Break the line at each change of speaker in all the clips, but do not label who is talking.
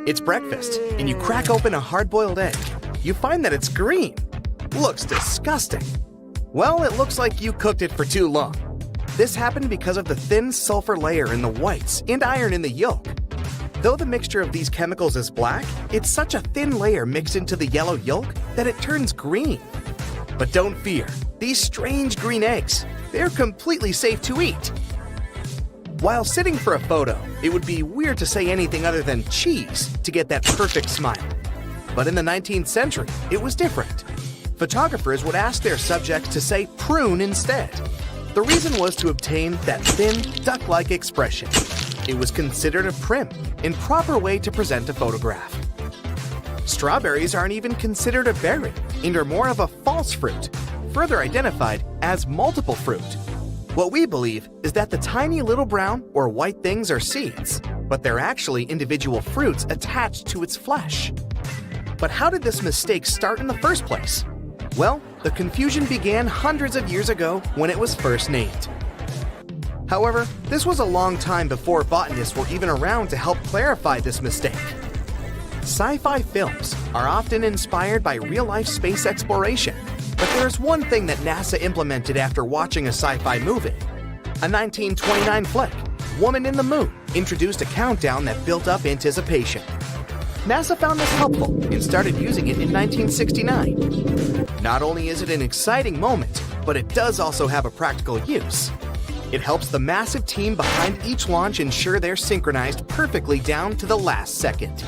It's breakfast, and you crack open a hard-boiled egg. You find that it's green. Looks disgusting. Well, it looks like you cooked it for too long. This happened because of the thin sulfur layer in the whites and iron in the yolk. Though the mixture of these chemicals is black, it's such a thin layer mixed into the yellow yolk that it turns green. But don't fear, these strange green eggs, they're completely safe to eat. While sitting for a photo, it would be weird to say anything other than cheese to get that perfect smile. But in the 19th century, it was different. Photographers would ask their subjects to say prune instead. The reason was to obtain that thin, duck-like expression. It was considered a prim and proper way to present a photograph. Strawberries aren't even considered a berry and are more of a false fruit, further identified as multiple fruit. What we believe is that the tiny little brown or white things are seeds, but they're actually individual fruits attached to its flesh. But how did this mistake start in the first place? Well, the confusion began hundreds of years ago when it was first named. However, this was a long time before botanists were even around to help clarify this mistake. Sci-fi films are often inspired by real-life space exploration, but there's one thing that NASA implemented after watching a sci-fi movie. A 1929 flick, Woman in the Moon, introduced a countdown that built up anticipation. NASA found this helpful and started using it in 1969. Not only is it an exciting moment, but it does also have a practical use. It helps the massive team behind each launch ensure they're synchronized perfectly down to the last second.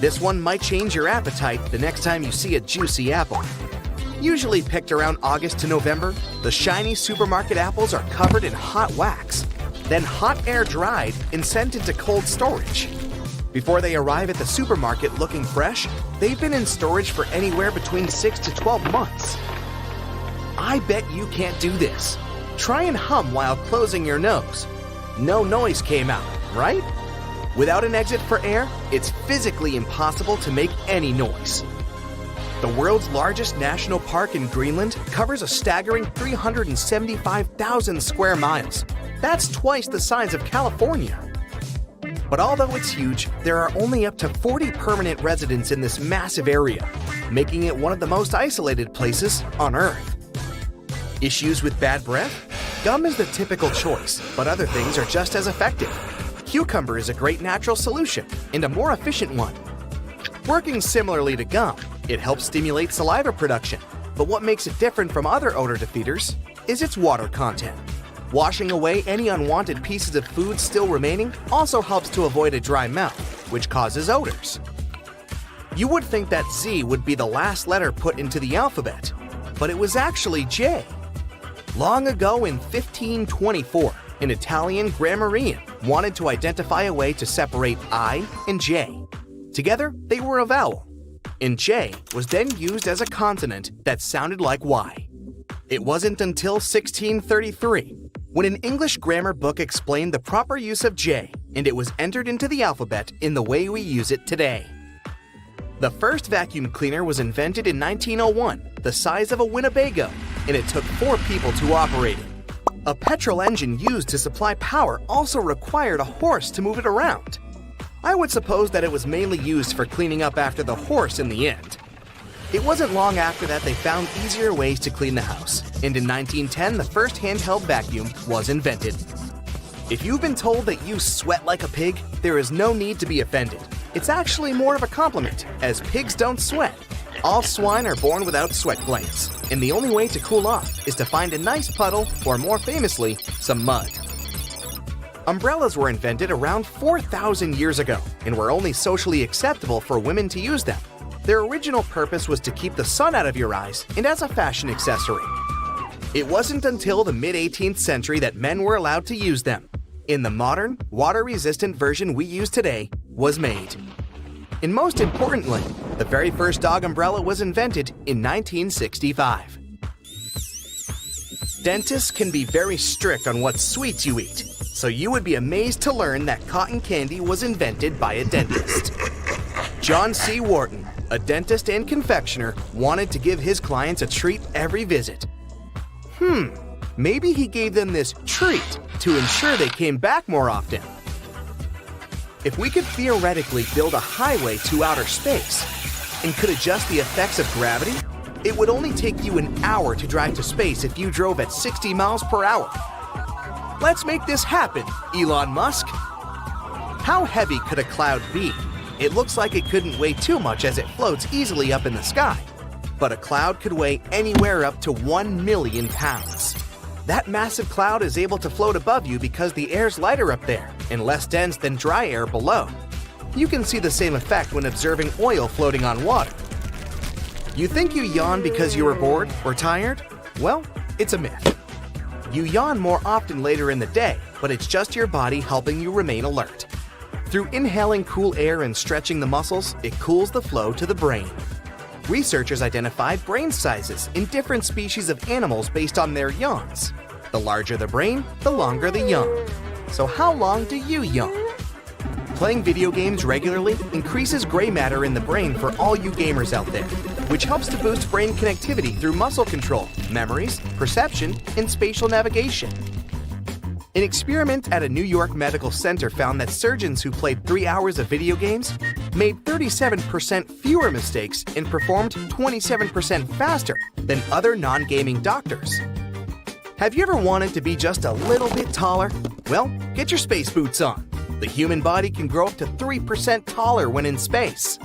This one might change your appetite the next time you see a juicy apple. Usually picked around August to November, the shiny supermarket apples are covered in hot wax, then hot air dried and sent into cold storage. Before they arrive at the supermarket looking fresh, they've been in storage for anywhere between 6 to 12 months. I bet you can't do this. Try and hum while closing your nose. No noise came out, right? Without an exit for air, it's physically impossible to make any noise. The world's largest national park in Greenland covers a staggering 375,000 square miles. That's twice the size of California. But although it's huge, there are only up to 40 permanent residents in this massive area, making it one of the most isolated places on Earth. Issues with bad breath? Gum is the typical choice, but other things are just as effective. Cucumber is a great natural solution and a more efficient one. Working similarly to gum, it helps stimulate saliva production, but what makes it different from other odor defeaters is its water content. Washing away any unwanted pieces of food still remaining also helps to avoid a dry mouth, which causes odors. You would think that Z would be the last letter put into the alphabet, but it was actually J. Long ago in 1524, an Italian grammarian wanted to identify a way to separate I and J. Together, they were a vowel, and J was then used as a consonant that sounded like Y. It wasn't until 1633 when an English grammar book explained the proper use of J, and it was entered into the alphabet in the way we use it today. The first vacuum cleaner was invented in 1901, the size of a Winnebago, and it took 4 people to operate it. A petrol engine used to supply power also required a horse to move it around. I would suppose that it was mainly used for cleaning up after the horse in the end. It wasn't long after that they found easier ways to clean the house, and in 1910 the first handheld vacuum was invented. If you've been told that you sweat like a pig, there is no need to be offended. It's actually more of a compliment, as pigs don't sweat. All swine are born without sweat glands, and the only way to cool off is to find a nice puddle, or more famously, some mud. Umbrellas were invented around 4,000 years ago and were only socially acceptable for women to use them. Their original purpose was to keep the sun out of your eyes and as a fashion accessory. It wasn't until the mid-18th century that men were allowed to use them, and the modern, water-resistant version we use today was made. And most importantly, the very first dog umbrella was invented in 1965. Dentists can be very strict on what sweets you eat, so you would be amazed to learn that cotton candy was invented by a dentist. John C. Wharton, a dentist and confectioner, wanted to give his clients a treat every visit. Maybe he gave them this treat to ensure they came back more often. If we could theoretically build a highway to outer space and could adjust the effects of gravity, it would only take you an hour to drive to space if you drove at 60 miles per hour. Let's make this happen, Elon Musk. How heavy could a cloud be? It looks like it couldn't weigh too much as it floats easily up in the sky. But a cloud could weigh anywhere up to 1 million pounds. That massive cloud is able to float above you because the air's lighter up there and less dense than dry air below. You can see the same effect when observing oil floating on water. You think you yawn because you were bored or tired? Well, it's a myth. You yawn more often later in the day, but it's just your body helping you remain alert. Through inhaling cool air and stretching the muscles, it cools the flow to the brain. Researchers identified brain sizes in different species of animals based on their yawns. The larger the brain, the longer the yawn. So how long do you yawn? Playing video games regularly increases gray matter in the brain for all you gamers out there, which helps to boost brain connectivity through muscle control, memories, perception, and spatial navigation. An experiment at a New York medical center found that surgeons who played 3 hours of video games made 37% fewer mistakes and performed 27% faster than other non-gaming doctors. Have you ever wanted to be just a little bit taller? Well, get your space boots on. The human body can grow up to 3% taller when in space.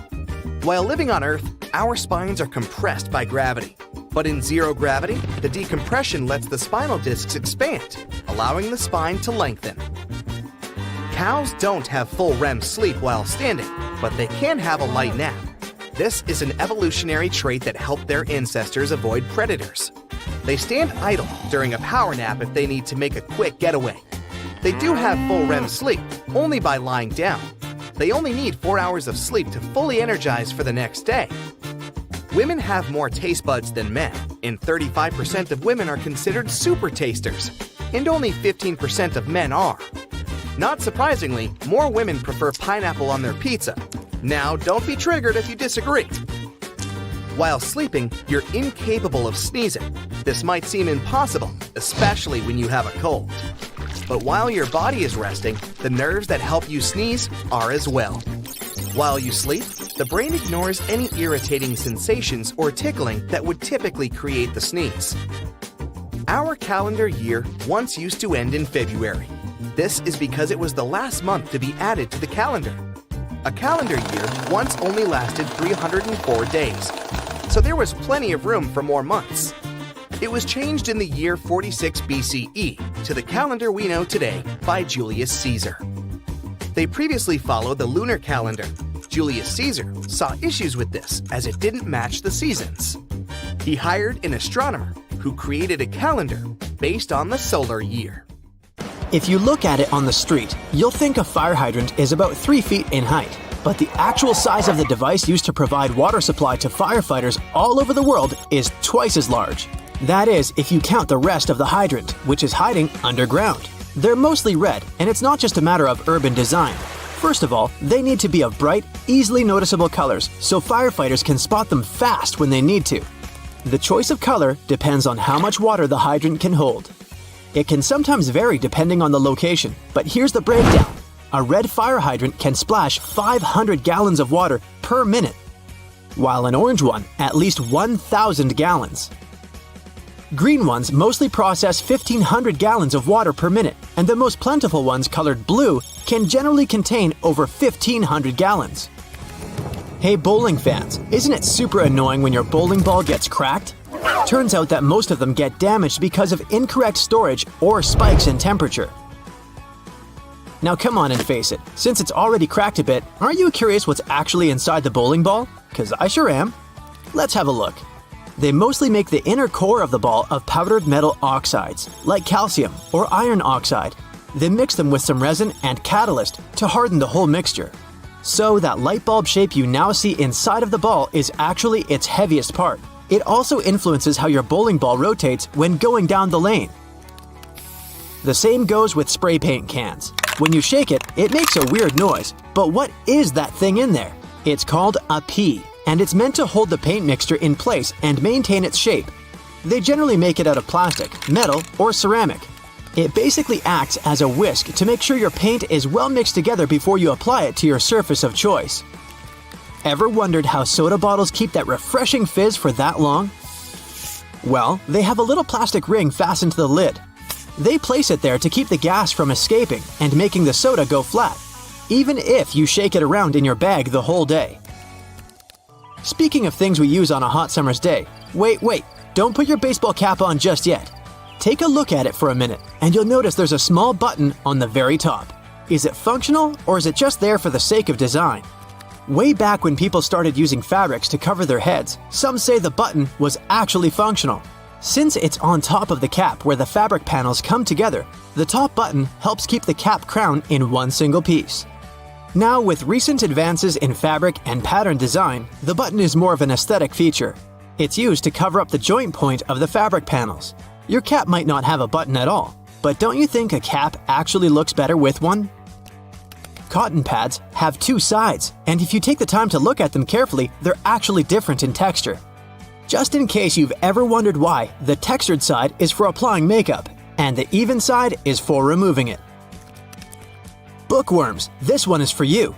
While living on Earth, our spines are compressed by gravity. But in zero gravity, the decompression lets the spinal discs expand, allowing the spine to lengthen. Cows don't have full REM sleep while standing, but they can have a light nap. This is an evolutionary trait that helped their ancestors avoid predators. They stand idle during a power nap if they need to make a quick getaway. They do have full REM sleep, only by lying down. They only need 4 hours of sleep to fully energize for the next day. Women have more taste buds than men, and 35% of women are considered super tasters, and only 15% of men are. Not surprisingly, more women prefer pineapple on their pizza. Now, don't be triggered if you disagree. While sleeping, you're incapable of sneezing. This might seem impossible, especially when you have a cold. But while your body is resting, the nerves that help you sneeze are as well. While you sleep, the brain ignores any irritating sensations or tickling that would typically create the sneeze. Our calendar year once used to end in February. This is because it was the last month to be added to the calendar. A calendar year once only lasted 304 days, so there was plenty of room for more months. It was changed in the year 46 BCE to the calendar we know today by Julius Caesar. They previously followed the lunar calendar. Julius Caesar saw issues with this as it didn't match the seasons. He hired an astronomer who created a calendar based on the solar year.
If you look at it on the street, you'll think a fire hydrant is about 3 feet in height. But the actual size of the device used to provide water supply to firefighters all over the world is twice as large. That is, if you count the rest of the hydrant, which is hiding underground. They're mostly red, and it's not just a matter of urban design. First of all, they need to be of bright, easily noticeable colors so firefighters can spot them fast when they need to. The choice of color depends on how much water the hydrant can hold. It can sometimes vary depending on the location, but here's the breakdown. A red fire hydrant can splash 500 gallons of water per minute, while an orange one at least 1,000 gallons. Green ones mostly process 1,500 gallons of water per minute, and the most plentiful ones colored blue can generally contain over 1,500 gallons. Hey bowling fans, isn't it super annoying when your bowling ball gets cracked? Turns out that most of them get damaged because of incorrect storage or spikes in temperature. Now come on and face it, since it's already cracked a bit, aren't you curious what's actually inside the bowling ball? 'Cause I sure am. Let's have a look. They mostly make the inner core of the ball of powdered metal oxides, like calcium or iron oxide. They mix them with some resin and catalyst to harden the whole mixture. So that light bulb shape you now see inside of the ball is actually its heaviest part. It also influences how your bowling ball rotates when going down the lane. The same goes with spray paint cans. When you shake it, it makes a weird noise. But what is that thing in there? It's called a pea, and it's meant to hold the paint mixture in place and maintain its shape. They generally make it out of plastic, metal, or ceramic. It basically acts as a whisk to make sure your paint is well mixed together before you apply it to your surface of choice. Ever wondered how soda bottles keep that refreshing fizz for that long? Well, they have a little plastic ring fastened to the lid. They place it there to keep the gas from escaping and making the soda go flat, even if you shake it around in your bag the whole day. Speaking of things we use on a hot summer's day, wait, don't put your baseball cap on just yet. Take a look at it for a minute, and you'll notice there's a small button on the very top. Is it functional, or is it just there for the sake of design? Way back when people started using fabrics to cover their heads, some say the button was actually functional. Since it's on top of the cap where the fabric panels come together, the top button helps keep the cap crown in one single piece. Now, with recent advances in fabric and pattern design, the button is more of an aesthetic feature. It's used to cover up the joint point of the fabric panels. Your cap might not have a button at all, but don't you think a cap actually looks better with one? Cotton pads have two sides, and if you take the time to look at them carefully, they're actually different in texture. Just in case you've ever wondered why, the textured side is for applying makeup, and the even side is for removing it. Bookworms, this one is for you.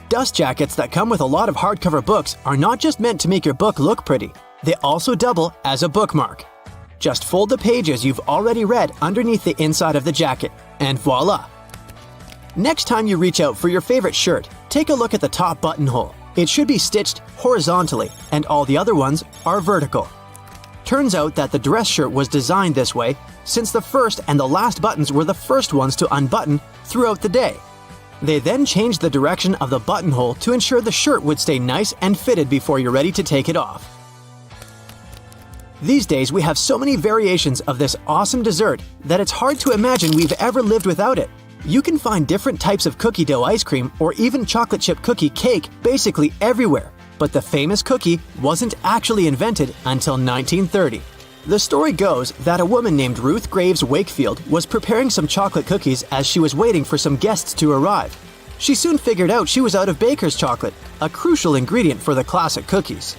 Dust jackets that come with a lot of hardcover books are not just meant to make your book look pretty, they also double as a bookmark. Just fold the pages you've already read underneath the inside of the jacket, and voila! Next time you reach out for your favorite shirt, take a look at the top buttonhole. It should be stitched horizontally, and all the other ones are vertical. Turns out that the dress shirt was designed this way since the first and the last buttons were the first ones to unbutton throughout the day. They then changed the direction of the buttonhole to ensure the shirt would stay nice and fitted before you're ready to take it off. These days we have so many variations of this awesome dessert that it's hard to imagine we've ever lived without it. You can find different types of cookie dough ice cream or even chocolate chip cookie cake basically everywhere, but the famous cookie wasn't actually invented until 1930. The story goes that a woman named Ruth Graves Wakefield was preparing some chocolate cookies as she was waiting for some guests to arrive. She soon figured out she was out of baker's chocolate, a crucial ingredient for the classic cookies.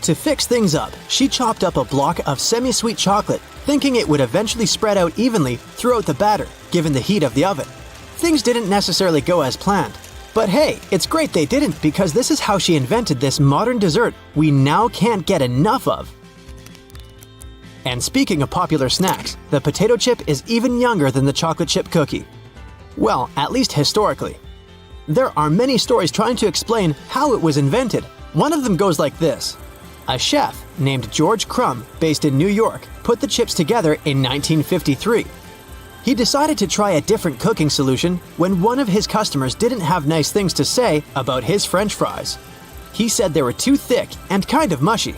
To fix things up, she chopped up a block of semi-sweet chocolate, thinking it would eventually spread out evenly throughout the batter, given the heat of the oven. Things didn't necessarily go as planned. But hey, it's great they didn't, because this is how she invented this modern dessert we now can't get enough of. And speaking of popular snacks, the potato chip is even younger than the chocolate chip cookie. Well, at least historically. There are many stories trying to explain how it was invented. One of them goes like this. A chef named George Crumb, based in New York, put the chips together in 1953. He decided to try a different cooking solution when one of his customers didn't have nice things to say about his French fries. He said they were too thick and kind of mushy.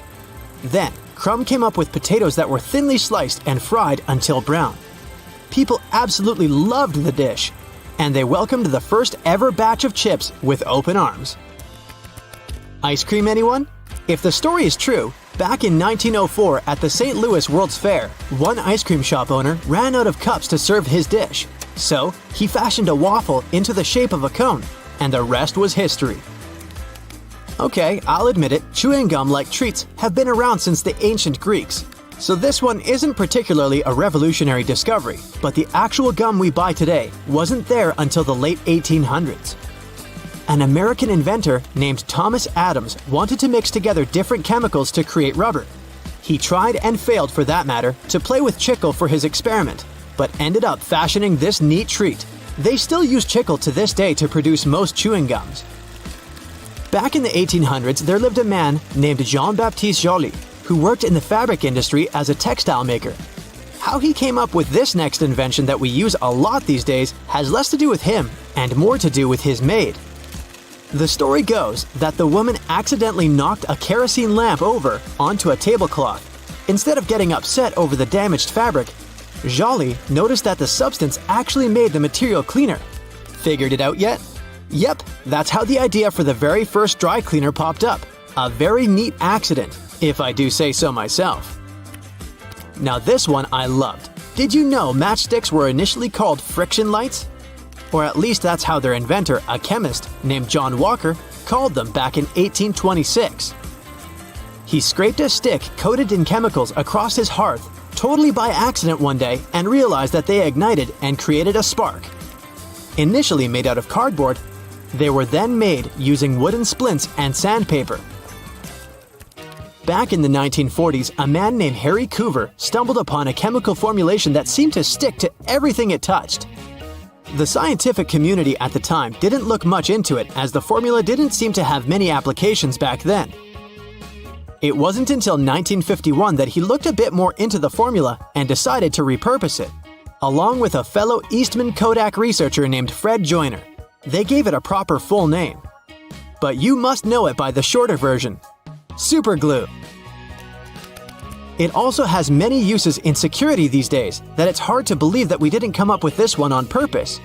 Then, Crumb came up with potatoes that were thinly sliced and fried until brown. People absolutely loved the dish, and they welcomed the first ever batch of chips with open arms. Ice cream, anyone? If the story is true, back in 1904 at the St. Louis World's Fair, one ice cream shop owner ran out of cups to serve his dish. So, he fashioned a waffle into the shape of a cone, and the rest was history. Okay, I'll admit it, chewing gum-like treats have been around since the ancient Greeks. So this one isn't particularly a revolutionary discovery, but the actual gum we buy today wasn't there until the late 1800s. An American inventor named Thomas Adams wanted to mix together different chemicals to create rubber. He tried and failed, for that matter, to play with chicle for his experiment, but ended up fashioning this neat treat. They still use chicle to this day to produce most chewing gums. Back in the 1800s, there lived a man named Jean-Baptiste Joly, who worked in the fabric industry as a textile maker. How he came up with this next invention that we use a lot these days has less to do with him and more to do with his maid. The story goes that the woman accidentally knocked a kerosene lamp over onto a tablecloth. Instead of getting upset over the damaged fabric, Joly noticed that the substance actually made the material cleaner. Figured it out yet? Yep, that's how the idea for the very first dry cleaner popped up. A very neat accident, if I do say so myself. Now this one I loved. Did you know matchsticks were initially called friction lights? Or at least that's how their inventor, a chemist named John Walker, called them back in 1826. He scraped a stick coated in chemicals across his hearth totally by accident one day and realized that they ignited and created a spark. Initially made out of cardboard, they were then made using wooden splints and sandpaper. Back in the 1940s, a man named Harry Coover stumbled upon a chemical formulation that seemed to stick to everything it touched. The scientific community at the time didn't look much into it, as the formula didn't seem to have many applications back then. It wasn't until 1951 that he looked a bit more into the formula and decided to repurpose it, along with a fellow Eastman Kodak researcher named Fred Joyner. They gave it a proper full name, but you must know it by the shorter version: super glue. It also has many uses in security these days that it's hard to believe that we didn't come up with this one on purpose.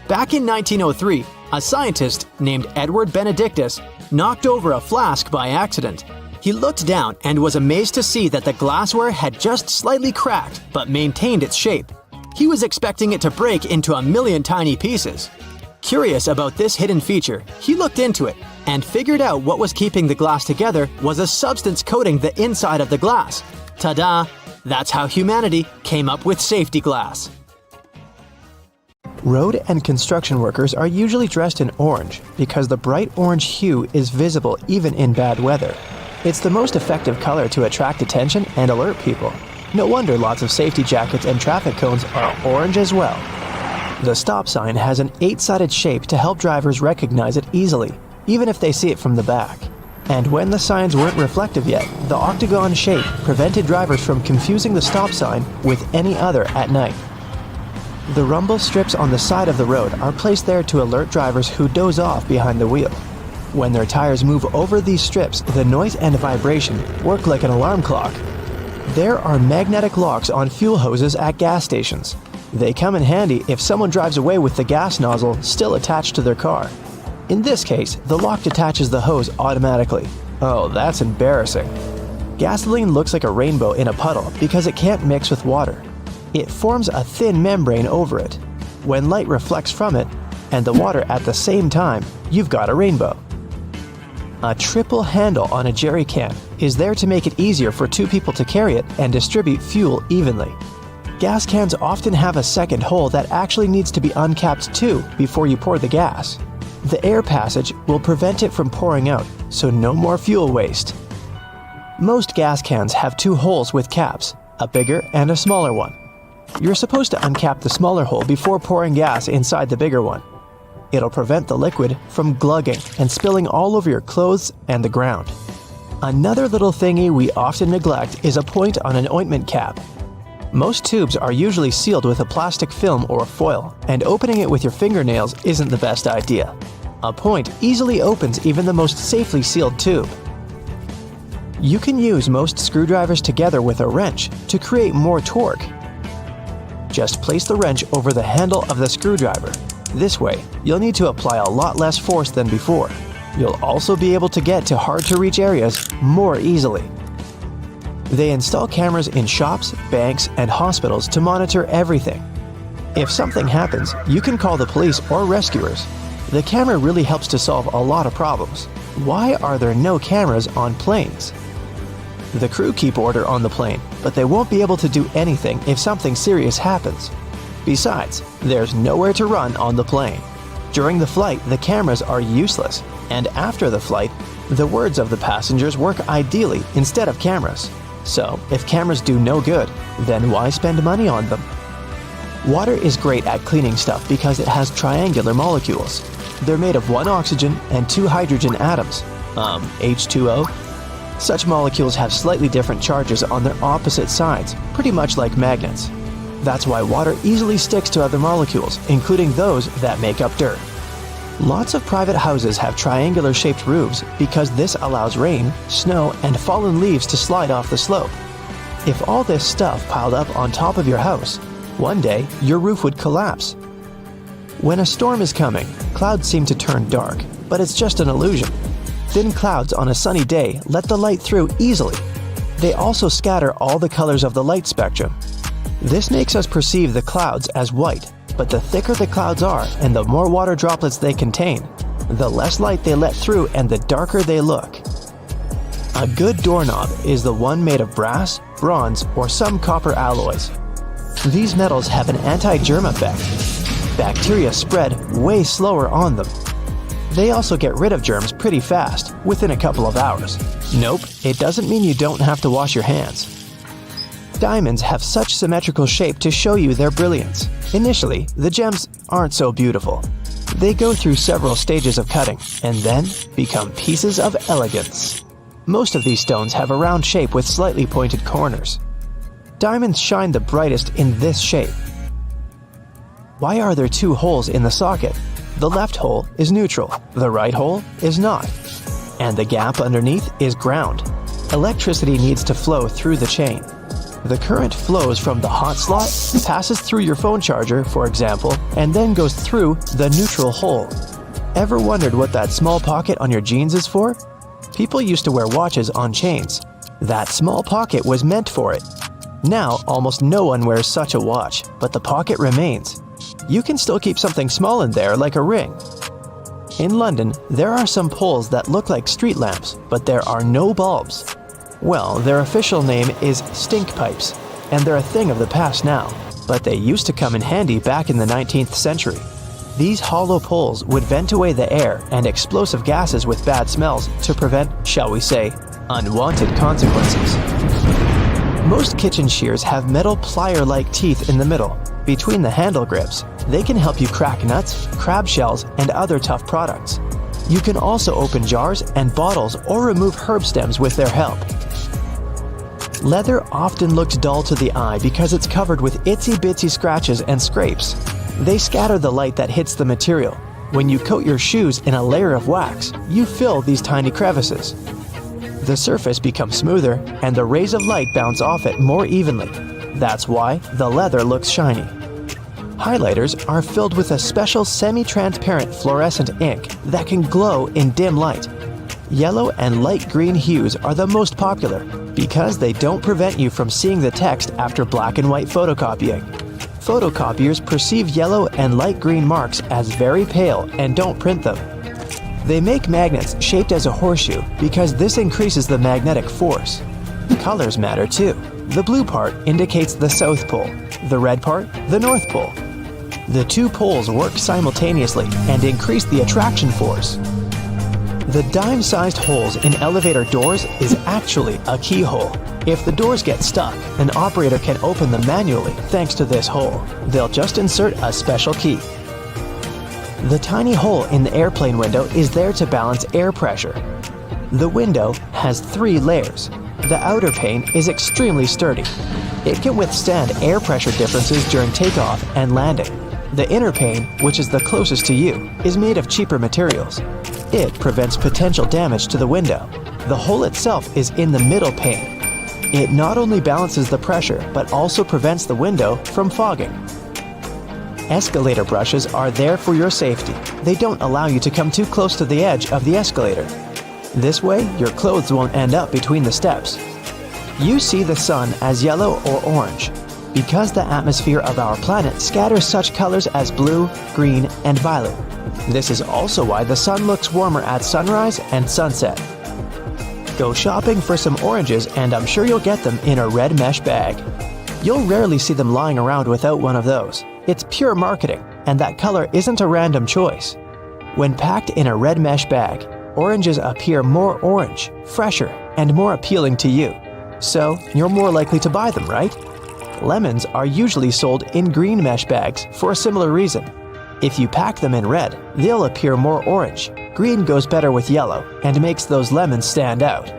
Back in 1903, a scientist named Edward Benedictus knocked over a flask by accident. He looked down and was amazed to see that the glassware had just slightly cracked but maintained its shape. He was expecting it to break into a million tiny pieces. Curious about this hidden feature, he looked into it and figured out what was keeping the glass together was a substance coating the inside of the glass. Ta-da! That's how humanity came up with safety glass.
Road and construction workers are usually dressed in orange because the bright orange hue is visible even in bad weather. It's the most effective color to attract attention and alert people. No wonder lots of safety jackets and traffic cones are orange as well. The stop sign has an 8-sided shape to help drivers recognize it easily, even if they see it from the back. And when the signs weren't reflective yet, the octagon shape prevented drivers from confusing the stop sign with any other at night. The rumble strips on the side of the road are placed there to alert drivers who doze off behind the wheel. When their tires move over these strips, the noise and vibration work like an alarm clock. There are magnetic locks on fuel hoses at gas stations. They come in handy if someone drives away with the gas nozzle still attached to their car. In this case, the lock detaches the hose automatically. Oh, that's embarrassing. Gasoline looks like a rainbow in a puddle because it can't mix with water. It forms a thin membrane over it. When light reflects from it and the water at the same time, you've got a rainbow. A triple handle on a jerry can is there to make it easier for two people to carry it and distribute fuel evenly. Gas cans often have a second hole that actually needs to be uncapped too before you pour the gas. The air passage will prevent it from pouring out, so no more fuel waste. Most gas cans have two holes with caps, a bigger and a smaller one. You're supposed to uncap the smaller hole before pouring gas inside the bigger one. It'll prevent the liquid from glugging and spilling all over your clothes and the ground. Another little thingy we often neglect is a point on an ointment cap. Most tubes are usually sealed with a plastic film or foil, and opening it with your fingernails isn't the best idea. A point easily opens even the most safely sealed tube. You can use most screwdrivers together with a wrench to create more torque. Just place the wrench over the handle of the screwdriver. This way, you'll need to apply a lot less force than before. You'll also be able to get to hard-to-reach areas more easily. They install cameras in shops, banks, and hospitals to monitor everything. If something happens, you can call the police or rescuers. The camera really helps to solve a lot of problems. Why are there no cameras on planes? The crew keep order on the plane, but they won't be able to do anything if something serious happens. Besides, there's nowhere to run on the plane. During the flight, the cameras are useless, and after the flight, the words of the passengers work ideally instead of cameras. So, if cameras do no good, then why spend money on them? Water is great at cleaning stuff because it has triangular molecules. They're made of one oxygen and two hydrogen atoms. H2O? Such molecules have slightly different charges on their opposite sides, pretty much like magnets. That's why water easily sticks to other molecules, including those that make up dirt. Lots of private houses have triangular-shaped roofs because this allows rain, snow, and fallen leaves to slide off the slope. If all this stuff piled up on top of your house, one day your roof would collapse. When a storm is coming, clouds seem to turn dark, but it's just an illusion. Thin clouds on a sunny day let the light through easily. They also scatter all the colors of the light spectrum. This makes us perceive the clouds as white, but the thicker the clouds are and the more water droplets they contain, the less light they let through and the darker they look. A good doorknob is the one made of brass, bronze, or some copper alloys. These metals have an anti-germ effect. Bacteria spread way slower on them. They also get rid of germs pretty fast, within a couple of hours. Nope, it doesn't mean you don't have to wash your hands. Diamonds have such symmetrical shape to show you their brilliance. Initially, the gems aren't so beautiful. They go through several stages of cutting, and then become pieces of elegance. Most of these stones have a round shape with slightly pointed corners. Diamonds shine the brightest in this shape. Why are there two holes in the socket? The left hole is neutral, the right hole is not. And the gap underneath is ground. Electricity needs to flow through the chain. The current flows from the hot slot, passes through your phone charger, for example, and then goes through the neutral hole. Ever wondered what that small pocket on your jeans is for? People used to wear watches on chains. That small pocket was meant for it. Now, almost no one wears such a watch, but the pocket remains. You can still keep something small in there, like a ring. In London, there are some poles that look like street lamps, but there are no bulbs. Well, their official name is stink pipes, and they're a thing of the past now, but they used to come in handy back in the 19th century. These hollow poles would vent away the air and explosive gases with bad smells to prevent, shall we say, unwanted consequences. Most kitchen shears have metal plier-like teeth in the middle, between the handle grips. They can help you crack nuts, crab shells, and other tough products. You can also open jars and bottles or remove herb stems with their help. Leather often looks dull to the eye because it's covered with itsy-bitsy scratches and scrapes. They scatter the light that hits the material. When you coat your shoes in a layer of wax, you fill these tiny crevices. The surface becomes smoother, and the rays of light bounce off it more evenly. That's why the leather looks shiny. Highlighters are filled with a special semi-transparent fluorescent ink that can glow in dim light. Yellow and light green hues are the most popular because they don't prevent you from seeing the text after black and white photocopying. Photocopiers perceive yellow and light green marks as very pale and don't print them. They make magnets shaped as a horseshoe because this increases the magnetic force. Colors matter too. The blue part indicates the South Pole, the red part, the North Pole. The two poles work simultaneously and increase the attraction force. The dime-sized holes in elevator doors is actually a keyhole. If the doors get stuck, an operator can open them manually thanks to this hole. They'll just insert a special key. The tiny hole in the airplane window is there to balance air pressure. The window has 3 layers. The outer pane is extremely sturdy. It can withstand air pressure differences during takeoff and landing. The inner pane, which is the closest to you, is made of cheaper materials. It prevents potential damage to the window. The hole itself is in the middle pane. It not only balances the pressure, but also prevents the window from fogging. Escalator brushes are there for your safety. They don't allow you to come too close to the edge of the escalator. This way, your clothes won't end up between the steps. You see the sun as yellow or orange, because the atmosphere of our planet scatters such colors as blue, green, and violet. This is also why the sun looks warmer at sunrise and sunset. Go shopping for some oranges and I'm sure you'll get them in a red mesh bag. You'll rarely see them lying around without one of those. It's pure marketing, and that color isn't a random choice. When packed in a red mesh bag, oranges appear more orange, fresher, and more appealing to you. So, you're more likely to buy them, right? Lemons are usually sold in green mesh bags for a similar reason. If you pack them in red, they'll appear more orange. Green goes better with yellow and makes those lemons stand out.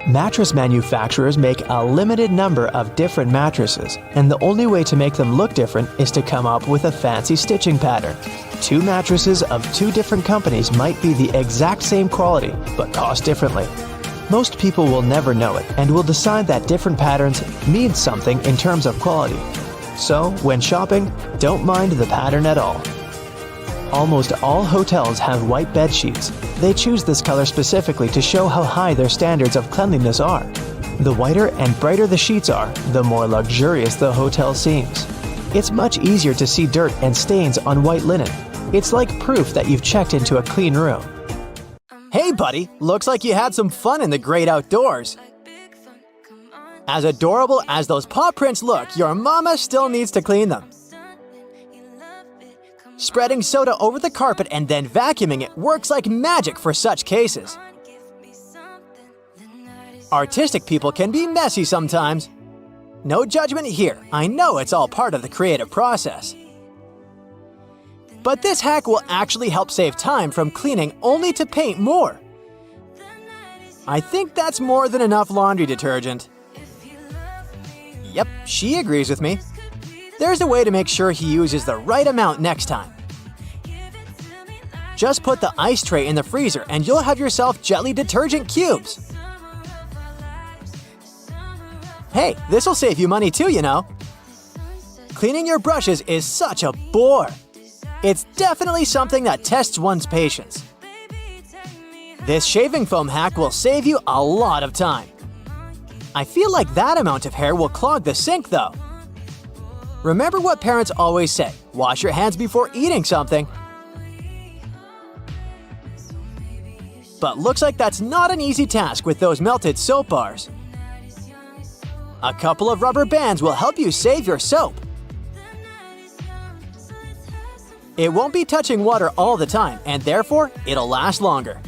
Mattress manufacturers make a limited number of different mattresses, and the only way to make them look different is to come up with a fancy stitching pattern. 2 mattresses of 2 different companies might be the exact same quality, but cost differently. Most people will never know it and will decide that different patterns mean something in terms of quality. So, when shopping, don't mind the pattern at all. Almost all hotels have white bed sheets. They choose this color specifically to show how high their standards of cleanliness are. The whiter and brighter the sheets are, the more luxurious the hotel seems. It's much easier to see dirt and stains on white linen. It's like proof that you've checked into a clean room.
Hey buddy, looks like you had some fun in the great outdoors. As adorable as those paw prints look, your mama still needs to clean them. Spreading soda over the carpet and then vacuuming it works like magic for such cases. Artistic people can be messy sometimes. No judgment here. I know it's all part of the creative process. But this hack will actually help save time from cleaning only to paint more. I think that's more than enough laundry detergent. Yep, she agrees with me. There's a way to make sure he uses the right amount next time. Just put the ice tray in the freezer and you'll have yourself jelly detergent cubes. Hey, this'll save you money too, you know. Cleaning your brushes is such a bore. It's definitely something that tests one's patience. This shaving foam hack will save you a lot of time. I feel like that amount of hair will clog the sink though. Remember what parents always say, wash your hands before eating something. But looks like that's not an easy task with those melted soap bars. A couple of rubber bands will help you save your soap. It won't be touching water all the time, and therefore, it'll last longer.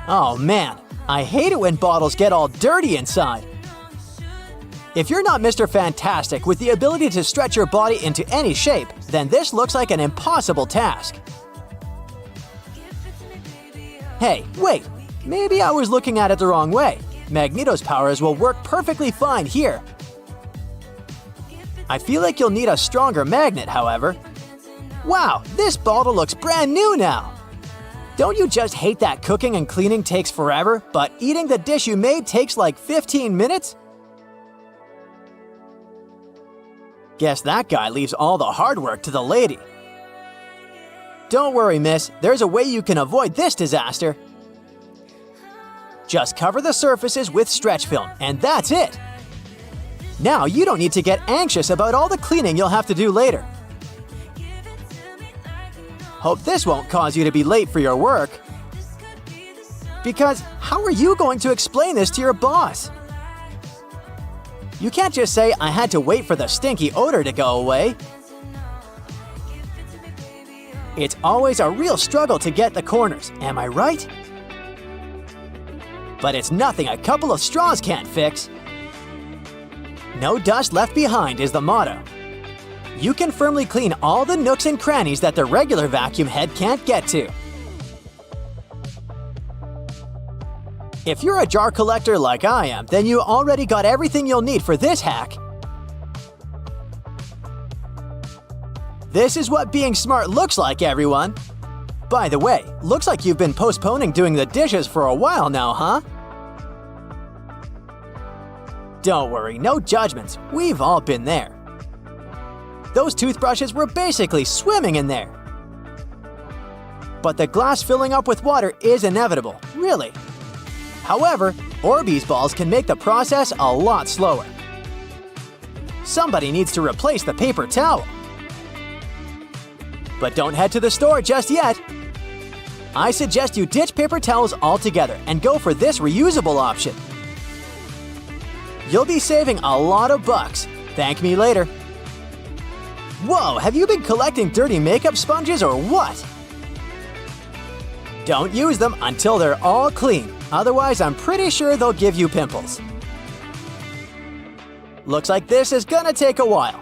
Oh man, I hate it when bottles get all dirty inside. If you're not Mr. Fantastic with the ability to stretch your body into any shape, then this looks like an impossible task. Hey, wait, maybe I was looking at it the wrong way. Magneto's powers will work perfectly fine here. I feel like you'll need a stronger magnet, however. Wow, this bottle looks brand new now! Don't you just hate that cooking and cleaning takes forever, but eating the dish you made takes like 15 minutes? Guess that guy leaves all the hard work to the lady. Don't worry, miss, there's a way you can avoid this disaster. Just cover the surfaces with stretch film, and that's it! Now you don't need to get anxious about all the cleaning you'll have to do later. Hope this won't cause you to be late for your work. Because how are you going to explain this to your boss? You can't just say, I had to wait for the stinky odor to go away. It's always a real struggle to get the corners, am I right? But it's nothing a couple of straws can't fix. No dust left behind is the motto. You can firmly clean all the nooks and crannies that the regular vacuum head can't get to. If you're a jar collector like I am, then you already got everything you'll need for this hack. This is what being smart looks like, everyone. By the way, looks like you've been postponing doing the dishes for a while now, huh? Don't worry, no judgments. We've all been there. Those toothbrushes were basically swimming in there. But the glass filling up with water is inevitable, really. However, Orbeez balls can make the process a lot slower. Somebody needs to replace the paper towel. But don't head to the store just yet. I suggest you ditch paper towels altogether and go for this reusable option. You'll be saving a lot of bucks. Thank me later. Whoa, have you been collecting dirty makeup sponges or what? Don't use them until they're all clean. Otherwise, I'm pretty sure they'll give you pimples. Looks like this is gonna take a while.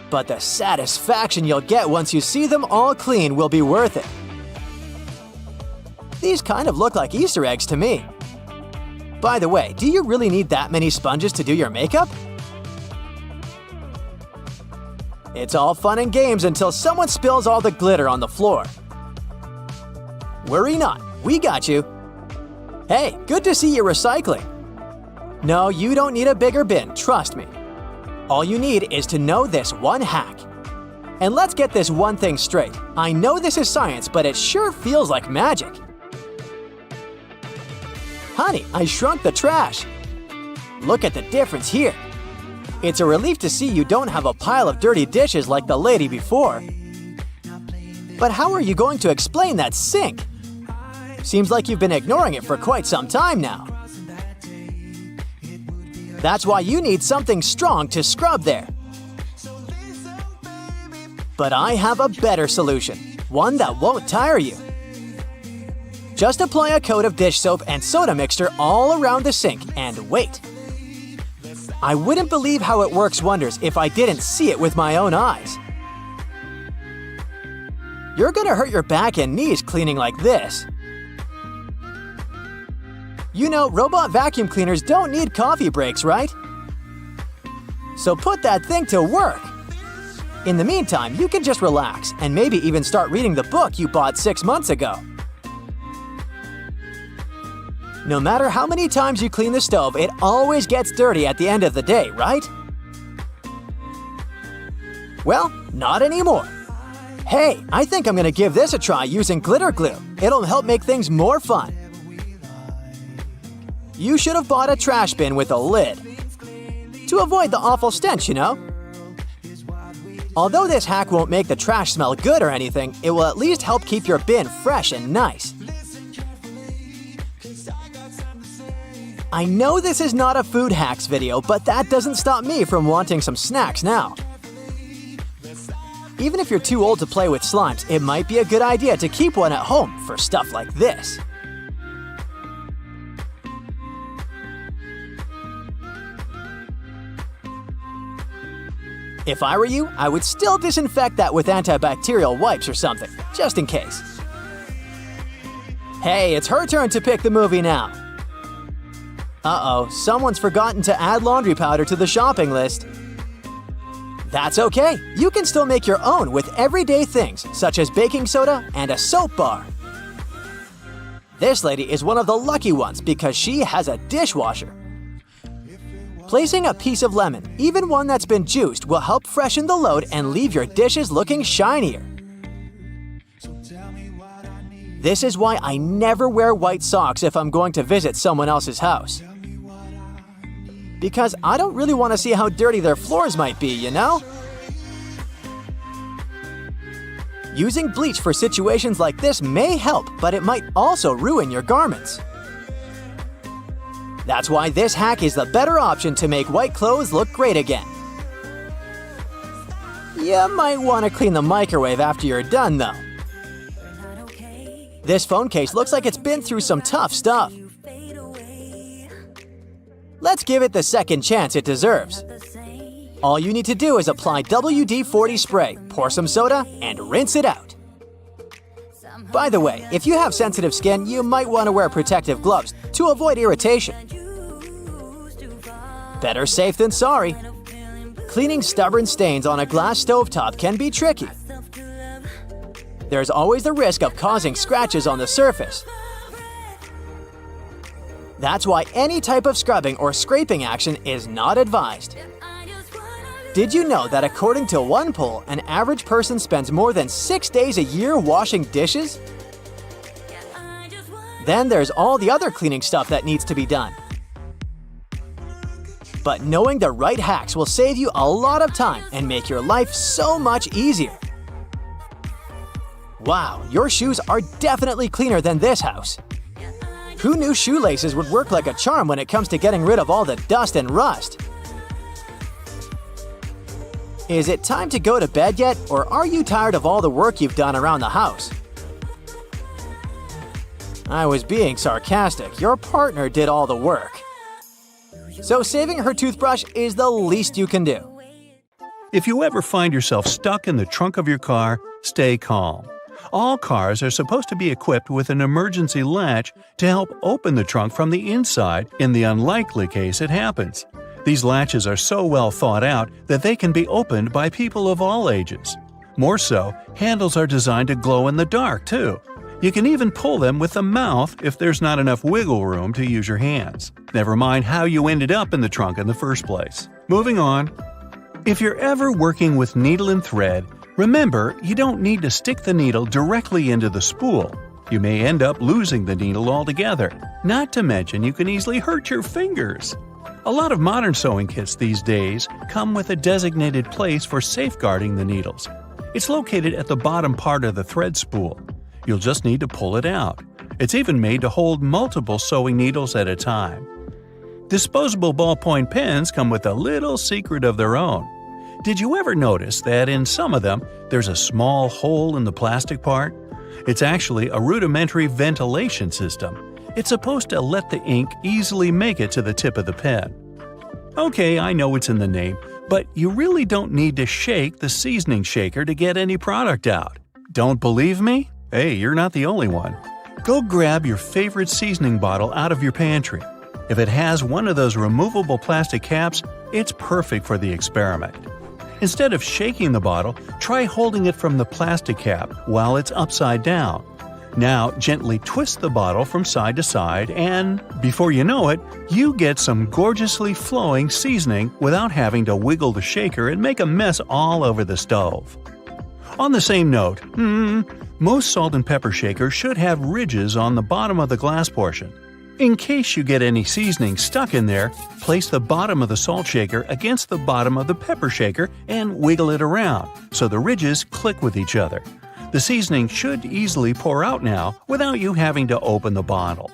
But the satisfaction you'll get once you see them all clean will be worth it. These kind of look like Easter eggs to me. By the way, do you really need that many sponges to do your makeup? It's all fun and games until someone spills all the glitter on the floor. Worry not, we got you. Hey, good to see you recycling. No, you don't need a bigger bin, trust me. All you need is to know this one hack. And let's get this one thing straight. I know this is science, but it sure feels like magic. Honey, I shrunk the trash. Look at the difference here. It's a relief to see you don't have a pile of dirty dishes like the lady before. But how are you going to explain that sink? Seems like you've been ignoring it for quite some time now. That's why you need something strong to scrub there. But I have a better solution, one that won't tire you. Just apply a coat of dish soap and soda mixture all around the sink and wait. I wouldn't believe how it works wonders if I didn't see it with my own eyes. You're gonna hurt your back and knees cleaning like this. You know, robot vacuum cleaners don't need coffee breaks, right? So put that thing to work. In the meantime, you can just relax and maybe even start reading the book you bought 6 months ago. No matter how many times you clean the stove, it always gets dirty at the end of the day, right? Well, not anymore. Hey, I think I'm gonna give this a try using glitter glue. It'll help make things more fun. You should have bought a trash bin with a lid. To avoid the awful stench, you know? Although this hack won't make the trash smell good or anything, it will at least help keep your bin fresh and nice. I know this is not a food hacks video, but that doesn't stop me from wanting some snacks now. Even if you're too old to play with slimes, it might be a good idea to keep one at home for stuff like this. If I were you, I would still disinfect that with antibacterial wipes or something, just in case. Hey, it's her turn to pick the movie now. Uh-oh, someone's forgotten to add laundry powder to the shopping list. That's okay, you can still make your own with everyday things, such as baking soda and a soap bar. This lady is one of the lucky ones because she has a dishwasher. Placing a piece of lemon, even one that's been juiced, will help freshen the load and leave your dishes looking shinier. This is why I never wear white socks if I'm going to visit someone else's house. Because I don't really want to see how dirty their floors might be, you know? Using bleach for situations like this may help, but it might also ruin your garments. That's why this hack is the better option to make white clothes look great again. You might want to clean the microwave after you're done, though. This phone case looks like it's been through some tough stuff. Let's give it the second chance it deserves. All you need to do is apply WD-40 spray, pour some soda, and rinse it out. By the way, if you have sensitive skin, you might want to wear protective gloves to avoid irritation. Better safe than sorry. Cleaning stubborn stains on a glass stovetop can be tricky. There's always the risk of causing scratches on the surface. That's why any type of scrubbing or scraping action is not advised. Did you know that according to one poll, an average person spends more than 6 days a year washing dishes? Then there's all the other cleaning stuff that needs to be done. But knowing the right hacks will save you a lot of time and make your life so much easier. Wow, your shoes are definitely cleaner than this house. Who knew shoelaces would work like a charm when it comes to getting rid of all the dust and rust? Is it time to go to bed yet, or are you tired of all the work you've done around the house? I was being sarcastic. Your partner did all the work. So saving her toothbrush is the least you can do.
If you ever find yourself stuck in the trunk of your car, stay calm. All cars are supposed to be equipped with an emergency latch to help open the trunk from the inside in the unlikely case it happens. These latches are so well thought out that they can be opened by people of all ages. More so, handles are designed to glow in the dark, too. You can even pull them with the mouth if there's not enough wiggle room to use your hands. Never mind how you ended up in the trunk in the first place. Moving on. If you're ever working with needle and thread, remember, you don't need to stick the needle directly into the spool. You may end up losing the needle altogether. Not to mention, you can easily hurt your fingers. A lot of modern sewing kits these days come with a designated place for safeguarding the needles. It's located at the bottom part of the thread spool. You'll just need to pull it out. It's even made to hold multiple sewing needles at a time. Disposable ballpoint pens come with a little secret of their own. Did you ever notice that in some of them, there's a small hole in the plastic part? It's actually a rudimentary ventilation system. It's supposed to let the ink easily make it to the tip of the pen. Okay, I know it's in the name, but you really don't need to shake the seasoning shaker to get any product out. Don't believe me? Hey, you're not the only one. Go grab your favorite seasoning bottle out of your pantry. If it has one of those removable plastic caps, it's perfect for the experiment. Instead of shaking the bottle, try holding it from the plastic cap while it's upside down. Now, gently twist the bottle from side to side and, before you know it, you get some gorgeously flowing seasoning without having to wiggle the shaker and make a mess all over the stove. On the same note, most salt and pepper shakers should have ridges on the bottom of the glass portion. In case you get any seasoning stuck in there, place the bottom of the salt shaker against the bottom of the pepper shaker and wiggle it around so the ridges click with each other. The seasoning should easily pour out now without you having to open the bottle.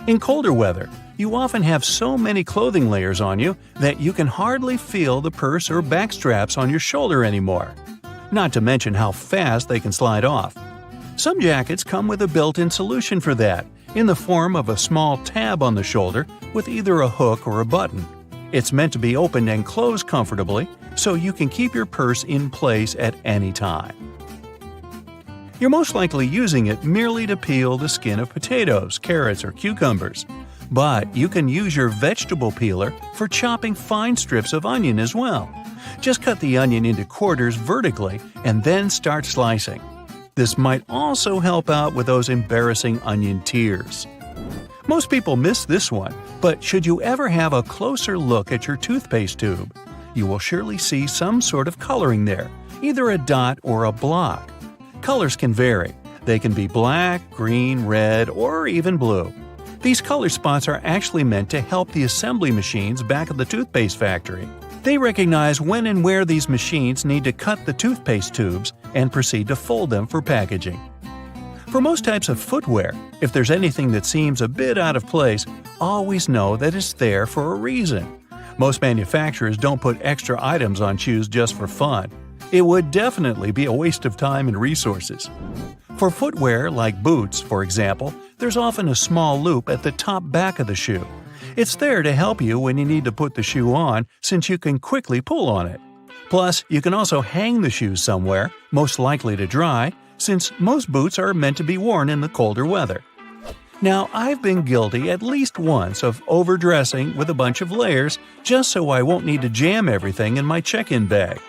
In colder weather, you often have so many clothing layers on you that you can hardly feel the purse or back straps on your shoulder anymore. Not to mention how fast they can slide off. Some jackets come with a built-in solution for that, in the form of a small tab on the shoulder with either a hook or a button. It's meant to be opened and closed comfortably, so you can keep your purse in place at any time. You're most likely using it merely to peel the skin of potatoes, carrots, or cucumbers. But you can use your vegetable peeler for chopping fine strips of onion as well. Just cut the onion into quarters vertically and then start slicing. This might also help out with those embarrassing onion tears. Most people miss this one, but should you ever have a closer look at your toothpaste tube, you will surely see some sort of coloring there, either a dot or a block. Colors can vary. They can be black, green, red, or even blue. These color spots are actually meant to help the assembly machines back at the toothpaste factory. They recognize when and where these machines need to cut the toothpaste tubes and proceed to fold them for packaging. For most types of footwear, if there's anything that seems a bit out of place, always know that it's there for a reason. Most manufacturers don't put extra items on shoes just for fun. It would definitely be a waste of time and resources. For footwear like boots, for example, there's often a small loop at the top back of the shoe. It's there to help you when you need to put the shoe on, since you can quickly pull on it. Plus, you can also hang the shoes somewhere, most likely to dry, since most boots are meant to be worn in the colder weather. Now, I've been guilty at least once of overdressing with a bunch of layers just so I won't need to jam everything in my check-in bag.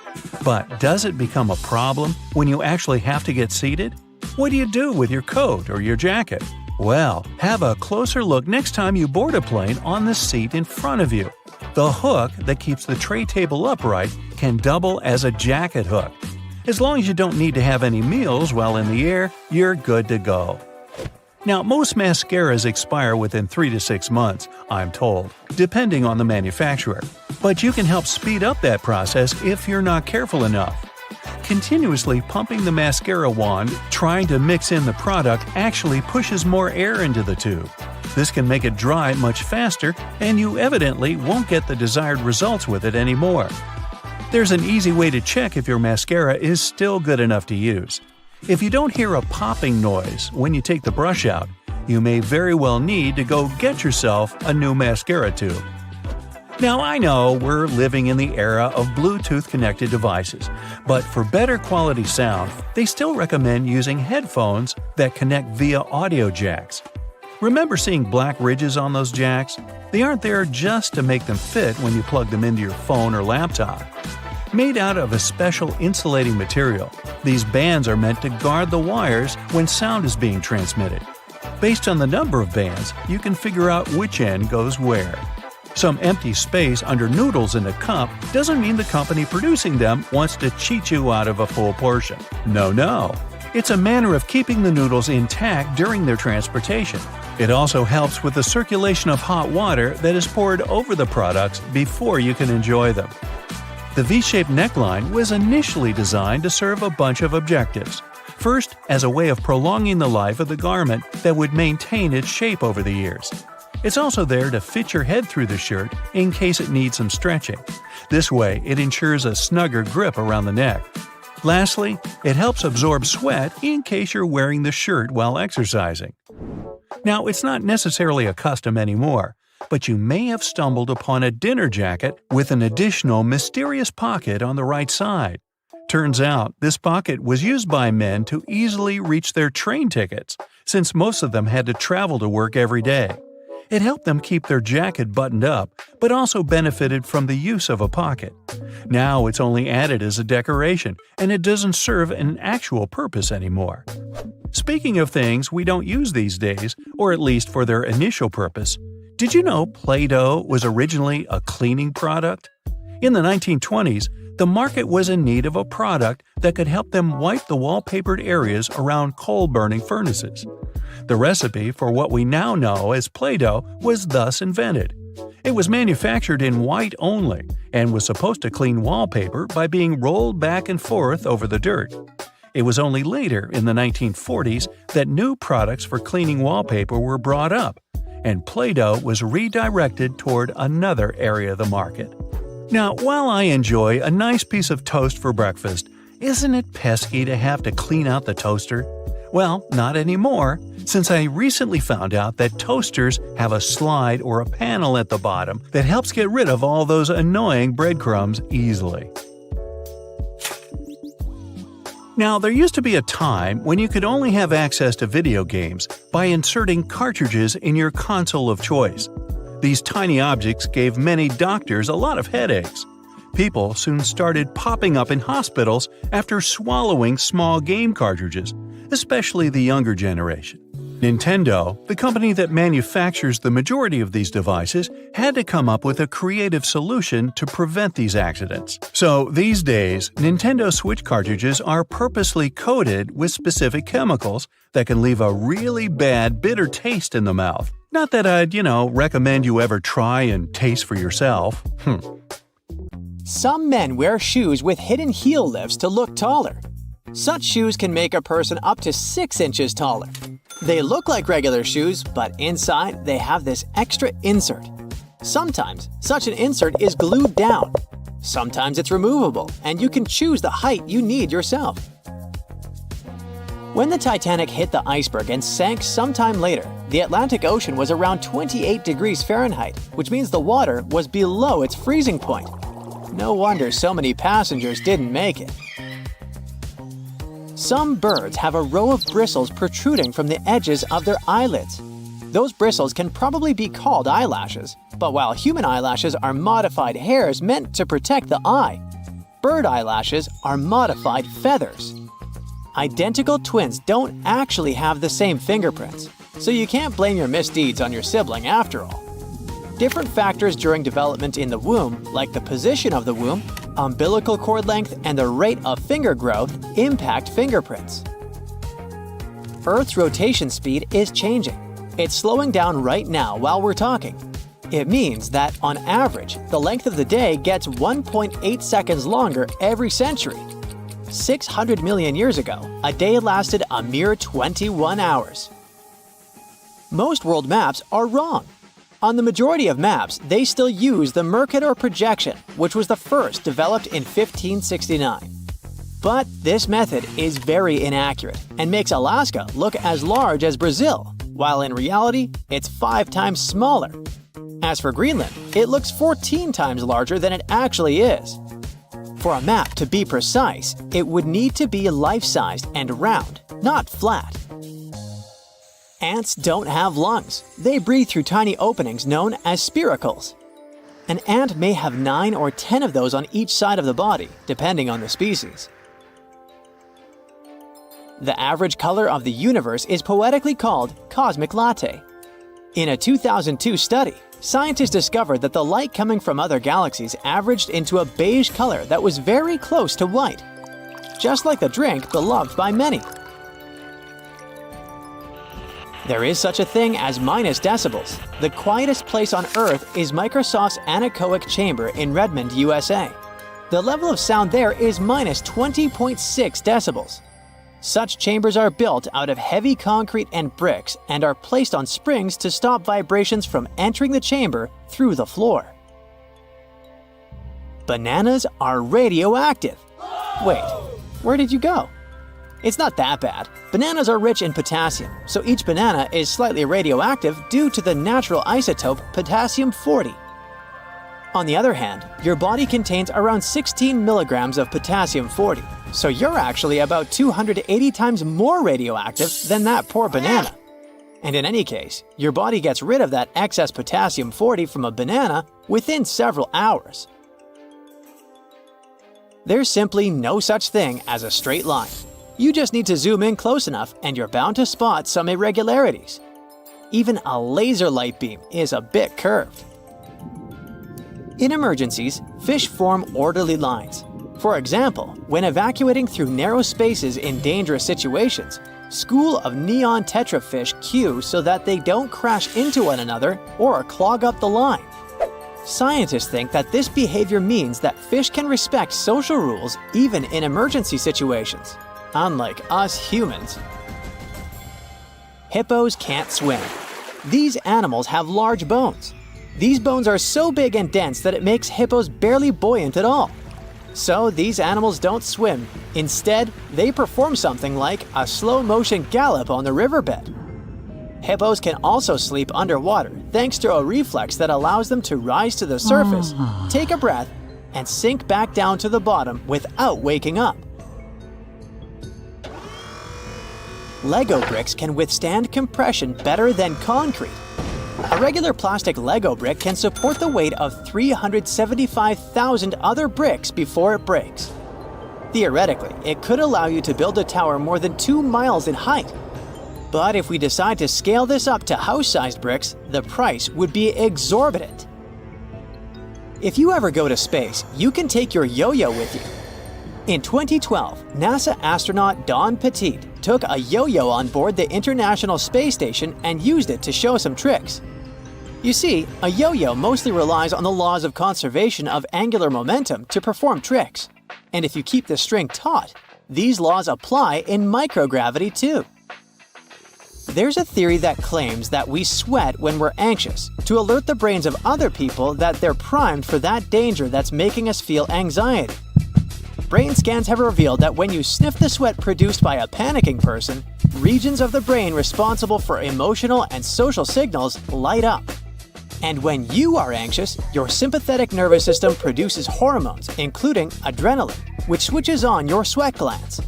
But does it become a problem when you actually have to get seated? What do you do with your coat or your jacket? Well, have a closer look next time you board a plane on the seat in front of you. The hook that keeps the tray table upright can double as a jacket hook. As long as you don't need to have any meals while in the air, you're good to go. Now, most mascaras expire within 3 to 6 months, I'm told, depending on the manufacturer. But you can help speed up that process if you're not careful enough. Continuously pumping the mascara wand, trying to mix in the product actually pushes more air into the tube. This can make it dry much faster, and you evidently won't get the desired results with it anymore. There's an easy way to check if your mascara is still good enough to use. If you don't hear a popping noise when you take the brush out, you may very well need to go get yourself a new mascara tube. Now, I know we're living in the era of Bluetooth-connected devices, but for better quality sound, they still recommend using headphones that connect via audio jacks. Remember seeing black ridges on those jacks? They aren't there just to make them fit when you plug them into your phone or laptop. Made out of a special insulating material, these bands are meant to guard the wires when sound is being transmitted. Based on the number of bands, you can figure out which end goes where. Some empty space under noodles in a cup doesn't mean the company producing them wants to cheat you out of a full portion. No. It's a manner of keeping the noodles intact during their transportation. It also helps with the circulation of hot water that is poured over the products before you can enjoy them. The V-shaped neckline was initially designed to serve a bunch of objectives. First, as a way of prolonging the life of the garment that would maintain its shape over the years. It's also there to fit your head through the shirt in case it needs some stretching. This way, it ensures a snugger grip around the neck. Lastly, it helps absorb sweat in case you're wearing the shirt while exercising. Now, it's not necessarily a custom anymore, but you may have stumbled upon a dinner jacket with an additional mysterious pocket on the right side. Turns out, this pocket was used by men to easily reach their train tickets, since most of them had to travel to work every day. It helped them keep their jacket buttoned up, but also benefited from the use of a pocket. Now it's only added as a decoration, and it doesn't serve an actual purpose anymore. Speaking of things we don't use these days, or at least for their initial purpose, did you know Play-Doh was originally a cleaning product? In the 1920s, the market was in need of a product that could help them wipe the wallpapered areas around coal-burning furnaces. The recipe for what we now know as Play-Doh was thus invented. It was manufactured in white only and was supposed to clean wallpaper by being rolled back and forth over the dirt. It was only later, in the 1940s, that new products for cleaning wallpaper were brought up, and Play-Doh was redirected toward another area of the market. Now, while I enjoy a nice piece of toast for breakfast, isn't it pesky to have to clean out the toaster? Well, not anymore, since I recently found out that toasters have a slide or a panel at the bottom that helps get rid of all those annoying breadcrumbs easily. Now, there used to be a time when you could only have access to video games by inserting cartridges in your console of choice. These tiny objects gave many doctors a lot of headaches. People soon started popping up in hospitals after swallowing small game cartridges, especially the younger generation. Nintendo, the company that manufactures the majority of these devices, had to come up with a creative solution to prevent these accidents. So these days, Nintendo Switch cartridges are purposely coated with specific chemicals that can leave a really bad, bitter taste in the mouth. Not that I'd, recommend you ever try and taste for yourself.
Some men wear shoes with hidden heel lifts to look taller. Such shoes can make a person up to 6 inches taller. They look like regular shoes, but inside they have this extra insert. Sometimes, such an insert is glued down. Sometimes it's removable, and you can choose the height you need yourself. When the Titanic hit the iceberg and sank sometime later, the Atlantic Ocean was around 28 degrees Fahrenheit, which means the water was below its freezing point. No wonder so many passengers didn't make it. Some birds have a row of bristles protruding from the edges of their eyelids. Those bristles can probably be called eyelashes, but while human eyelashes are modified hairs meant to protect the eye, bird eyelashes are modified feathers. Identical twins don't actually have the same fingerprints, so you can't blame your misdeeds on your sibling after all. Different factors during development in the womb, like the position of the womb, umbilical cord length, and the rate of finger growth, impact fingerprints. Earth's rotation speed is changing. It's slowing down right now while we're talking. It means that, on average, the length of the day gets 1.8 seconds longer every century. 600 million years ago, a day lasted a mere 21 hours. Most world maps are wrong. On the majority of maps, they still use the Mercator projection, which was the first developed in 1569. But this method is very inaccurate and makes Alaska look as large as Brazil, while in reality, it's 5 times smaller. As for Greenland, it looks 14 times larger than it actually is. For a map to be precise, it would need to be life-sized and round, not flat. Ants don't have lungs. They breathe through tiny openings known as spiracles. An ant may have 9 or 10 of those on each side of the body, depending on the species. The average color of the universe is poetically called cosmic latte. In a 2002 study, scientists discovered that the light coming from other galaxies averaged into a beige color that was very close to white, just like the drink beloved by many. There is such a thing as minus decibels. The quietest place on Earth is Microsoft's anechoic chamber in Redmond, USA. The level of sound there is minus 20.6 decibels. Such chambers are built out of heavy concrete and bricks and are placed on springs to stop vibrations from entering the chamber through the floor. Bananas are radioactive. Wait, where did you go? It's not that bad. Bananas are rich in potassium, so each banana is slightly radioactive due to the natural isotope potassium-40. On the other hand, your body contains around 16 milligrams of potassium-40, so you're actually about 280 times more radioactive than that poor banana. And in any case, your body gets rid of that excess potassium-40 from a banana within several hours. There's simply no such thing as a straight line. You just need to zoom in close enough and you're bound to spot some irregularities. Even a laser light beam is a bit curved. In emergencies, fish form orderly lines. For example, when evacuating through narrow spaces in dangerous situations, school of neon tetrafish queue so that they don't crash into one another or clog up the line. Scientists think that this behavior means that fish can respect social rules even in emergency situations, unlike us humans. Hippos can't swim. These animals have large bones. These bones are so big and dense that it makes hippos barely buoyant at all. So these animals don't swim. Instead, they perform something like a slow-motion gallop on the riverbed. Hippos can also sleep underwater thanks to a reflex that allows them to rise to the surface, take a breath, and sink back down to the bottom without waking up. Lego bricks can withstand compression better than concrete. A regular plastic Lego brick can support the weight of 375,000 other bricks before it breaks. Theoretically, it could allow you to build a tower more than 2 miles in height. But if we decide to scale this up to house-sized bricks, the price would be exorbitant. If you ever go to space, you can take your yo-yo with you. In 2012, NASA astronaut Don Petit took a yo-yo on board the International Space Station and used it to show some tricks. You see, a yo-yo mostly relies on the laws of conservation of angular momentum to perform tricks. And if you keep the string taut, these laws apply in microgravity too. There's a theory that claims that we sweat when we're anxious to alert the brains of other people that they're primed for that danger that's making us feel anxiety. Brain scans have revealed that when you sniff the sweat produced by a panicking person, regions of the brain responsible for emotional and social signals light up. And when you are anxious, your sympathetic nervous system produces hormones, including adrenaline, which switches on your sweat glands.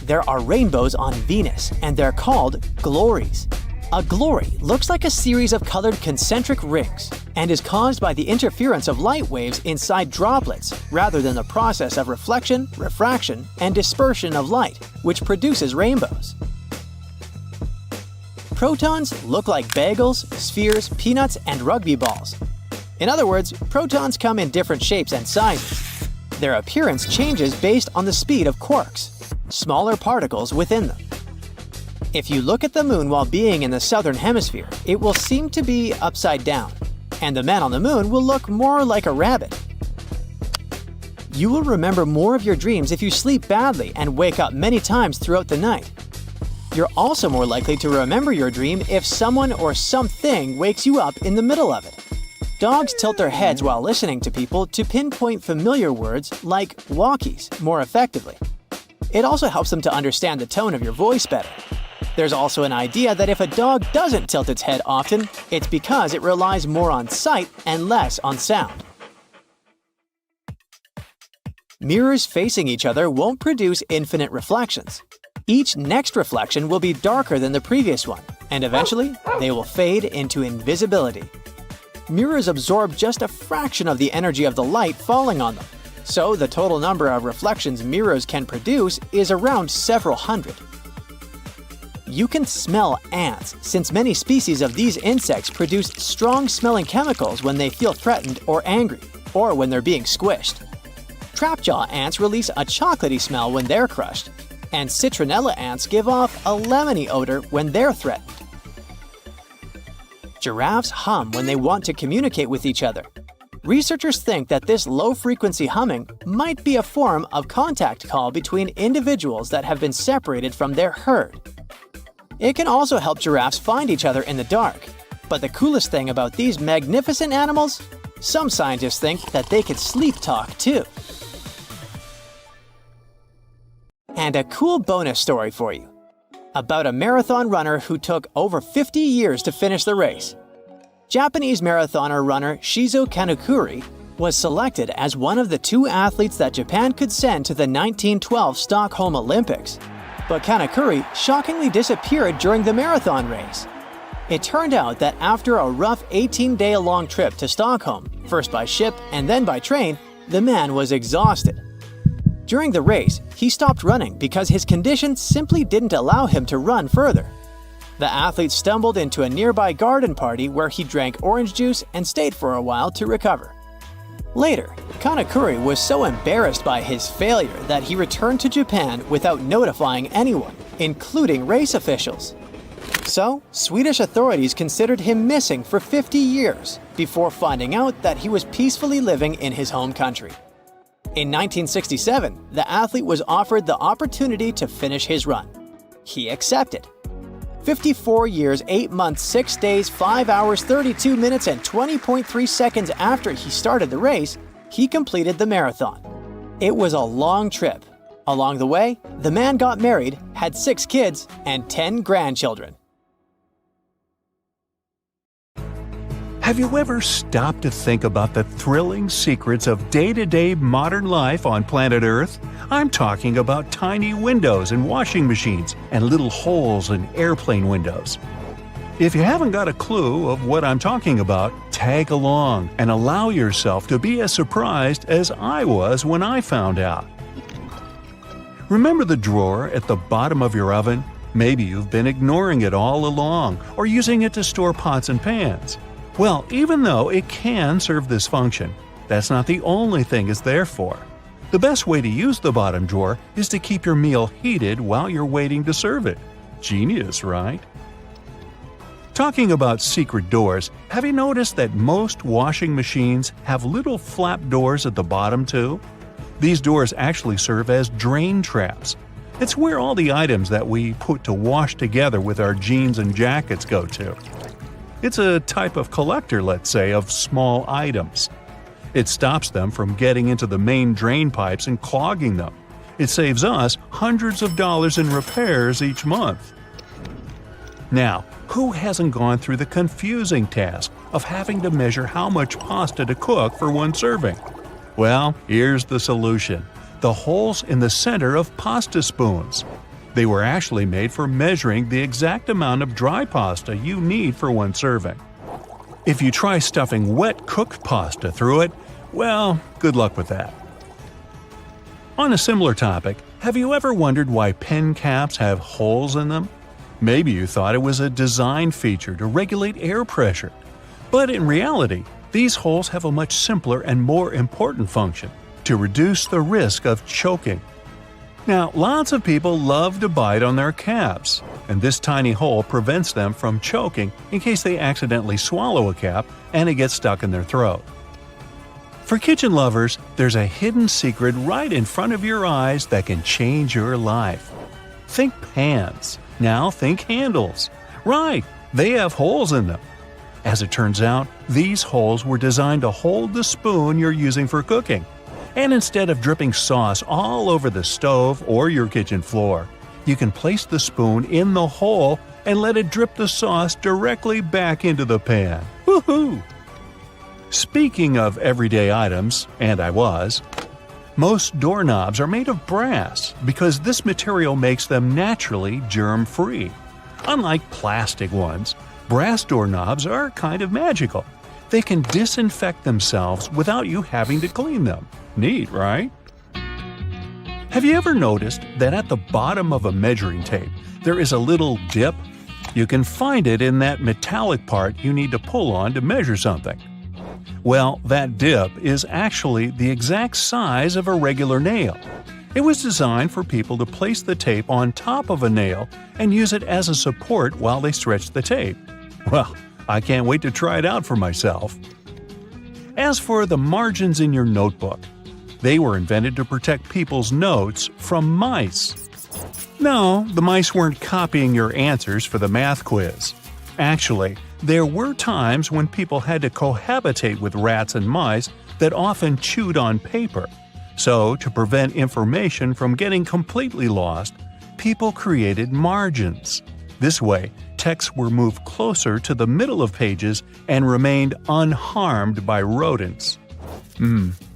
There are rainbows on Venus, and they're called glories. A glory looks like a series of colored concentric rings and is caused by the interference of light waves inside droplets rather than the process of reflection, refraction, and dispersion of light, which produces rainbows. Protons look like bagels, spheres, peanuts, and rugby balls. In other words, protons come in different shapes and sizes. Their appearance changes based on the speed of quarks, smaller particles within them. If you look at the moon while being in the southern hemisphere, it will seem to be upside down, and the man on the moon will look more like a rabbit. You will remember more of your dreams if you sleep badly and wake up many times throughout the night. You're also more likely to remember your dream if someone or something wakes you up in the middle of it. Dogs tilt their heads while listening to people to pinpoint familiar words like walkies more effectively. It also helps them to understand the tone of your voice better. There's also an idea that if a dog doesn't tilt its head often, it's because it relies more on sight and less on sound. Mirrors facing each other won't produce infinite reflections. Each next reflection will be darker than the previous one, and eventually, they will fade into invisibility. Mirrors absorb just a fraction of the energy of the light falling on them, so the total number of reflections mirrors can produce is around several hundred. You can smell ants, since many species of these insects produce strong-smelling chemicals when they feel threatened or angry, or when they're being squished. Trapjaw ants release a chocolatey smell when they're crushed, and citronella ants give off a lemony odor when they're threatened. Giraffes hum when they want to communicate with each other. Researchers think that this low-frequency humming might be a form of contact call between individuals that have been separated from their herd. It can also help giraffes find each other in the dark. But the coolest thing about these magnificent animals? Some scientists think that they could sleep talk too. And a cool bonus story for you. About a marathon runner who took over 50 years to finish the race. Japanese marathoner runner Shizo Kanekuri was selected as one of the 2 athletes that Japan could send to the 1912 Stockholm Olympics. But Kanekuri shockingly disappeared during the marathon race. It turned out that after a rough 18-day-long trip to Stockholm, first by ship and then by train, the man was exhausted. During the race, he stopped running because his condition simply didn't allow him to run further. The athlete stumbled into a nearby garden party where he drank orange juice and stayed for a while to recover. Later, Kanekuri was so embarrassed by his failure that he returned to Japan without notifying anyone, including race officials. So, Swedish authorities considered him missing for 50 years before finding out that he was peacefully living in his home country. In 1967, the athlete was offered the opportunity to finish his run. He accepted. 54 years, 8 months, 6 days, 5 hours, 32 minutes, and 20.3 seconds after he started the race, he completed the marathon. It was a long trip. Along the way, the man got married, had 6 kids, and 10 grandchildren.
Have you ever stopped to think about the thrilling secrets of day-to-day modern life on planet Earth? I'm talking about tiny windows in washing machines and little holes in airplane windows. If you haven't got a clue of what I'm talking about, tag along and allow yourself to be as surprised as I was when I found out. Remember the drawer at the bottom of your oven? Maybe you've been ignoring it all along or using it to store pots and pans. Well, even though it can serve this function, that's not the only thing it's there for. The best way to use the bottom drawer is to keep your meal heated while you're waiting to serve it. Genius, right? Talking about secret doors, have you noticed that most washing machines have little flap doors at the bottom too? These doors actually serve as drain traps. It's where all the items that we put to wash together with our jeans and jackets go to. It's a type of collector, let's say, of small items. It stops them from getting into the main drain pipes and clogging them. It saves us hundreds of dollars in repairs each month. Now, who hasn't gone through the confusing task of having to measure how much pasta to cook for one serving? Well, here's the solution: the holes in the center of pasta spoons. They were actually made for measuring the exact amount of dry pasta you need for one serving. If you try stuffing wet cooked pasta through it, well, good luck with that. On a similar topic, have you ever wondered why pen caps have holes in them? Maybe you thought it was a design feature to regulate air pressure. But in reality, these holes have a much simpler and more important function: to reduce the risk of choking. Now, lots of people love to bite on their caps, and this tiny hole prevents them from choking in case they accidentally swallow a cap and it gets stuck in their throat. For kitchen lovers, there's a hidden secret right in front of your eyes that can change your life. Think pans. Now think handles. Right, they have holes in them. As it turns out, these holes were designed to hold the spoon you're using for cooking. And instead of dripping sauce all over the stove or your kitchen floor, you can place the spoon in the hole and let it drip the sauce directly back into the pan. Woohoo! Speaking of everyday items, and most doorknobs are made of brass because this material makes them naturally germ-free. Unlike plastic ones, brass doorknobs are kind of magical. They can disinfect themselves without you having to clean them. Neat, right? Have you ever noticed that at the bottom of a measuring tape there is a little dip? You can find it in that metallic part you need to pull on to measure something. Well, that dip is actually the exact size of a regular nail. It was designed for people to place the tape on top of a nail and use it as a support while they stretch the tape. Well, I can't wait to try it out for myself. As for the margins in your notebook, they were invented to protect people's notes from mice. No, the mice weren't copying your answers for the math quiz. Actually, there were times when people had to cohabitate with rats and mice that often chewed on paper. So, to prevent information from getting completely lost, people created margins. This way, texts were moved closer to the middle of pages and remained unharmed by rodents.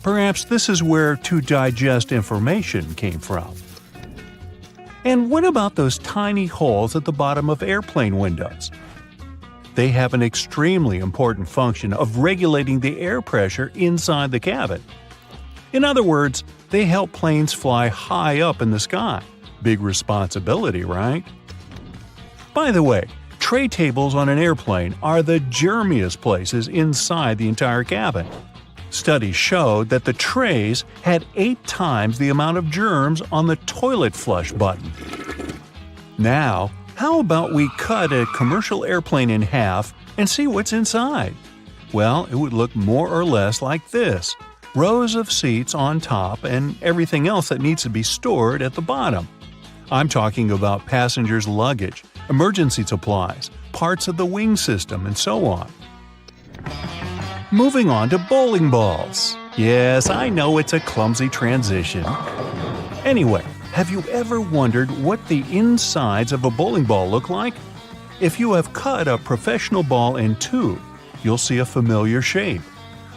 Perhaps this is where to digest information came from. And what about those tiny holes at the bottom of airplane windows? They have an extremely important function of regulating the air pressure inside the cabin. In other words, they help planes fly high up in the sky. Big responsibility, right? By the way, tray tables on an airplane are the germiest places inside the entire cabin. Studies showed that the trays had 8 times the amount of germs on the toilet flush button. Now, how about we cut a commercial airplane in half and see what's inside? Well, it would look more or less like this: rows of seats on top and everything else that needs to be stored at the bottom. I'm talking about passengers' luggage, emergency supplies, parts of the wing system, and so on. Moving on to bowling balls. Yes, I know it's a clumsy transition. Anyway, have you ever wondered what the insides of a bowling ball look like? If you have cut a professional ball in two, you'll see a familiar shape.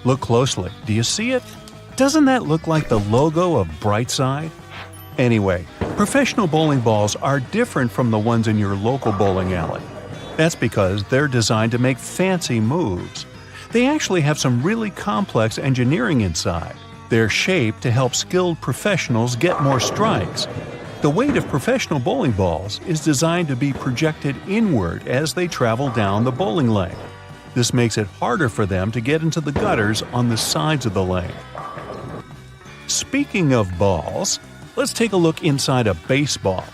Look closely. Do you see it? Doesn't that look like the logo of Brightside? Anyway, professional bowling balls are different from the ones in your local bowling alley. That's because they're designed to make fancy moves. They actually have some really complex engineering inside. They're shaped to help skilled professionals get more strikes. The weight of professional bowling balls is designed to be projected inward as they travel down the bowling lane. This makes it harder for them to get into the gutters on the sides of the lane. Speaking of balls, let's take a look inside a baseball.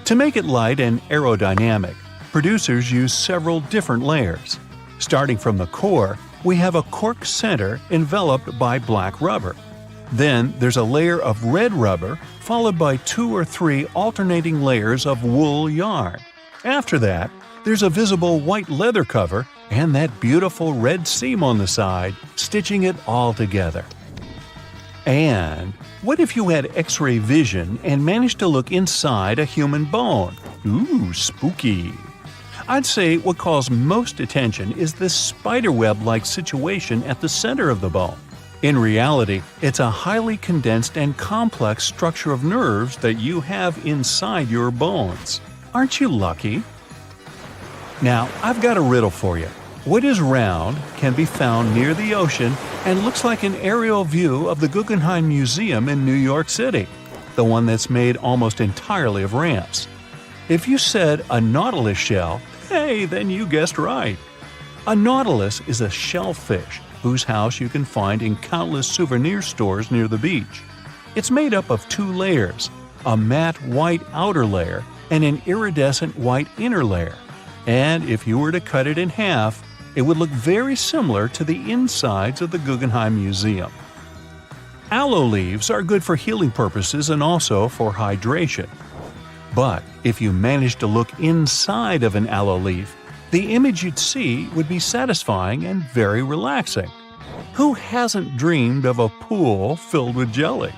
To make it light and aerodynamic, producers use several different layers. Starting from the core, we have a cork center enveloped by black rubber. Then there's a layer of red rubber, followed by 2 or 3 alternating layers of wool yarn. After that, there's a visible white leather cover and that beautiful red seam on the side, stitching it all together. And what if you had X-ray vision and managed to look inside a human bone? Ooh, spooky! I'd say what calls most attention is this spiderweb-like situation at the center of the bone. In reality, it's a highly condensed and complex structure of nerves that you have inside your bones. Aren't you lucky? Now, I've got a riddle for you. What is round, can be found near the ocean, and looks like an aerial view of the Guggenheim Museum in New York City, the one that's made almost entirely of ramps? If you said a nautilus shell, hey, then you guessed right. A nautilus is a shellfish whose house you can find in countless souvenir stores near the beach. It's made up of 2 layers, a matte white outer layer and an iridescent white inner layer. And if you were to cut it in half, it would look very similar to the insides of the Guggenheim Museum. Aloe leaves are good for healing purposes and also for hydration. But if you managed to look inside of an aloe leaf, the image you'd see would be satisfying and very relaxing. Who hasn't dreamed of a pool filled with jelly?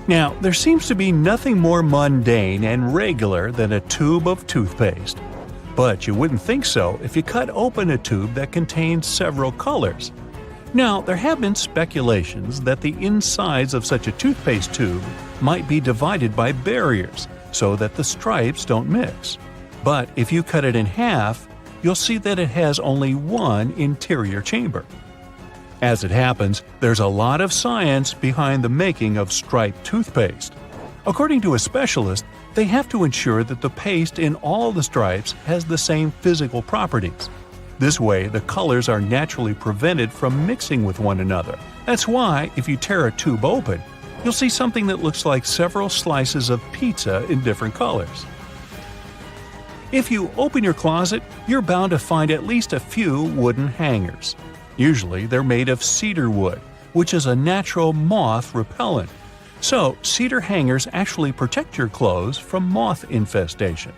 Now, there seems to be nothing more mundane and regular than a tube of toothpaste. But you wouldn't think so if you cut open a tube that contains several colors. Now, there have been speculations that the insides of such a toothpaste tube might be divided by barriers so that the stripes don't mix. But if you cut it in half, you'll see that it has only one interior chamber. As it happens, there's a lot of science behind the making of striped toothpaste. According to a specialist, they have to ensure that the paste in all the stripes has the same physical properties. This way, the colors are naturally prevented from mixing with one another. That's why, if you tear a tube open, you'll see something that looks like several slices of pizza in different colors. If you open your closet, you're bound to find at least a few wooden hangers. Usually they're made of cedar wood, which is a natural moth repellent. So, cedar hangers actually protect your clothes from moth infestation.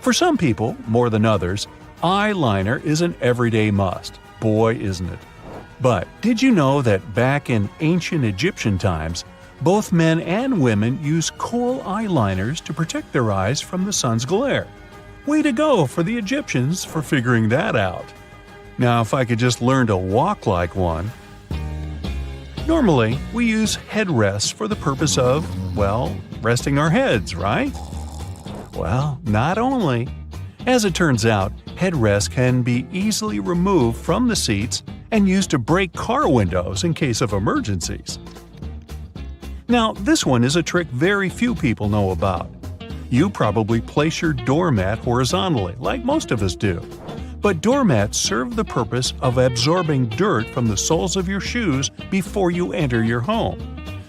For some people, more than others, eyeliner is an everyday must. Boy, isn't it. But did you know that back in ancient Egyptian times, both men and women used kohl eyeliners to protect their eyes from the sun's glare? Way to go for the Egyptians for figuring that out. Now, if I could just learn to walk like one. Normally, we use headrests for the purpose of, well, resting our heads, right? Well, not only. As it turns out, headrests can be easily removed from the seats and used to break car windows in case of emergencies. Now, this one is a trick very few people know about. You probably place your doormat horizontally, like most of us do. But doormats serve the purpose of absorbing dirt from the soles of your shoes before you enter your home.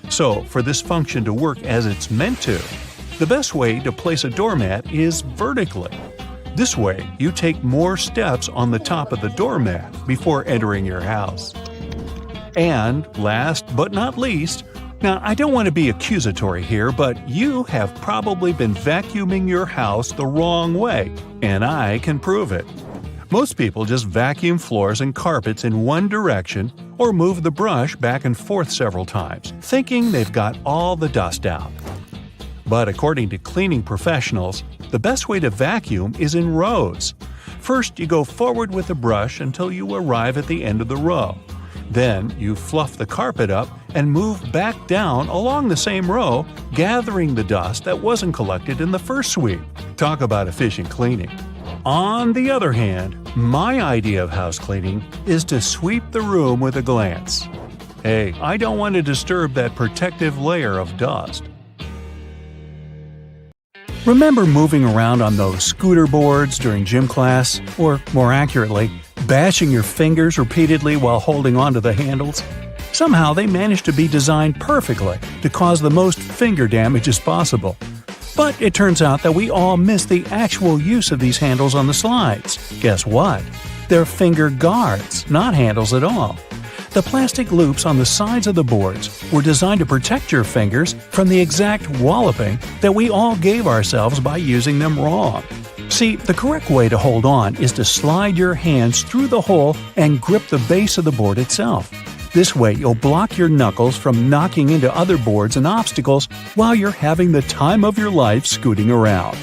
So, for this function to work as it's meant to, the best way to place a doormat is vertically. This way, you take more steps on the top of the doormat before entering your house. And last but not least, now I don't want to be accusatory here, but you have probably been vacuuming your house the wrong way, and I can prove it. Most people just vacuum floors and carpets in one direction or move the brush back and forth several times, thinking they've got all the dust out. But according to cleaning professionals, the best way to vacuum is in rows. First, you go forward with the brush until you arrive at the end of the row. Then, you fluff the carpet up and move back down along the same row, gathering the dust that wasn't collected in the first sweep. Talk about efficient cleaning. On the other hand, my idea of house cleaning is to sweep the room with a glance. Hey, I don't want to disturb that protective layer of dust. Remember moving around on those scooter boards during gym class? Or, more accurately, bashing your fingers repeatedly while holding onto the handles? Somehow they managed to be designed perfectly to cause the most finger damage as possible. But it turns out that we all miss the actual use of these handles on the slides. Guess what? They're finger guards, not handles at all. The plastic loops on the sides of the boards were designed to protect your fingers from the exact walloping that we all gave ourselves by using them wrong. See, the correct way to hold on is to slide your hands through the hole and grip the base of the board itself. This way, you'll block your knuckles from knocking into other boards and obstacles while you're having the time of your life scooting around.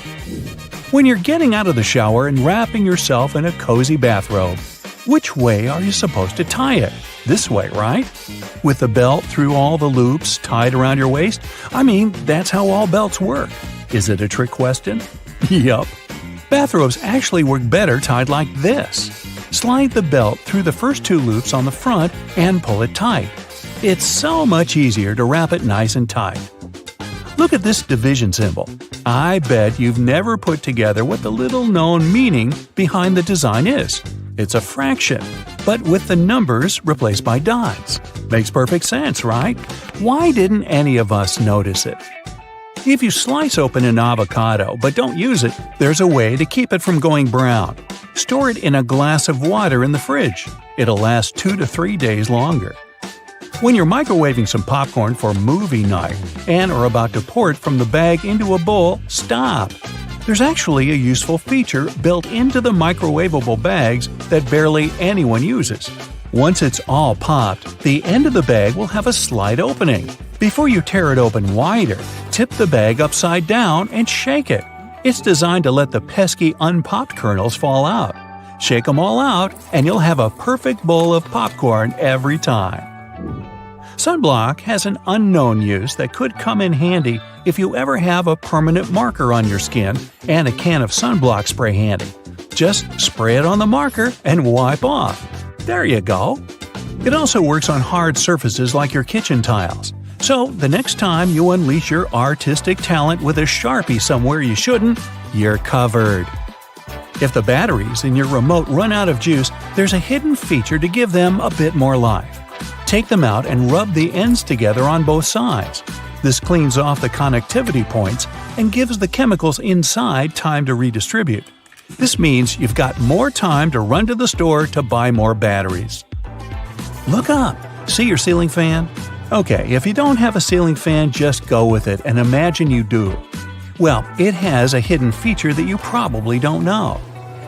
When you're getting out of the shower and wrapping yourself in a cozy bathrobe, which way are you supposed to tie it? This way, right? With the belt through all the loops tied around your waist? I mean, that's how all belts work. Is it a trick question? Yup. Bathrobes actually work better tied like this. Slide the belt through the first two loops on the front and pull it tight. It's so much easier to wrap it nice and tight. Look at this division symbol. I bet you've never put together what the little-known meaning behind the design is. It's a fraction, but with the numbers replaced by dots. Makes perfect sense, right? Why didn't any of us notice it? If you slice open an avocado but don't use it, there's a way to keep it from going brown. Store it in a glass of water in the fridge. It'll last 2 to 3 days longer. When you're microwaving some popcorn for movie night and are about to pour it from the bag into a bowl, stop. There's actually a useful feature built into the microwavable bags that barely anyone uses. Once it's all popped, the end of the bag will have a slight opening. Before you tear it open wider, tip the bag upside down and shake it. It's designed to let the pesky unpopped kernels fall out. Shake them all out, and you'll have a perfect bowl of popcorn every time. Sunblock has an unknown use that could come in handy if you ever have a permanent marker on your skin and a can of sunblock spray handy. Just spray it on the marker and wipe off. There you go. It also works on hard surfaces like your kitchen tiles. So the next time you unleash your artistic talent with a Sharpie somewhere you shouldn't, you're covered. If the batteries in your remote run out of juice, there's a hidden feature to give them a bit more life. Take them out and rub the ends together on both sides. This cleans off the connectivity points and gives the chemicals inside time to redistribute. This means you've got more time to run to the store to buy more batteries. Look up. See your ceiling fan? Okay, if you don't have a ceiling fan, just go with it and imagine you do. Well, it has a hidden feature that you probably don't know.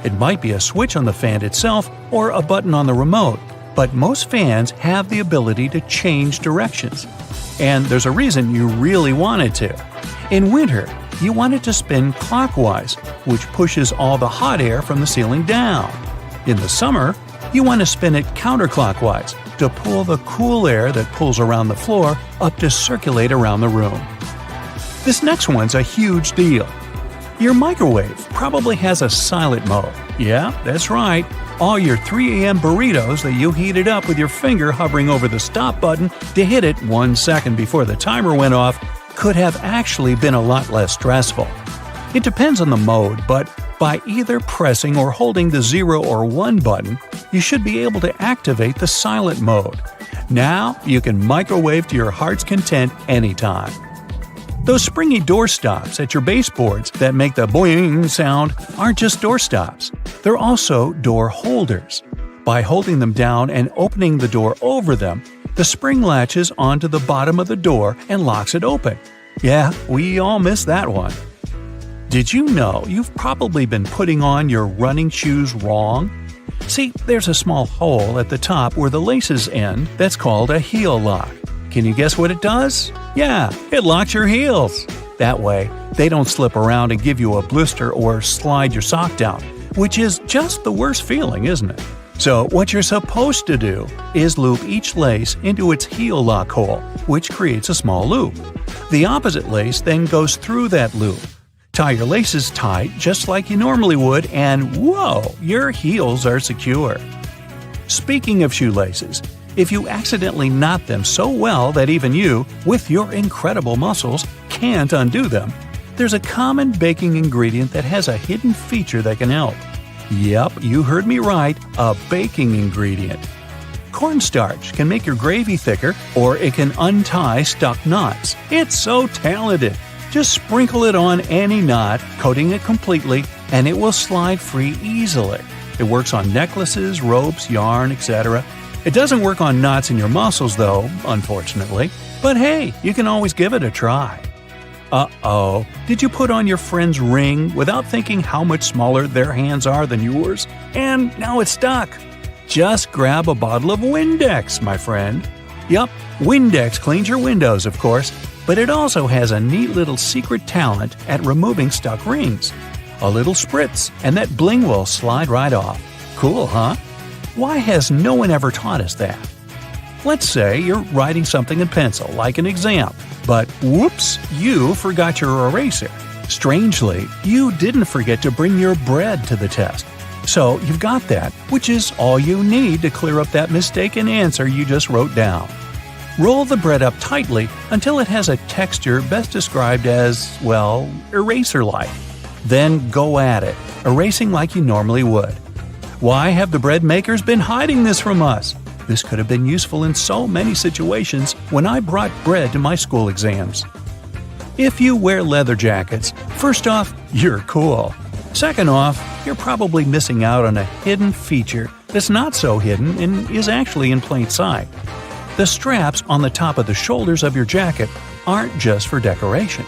It might be a switch on the fan itself or a button on the remote, but most fans have the ability to change directions. And there's a reason you really want it to. In winter, you want it to spin clockwise, which pushes all the hot air from the ceiling down. In the summer, you want to spin it counterclockwise to pull the cool air that pulls around the floor up to circulate around the room. This next one's a huge deal. Your microwave probably has a silent mode. Yeah, that's right. All your 3 a.m. burritos that you heated up with your finger hovering over the stop button to hit it 1 second before the timer went off could have actually been a lot less stressful. It depends on the mode, but by either pressing or holding the 0 or 1 button, you should be able to activate the silent mode. Now you can microwave to your heart's content anytime. Those springy door stops at your baseboards that make the boing sound aren't just door stops. They're also door holders. By holding them down and opening the door over them, the spring latches onto the bottom of the door and locks it open. Yeah, we all miss that one. Did you know you've probably been putting on your running shoes wrong? See, there's a small hole at the top where the laces end that's called a heel lock. Can you guess what it does? Yeah, it locks your heels. That way, they don't slip around and give you a blister or slide your sock down, which is just the worst feeling, isn't it? So what you're supposed to do is loop each lace into its heel lock hole, which creates a small loop. The opposite lace then goes through that loop. Tie your laces tight just like you normally would, and whoa, your heels are secure. Speaking of shoelaces, if you accidentally knot them so well that even you, with your incredible muscles, can't undo them, there's a common baking ingredient that has a hidden feature that can help. Yep, you heard me right, a baking ingredient. Cornstarch can make your gravy thicker, or it can untie stuck knots. It's so talented! Just sprinkle it on any knot, coating it completely, and it will slide free easily. It works on necklaces, ropes, yarn, etc. It doesn't work on knots in your muscles though, unfortunately. But hey, you can always give it a try. Uh-oh, did you put on your friend's ring without thinking how much smaller their hands are than yours? And now it's stuck. Just grab a bottle of Windex, my friend. Yup, Windex cleans your windows, of course, but it also has a neat little secret talent at removing stuck rings. A little spritz, and that bling will slide right off. Cool, huh? Why has no one ever taught us that? Let's say you're writing something in pencil, like an exam, but whoops, you forgot your eraser. Strangely, you didn't forget to bring your bread to the test. So you've got that, which is all you need to clear up that mistaken answer you just wrote down. Roll the bread up tightly until it has a texture best described as, well, eraser-like. Then go at it, erasing like you normally would. Why have the bread makers been hiding this from us? This could have been useful in so many situations when I brought bread to my school exams. If you wear leather jackets, first off, you're cool. Second off, you're probably missing out on a hidden feature that's not so hidden and is actually in plain sight. The straps on the top of the shoulders of your jacket aren't just for decoration.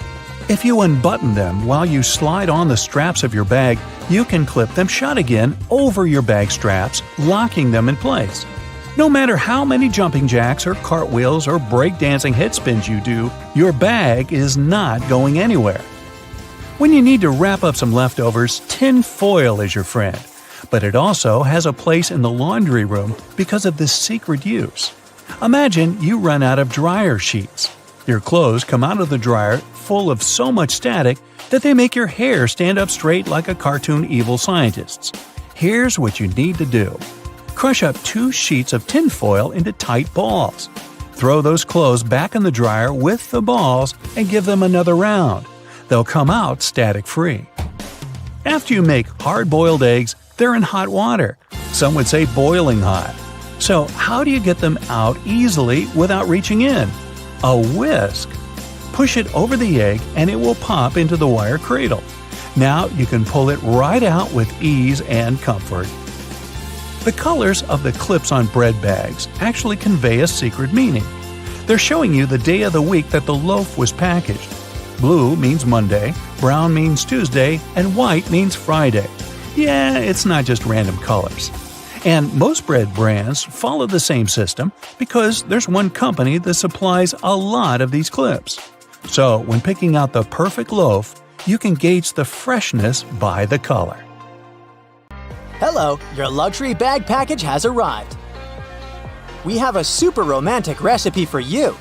If you unbutton them while you slide on the straps of your bag, you can clip them shut again over your bag straps, locking them in place. No matter how many jumping jacks or cartwheels or breakdancing head spins you do, your bag is not going anywhere. When you need to wrap up some leftovers, tin foil is your friend. But it also has a place in the laundry room because of this secret use. Imagine you run out of dryer sheets. Your clothes come out of the dryer full of so much static that they make your hair stand up straight like a cartoon evil scientist's. Here's what you need to do. Crush up 2 sheets of tinfoil into tight balls. Throw those clothes back in the dryer with the balls and give them another round. They'll come out static-free. After you make hard-boiled eggs, they're in hot water. Some would say boiling hot. So how do you get them out easily without reaching in? A whisk. Push it over the egg and it will pop into the wire cradle. Now you can pull it right out with ease and comfort. The colors of the clips on bread bags actually convey a secret meaning. They're showing you the day of the week that the loaf was packaged. Blue means Monday, brown means Tuesday, and white means Friday. Yeah, it's not just random colors. And most bread brands follow the same system because there's one company that supplies a lot of these clips. So when picking out the perfect loaf, you can gauge the freshness by the color.
Hello, your luxury bag package has arrived. We have a super romantic recipe for you.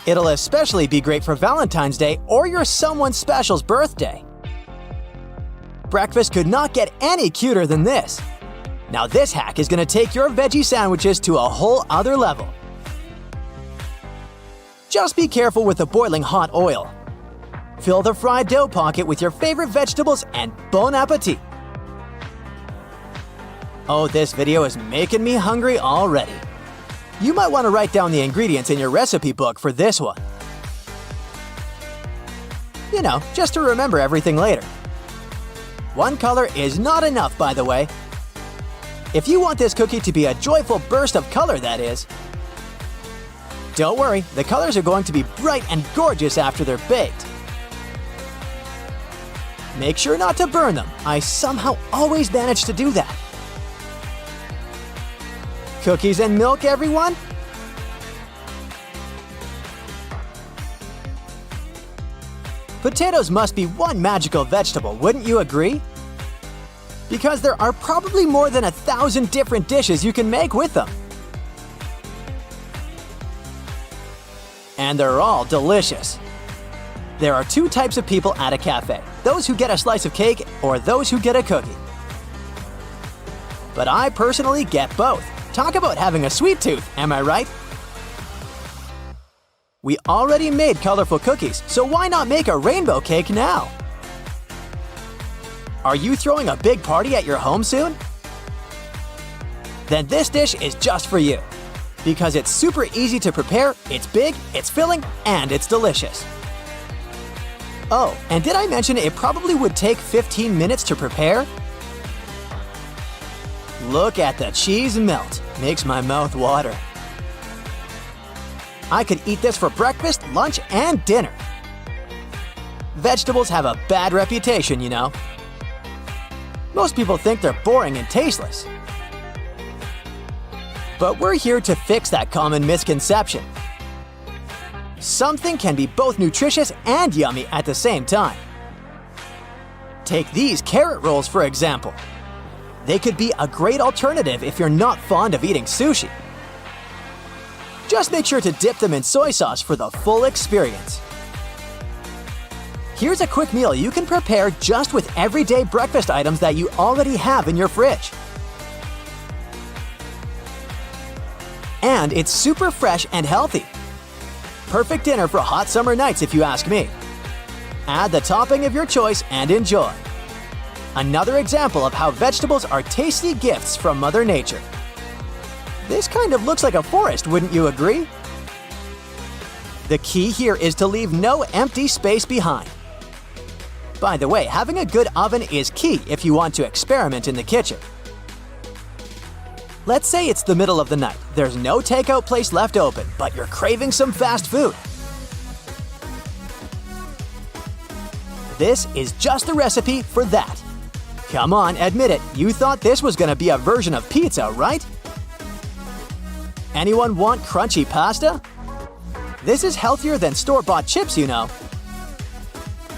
It'll especially be great for Valentine's Day or your someone special's birthday. Breakfast could not get any cuter than this. Now this hack is going to take your veggie sandwiches to a whole other level. Just be careful with the boiling hot oil. Fill the fried dough pocket with your favorite vegetables and bon appetit! Oh, this video is making me hungry already. You might want to write down the ingredients in your recipe book for this one. You know, just to remember everything later. One color is not enough, by the way. If you want this cookie to be a joyful burst of color, that is. Don't worry, the colors are going to be bright and gorgeous after they're baked. Make sure not to burn them. I somehow always manage to do that. Cookies and milk, everyone? Potatoes must be one magical vegetable, wouldn't you agree? Because there are probably more than 1,000 different dishes you can make with them. And they're all delicious. There are two types of people at a cafe, those who get a slice of cake or those who get a cookie. But I personally get both. Talk about having a sweet tooth, am I right? We already made colorful cookies, so why not make a rainbow cake now? Are you throwing a big party at your home soon? Then this dish is just for you. Because it's super easy to prepare, it's big, it's filling, and it's delicious. Oh, and did I mention it probably would take 15 minutes to prepare? Look at the cheese melt. Makes my mouth water. I could eat this for breakfast, lunch, and dinner. Vegetables have a bad reputation, you know. Most people think they're boring and tasteless. But we're here to fix that common misconception. Something can be both nutritious and yummy at the same time. Take these carrot rolls, for example. They could be a great alternative if you're not fond of eating sushi. Just make sure to dip them in soy sauce for the full experience. Here's a quick meal you can prepare just with everyday breakfast items that you already have in your fridge. And it's super fresh and healthy. Perfect dinner for hot summer nights if you ask me. Add the topping of your choice and enjoy. Another example of how vegetables are tasty gifts from Mother Nature. This kind of looks like a forest, wouldn't you agree? The key here is to leave no empty space behind. By the way, having a good oven is key if you want to experiment in the kitchen. Let's say it's the middle of the night. There's no takeout place left open, but you're craving some fast food. This is just the recipe for that. Come on, admit it, you thought this was gonna be a version of pizza, right? Anyone want crunchy pasta? This is healthier than store-bought chips, you know.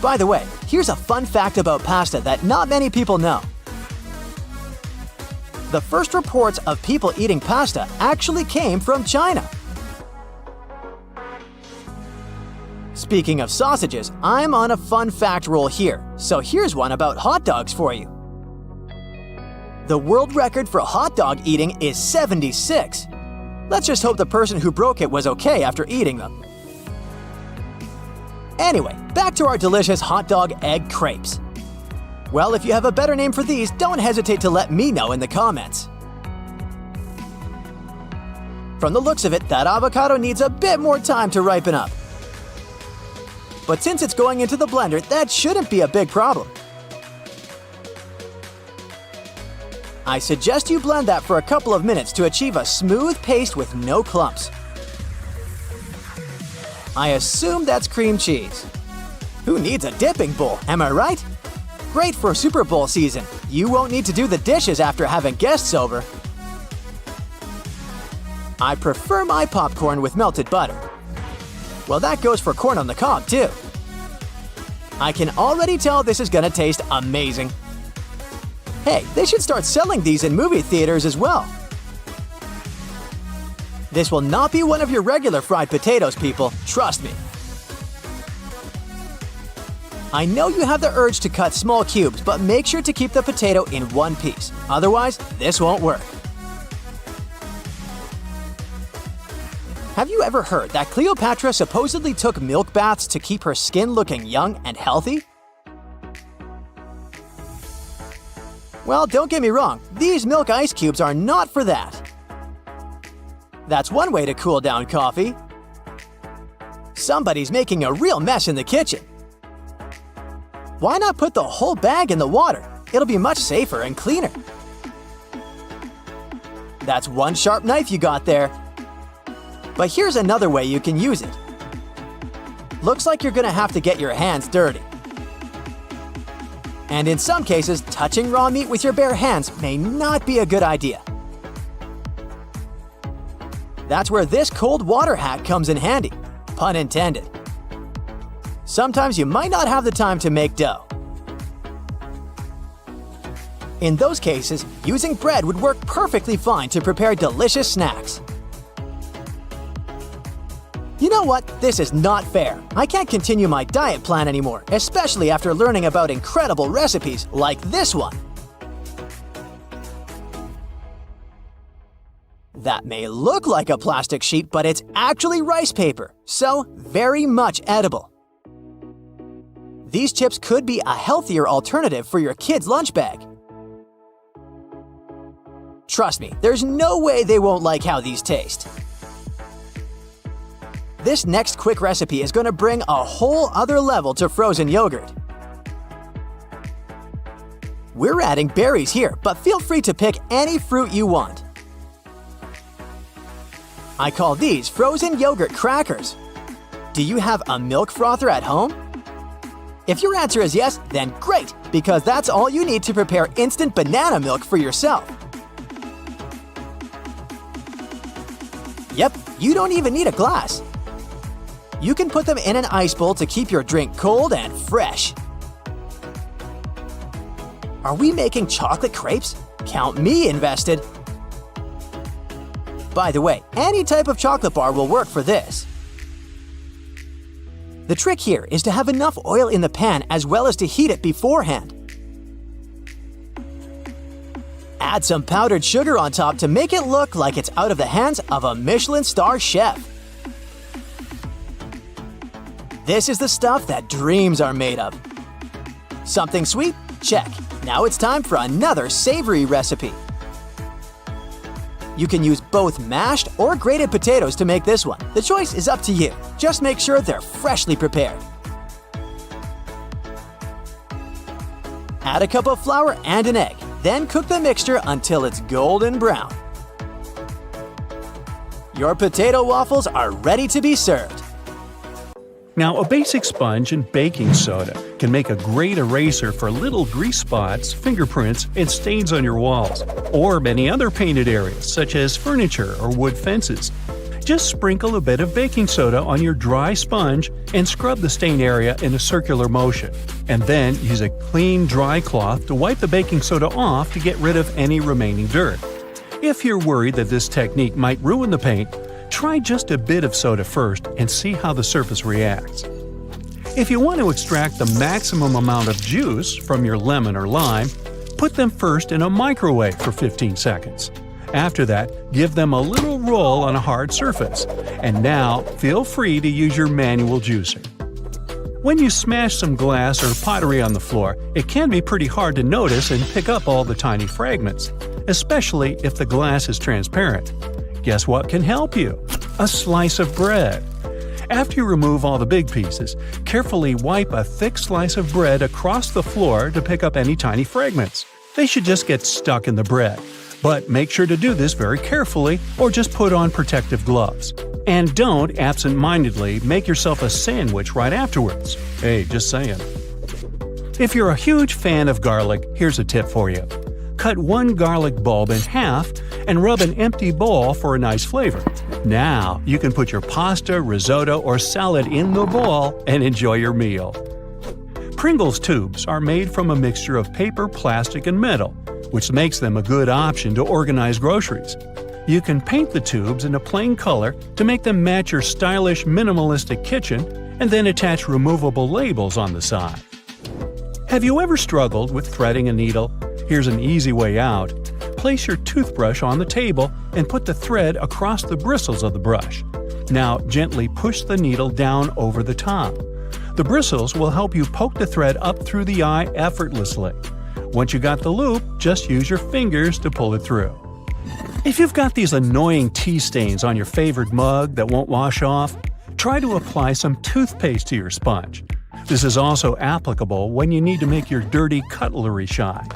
By the way, here's a fun fact about pasta that not many people know. The first reports of people eating pasta actually came from China. Speaking of sausages, I'm on a fun fact roll here, so here's one about hot dogs for you. The world record for hot dog eating is 76. Let's just hope the person who broke it was okay after eating them. Anyway, back to our delicious hot dog egg crepes. Well, if you have a better name for these, don't hesitate to let me know in the comments. From the looks of it, that avocado needs a bit more time to ripen up. But since it's going into the blender, that shouldn't be a big problem. I suggest you blend that for a couple of minutes to achieve a smooth paste with no clumps. I assume that's cream cheese. Who needs a dipping bowl, am I right? Great for Super Bowl season. You won't need to do the dishes after having guests over. I prefer my popcorn with melted butter. Well, that goes for corn on the cob, too. I can already tell this is gonna taste amazing. Hey, they should start selling these in movie theaters as well. This will not be one of your regular fried potatoes, people. Trust me. I know you have the urge to cut small cubes, but make sure to keep the potato in one piece. Otherwise, this won't work. Have you ever heard that Cleopatra supposedly took milk baths to keep her skin looking young and healthy? Well, don't get me wrong, these milk ice cubes are not for that. That's one way to cool down coffee. Somebody's making a real mess in the kitchen. Why not put the whole bag in the water? It'll be much safer and cleaner. That's one sharp knife you got there. But here's another way you can use it. Looks like you're gonna have to get your hands dirty. And in some cases, touching raw meat with your bare hands may not be a good idea. That's where this cold water hack comes in handy. Pun intended. Sometimes you might not have the time to make dough. In those cases, using bread would work perfectly fine to prepare delicious snacks. You know what? This is not fair. I can't continue my diet plan anymore, especially after learning about incredible recipes like this one. That may look like a plastic sheet, but it's actually rice paper, so very much edible. These chips could be a healthier alternative for your kid's lunch bag. Trust me, there's no way they won't like how these taste. This next quick recipe is going to bring a whole other level to frozen yogurt. We're adding berries here, but feel free to pick any fruit you want. I call these frozen yogurt crackers. Do you have a milk frother at home? If your answer is yes, then great, because that's all you need to prepare instant banana milk for yourself. Yep, you don't even need a glass. You can put them in an ice bowl to keep your drink cold and fresh. Are we making chocolate crepes? Count me invested. By the way, any type of chocolate bar will work for this. The trick here is to have enough oil in the pan as well as to heat it beforehand. Add some powdered sugar on top to make it look like it's out of the hands of a Michelin star chef. This is the stuff that dreams are made of. Something sweet? Check. Now it's time for another savory recipe. You can use both mashed or grated potatoes to make this one. The choice is up to you. Just make sure they're freshly prepared. Add a cup of flour and an egg. Then cook the mixture until it's golden brown. Your potato waffles are ready to be served.
Now, a basic sponge and baking soda can make a great eraser for little grease spots, fingerprints, and stains on your walls, or many other painted areas such as furniture or wood fences. Just sprinkle a bit of baking soda on your dry sponge and scrub the stain area in a circular motion, and then use a clean, dry cloth to wipe the baking soda off to get rid of any remaining dirt. If you're worried that this technique might ruin the paint, try just a bit of soda first and see how the surface reacts. If you want to extract the maximum amount of juice from your lemon or lime, put them first in a microwave for 15 seconds. After that, give them a little roll on a hard surface. And now, feel free to use your manual juicer. When you smash some glass or pottery on the floor, it can be pretty hard to notice and pick up all the tiny fragments, especially if the glass is transparent. Guess what can help you? A slice of bread. After you remove all the big pieces, carefully wipe a thick slice of bread across the floor to pick up any tiny fragments. They should just get stuck in the bread. But make sure to do this very carefully or just put on protective gloves. And don't absent-mindedly make yourself a sandwich right afterwards. Hey, just saying. If you're a huge fan of garlic, here's a tip for you. Cut one garlic bulb in half and rub an empty bowl for a nice flavor. Now, you can put your pasta, risotto, or salad in the bowl and enjoy your meal. Pringles tubes are made from a mixture of paper, plastic, and metal, which makes them a good option to organize groceries. You can paint the tubes in a plain color to make them match your stylish, minimalistic kitchen, and then attach removable labels on the side. Have you ever struggled with threading a needle? Here's an easy way out. Place your toothbrush on the table and put the thread across the bristles of the brush. Now gently push the needle down over the top. The bristles will help you poke the thread up through the eye effortlessly. Once you got the loop, just use your fingers to pull it through. If you've got these annoying tea stains on your favorite mug that won't wash off, try to apply some toothpaste to your sponge. This is also applicable when you need to make your dirty cutlery shine.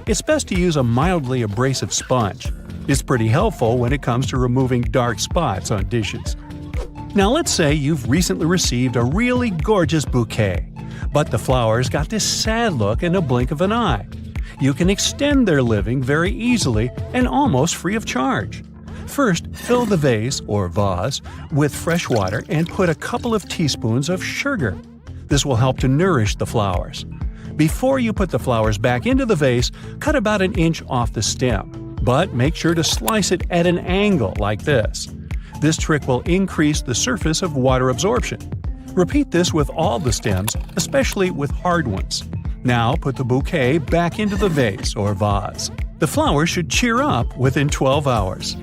It's best to use a mildly abrasive sponge. It's pretty helpful when it comes to removing dark spots on dishes. Now let's say you've recently received a really gorgeous bouquet, but the flowers got this sad look in a blink of an eye. You can extend their living very easily and almost free of charge. First, fill the vase or vase with fresh water and put a couple of teaspoons of sugar. This will help to nourish the flowers. Before you put the flowers back into the vase, cut about an inch off the stem, but make sure to slice it at an angle like this. This trick will increase the surface of water absorption. Repeat this with all the stems, especially with hard ones. Now put the bouquet back into the vase or vase. The flowers should cheer up within 12 hours.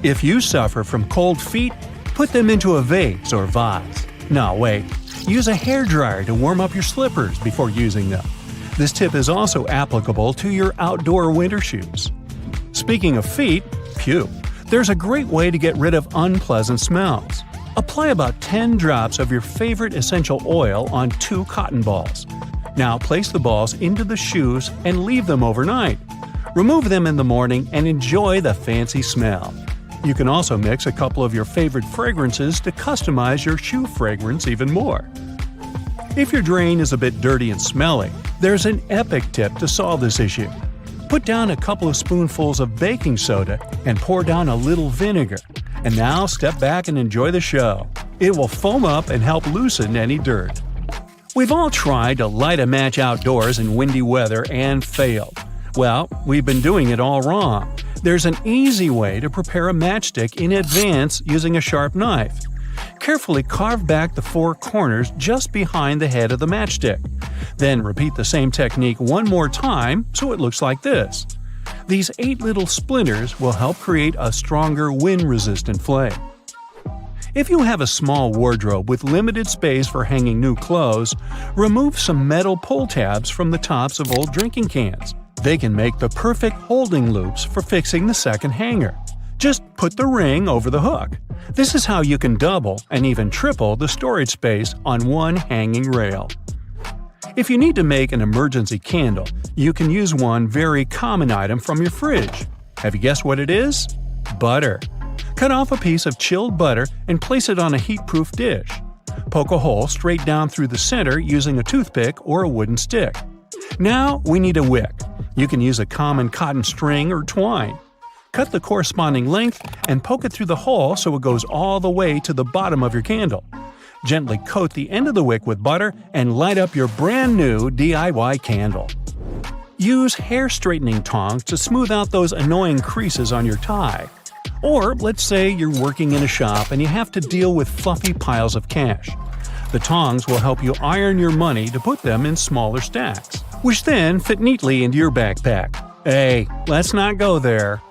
If you suffer from cold feet, put them into a vase or vase. No, wait. Use a hairdryer to warm up your slippers before using them. This tip is also applicable to your outdoor winter shoes. Speaking of feet, there's a great way to get rid of unpleasant smells. Apply about 10 drops of your favorite essential oil on 2 cotton balls. Now place the balls into the shoes and leave them overnight. Remove them in the morning and enjoy the fancy smell. You can also mix a couple of your favorite fragrances to customize your shoe fragrance even more. If your drain is a bit dirty and smelly, there's an epic tip to solve this issue. Put down a couple of spoonfuls of baking soda and pour down a little vinegar. And now step back and enjoy the show. It will foam up and help loosen any dirt. We've all tried to light a match outdoors in windy weather and failed. Well, we've been doing it all wrong. There's an easy way to prepare a matchstick in advance using a sharp knife. Carefully carve back the 4 corners just behind the head of the matchstick. Then repeat the same technique one more time so it looks like this. These 8 little splinters will help create a stronger wind-resistant flame. If you have a small wardrobe with limited space for hanging new clothes, remove some metal pull tabs from the tops of old drinking cans. They can make the perfect holding loops for fixing the second hanger. Just put the ring over the hook. This is how you can double and even triple the storage space on one hanging rail. If you need to make an emergency candle, you can use one very common item from your fridge. Have you guessed what it is? Butter. Cut off a piece of chilled butter and place it on a heat-proof dish. Poke a hole straight down through the center using a toothpick or a wooden stick. Now we need a wick. You can use a common cotton string or twine. Cut the corresponding length and poke it through the hole so it goes all the way to the bottom of your candle. Gently coat the end of the wick with butter and light up your brand new DIY candle. Use hair straightening tongs to smooth out those annoying creases on your tie. Or let's say you're working in a shop and you have to deal with fluffy piles of cash. The tongs will help you iron your money to put them in smaller stacks, which then fit neatly into your backpack. Hey, let's not go there.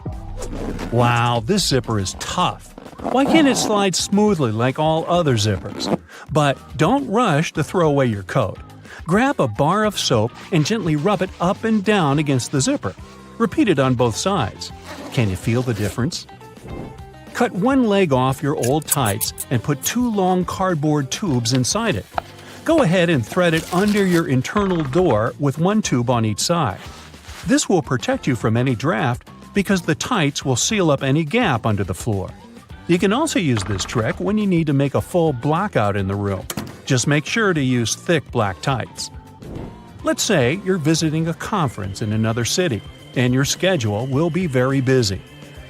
Wow, this zipper is tough. Why can't it slide smoothly like all other zippers? But don't rush to throw away your coat. Grab a bar of soap and gently rub it up and down against the zipper. Repeat it on both sides. Can you feel the difference? Cut one leg off your old tights and put 2 long cardboard tubes inside it. Go ahead and thread it under your internal door with 1 tube on each side. This will protect you from any draft because the tights will seal up any gap under the floor. You can also use this trick when you need to make a full blackout in the room. Just make sure to use thick black tights. Let's say you're visiting a conference in another city, and your schedule will be very busy.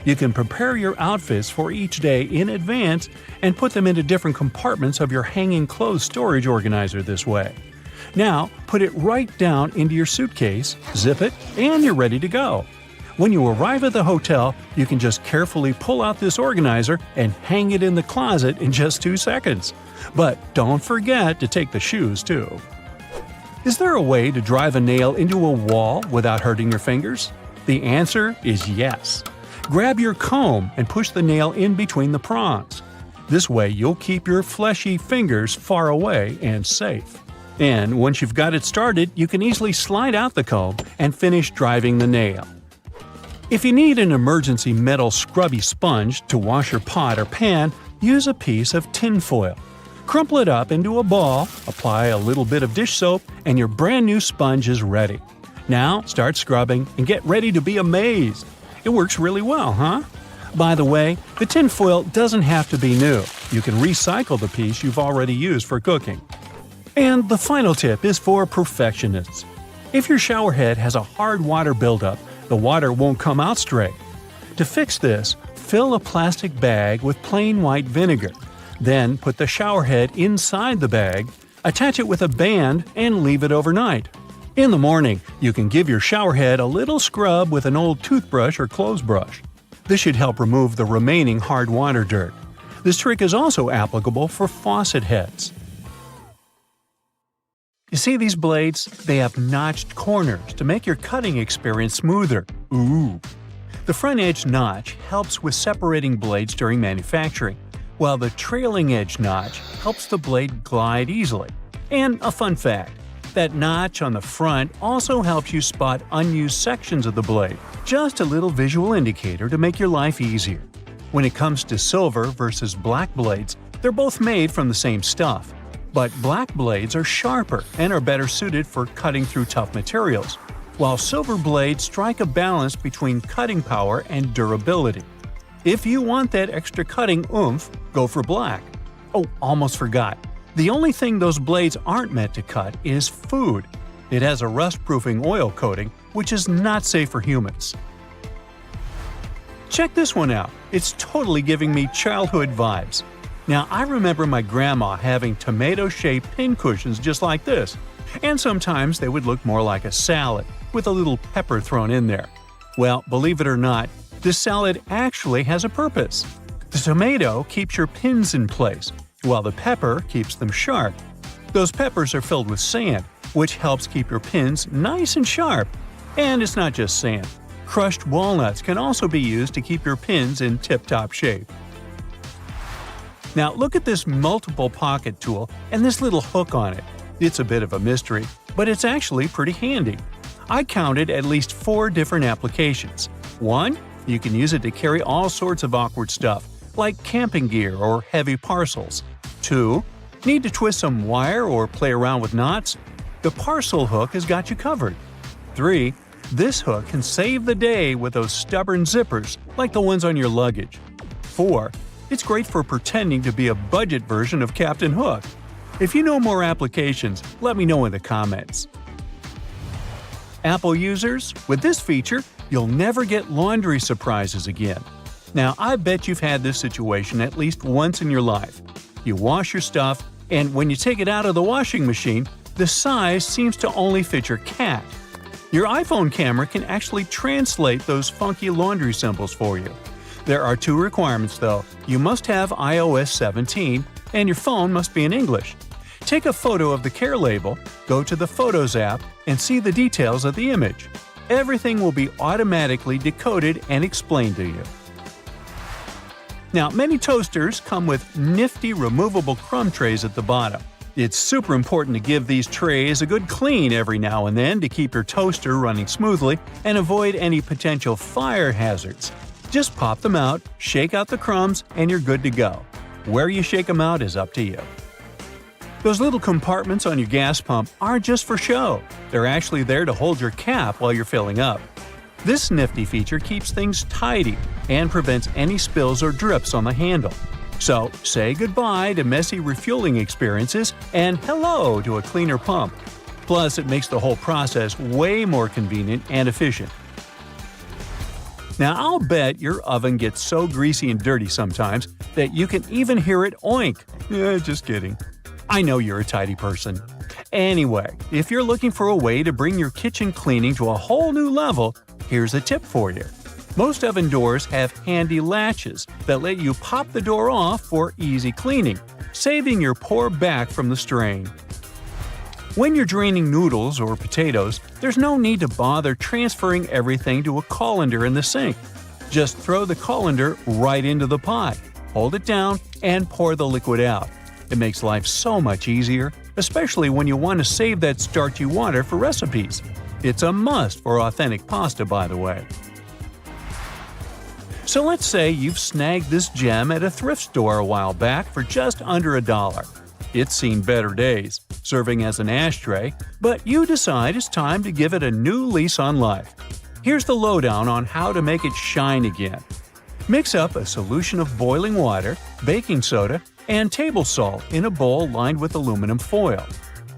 You can prepare your outfits for each day in advance and put them into different compartments of your hanging clothes storage organizer this way. Now, put it right down into your suitcase, zip it, and you're ready to go. When you arrive at the hotel, you can just carefully pull out this organizer and hang it in the closet in just 2 seconds. But don't forget to take the shoes too. Is there a way to drive a nail into a wall without hurting your fingers? The answer is yes. Grab your comb and push the nail in between the prongs. This way you'll keep your fleshy fingers far away and safe. And once you've got it started, you can easily slide out the comb and finish driving the nail. If you need an emergency metal scrubby sponge to wash your pot or pan, use a piece of tin foil. Crumple it up into a ball, apply a little bit of dish soap, and your brand new sponge is ready. Now start scrubbing and get ready to be amazed. It works really well, huh? By the way, the tin foil doesn't have to be new. You can recycle the piece you've already used for cooking. And the final tip is for perfectionists. If your shower head has a hard water buildup, the water won't come out straight. To fix this, fill a plastic bag with plain white vinegar. Then put the shower head inside the bag, attach it with a band, and leave it overnight. In the morning, you can give your shower head a little scrub with an old toothbrush or clothes brush. This should help remove the remaining hard water dirt. This trick is also applicable for faucet heads. You see these blades? They have notched corners to make your cutting experience smoother. Ooh! The front edge notch helps with separating blades during manufacturing, while the trailing edge notch helps the blade glide easily. And a fun fact, that notch on the front also helps you spot unused sections of the blade. Just a little visual indicator to make your life easier. When it comes to silver versus black blades, they're both made from the same stuff. But black blades are sharper and are better suited for cutting through tough materials, while silver blades strike a balance between cutting power and durability. If you want that extra cutting oomph, go for black. Oh, almost forgot. The only thing those blades aren't meant to cut is food. It has a rust-proofing oil coating, which is not safe for humans. Check this one out. It's totally giving me childhood vibes. Now, I remember my grandma having tomato-shaped pincushions just like this, and sometimes they would look more like a salad, with a little pepper thrown in there. Well, believe it or not, this salad actually has a purpose. The tomato keeps your pins in place, while the pepper keeps them sharp. Those peppers are filled with sand, which helps keep your pins nice and sharp. And it's not just sand. Crushed walnuts can also be used to keep your pins in tip-top shape. Now look at this multiple pocket tool and this little hook on it. It's a bit of a mystery, but it's actually pretty handy. I counted at least 4 different applications. 1. You can use it to carry all sorts of awkward stuff, like camping gear or heavy parcels. 2. Need to twist some wire or play around with knots? The parcel hook has got you covered. 3. This hook can save the day with those stubborn zippers, like the ones on your luggage. 4. It's great for pretending to be a budget version of Captain Hook. If you know more applications, let me know in the comments. Apple users, with this feature, you'll never get laundry surprises again. Now, I bet you've had this situation at least once in your life. You wash your stuff, and when you take it out of the washing machine, the size seems to only fit your cat. Your iPhone camera can actually translate those funky laundry symbols for you. There are 2 requirements though. You must have iOS 17, and your phone must be in English. Take a photo of the care label, go to the Photos app, and see the details of the image. Everything will be automatically decoded and explained to you. Now, many toasters come with nifty removable crumb trays at the bottom. It's super important to give these trays a good clean every now and then to keep your toaster running smoothly and avoid any potential fire hazards. Just pop them out, shake out the crumbs, and you're good to go. Where you shake them out is up to you. Those little compartments on your gas pump aren't just for show. They're actually there to hold your cap while you're filling up. This nifty feature keeps things tidy and prevents any spills or drips on the handle. So, say goodbye to messy refueling experiences and hello to a cleaner pump. Plus, it makes the whole process way more convenient and efficient. Now, I'll bet your oven gets so greasy and dirty sometimes that you can even hear it oink. Just kidding. I know you're a tidy person. Anyway, if you're looking for a way to bring your kitchen cleaning to a whole new level, here's a tip for you. Most oven doors have handy latches that let you pop the door off for easy cleaning, saving your poor back from the strain. When you're draining noodles or potatoes, there's no need to bother transferring everything to a colander in the sink. Just throw the colander right into the pot, hold it down, and pour the liquid out. It makes life so much easier, especially when you want to save that starchy water for recipes. It's a must for authentic pasta, by the way. So let's say you've snagged this gem at a thrift store a while back for just under $1. It's seen better days, serving as an ashtray, but you decide it's time to give it a new lease on life. Here's the lowdown on how to make it shine again. Mix up a solution of boiling water, baking soda, and table salt in a bowl lined with aluminum foil.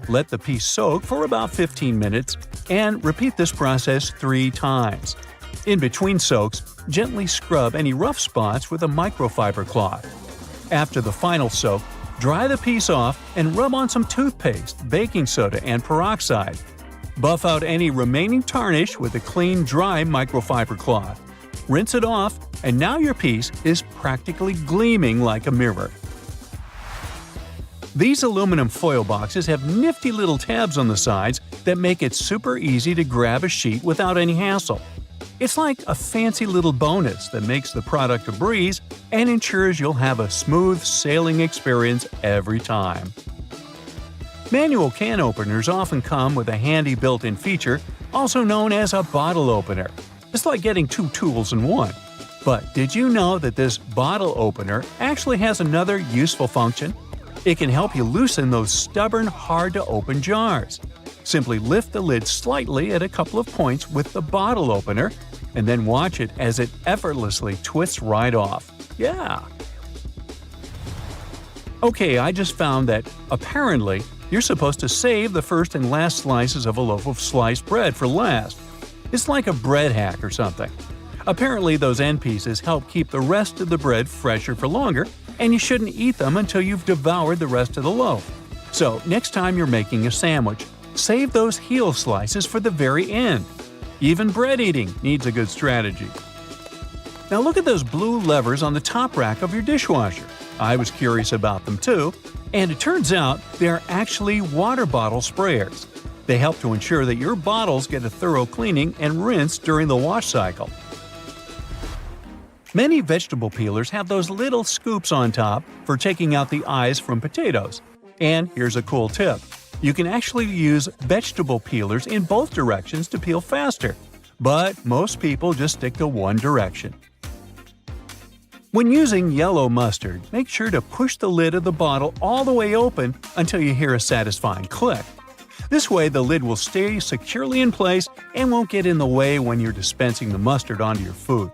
Let the piece soak for about 15 minutes and repeat this process 3 times. In between soaks, gently scrub any rough spots with a microfiber cloth. After the final soak, dry the piece off and rub on some toothpaste, baking soda, and peroxide. Buff out any remaining tarnish with a clean, dry microfiber cloth. Rinse it off, and now your piece is practically gleaming like a mirror. These aluminum foil boxes have nifty little tabs on the sides that make it super easy to grab a sheet without any hassle. It's like a fancy little bonus that makes the product a breeze and ensures you'll have a smooth sailing experience every time. Manual can openers often come with a handy built-in feature, also known as a bottle opener. It's like getting 2 tools in one. But did you know that this bottle opener actually has another useful function? It can help you loosen those stubborn, hard-to-open jars. Simply lift the lid slightly at a couple of points with the bottle opener, and then watch it as it effortlessly twists right off. Yeah! Okay, I just found that, apparently, you're supposed to save the first and last slices of a loaf of sliced bread for last. It's like a bread hack or something. Apparently, those end pieces help keep the rest of the bread fresher for longer, and you shouldn't eat them until you've devoured the rest of the loaf. So, next time you're making a sandwich, save those heel slices for the very end. Even bread eating needs a good strategy. Now look at those blue levers on the top rack of your dishwasher. I was curious about them too, and it turns out they're actually water bottle sprayers. They help to ensure that your bottles get a thorough cleaning and rinse during the wash cycle. Many vegetable peelers have those little scoops on top for taking out the eyes from potatoes. And here's a cool tip. You can actually use vegetable peelers in both directions to peel faster, but most people just stick to one direction. When using yellow mustard, make sure to push the lid of the bottle all the way open until you hear a satisfying click. This way the lid will stay securely in place and won't get in the way when you're dispensing the mustard onto your food.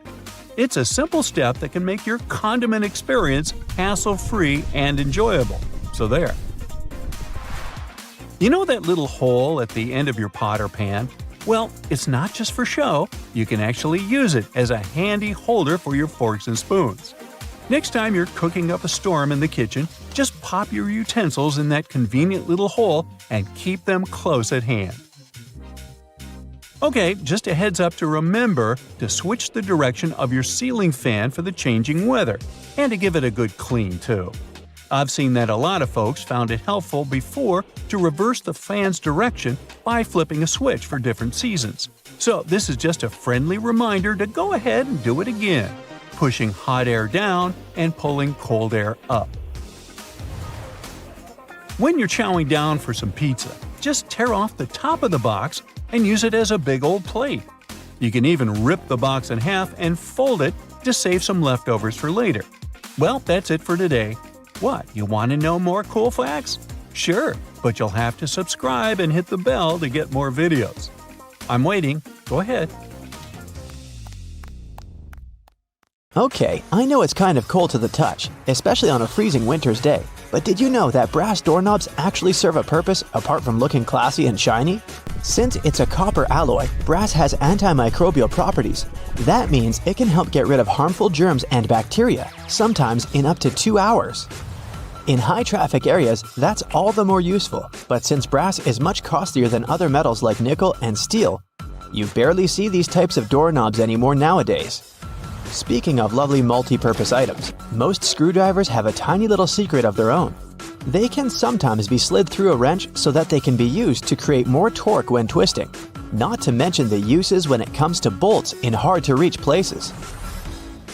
It's a simple step that can make your condiment experience hassle-free and enjoyable. So there. You know that little hole at the end of your pot or pan? Well, it's not just for show. You can actually use it as a handy holder for your forks and spoons. Next time you're cooking up a storm in the kitchen, just pop your utensils in that convenient little hole and keep them close at hand. Okay, just a heads up to remember to switch the direction of your ceiling fan for the changing weather, and to give it a good clean too. I've seen that a lot of folks found it helpful before to reverse the fan's direction by flipping a switch for different seasons. So this is just a friendly reminder to go ahead and do it again, pushing hot air down and pulling cold air up. When you're chowing down for some pizza, just tear off the top of the box and use it as a big old plate. You can even rip the box in half and fold it to save some leftovers for later. Well, that's it for today. What, you want to know more cool facts? Sure, but you'll have to subscribe and hit the bell to get more videos. I'm waiting. Go ahead.
Okay, I know it's kind of cold to the touch, especially on a freezing winter's day, but did you know that brass doorknobs actually serve a purpose apart from looking classy and shiny? Since it's a copper alloy, brass has antimicrobial properties. That means it can help get rid of harmful germs and bacteria, sometimes in up to 2 hours. In high-traffic areas, that's all the more useful, but since brass is much costlier than other metals like nickel and steel, you barely see these types of doorknobs anymore nowadays. Speaking of lovely multi-purpose items, most screwdrivers have a tiny little secret of their own. They can sometimes be slid through a wrench so that they can be used to create more torque when twisting, not to mention the uses when it comes to bolts in hard-to-reach places.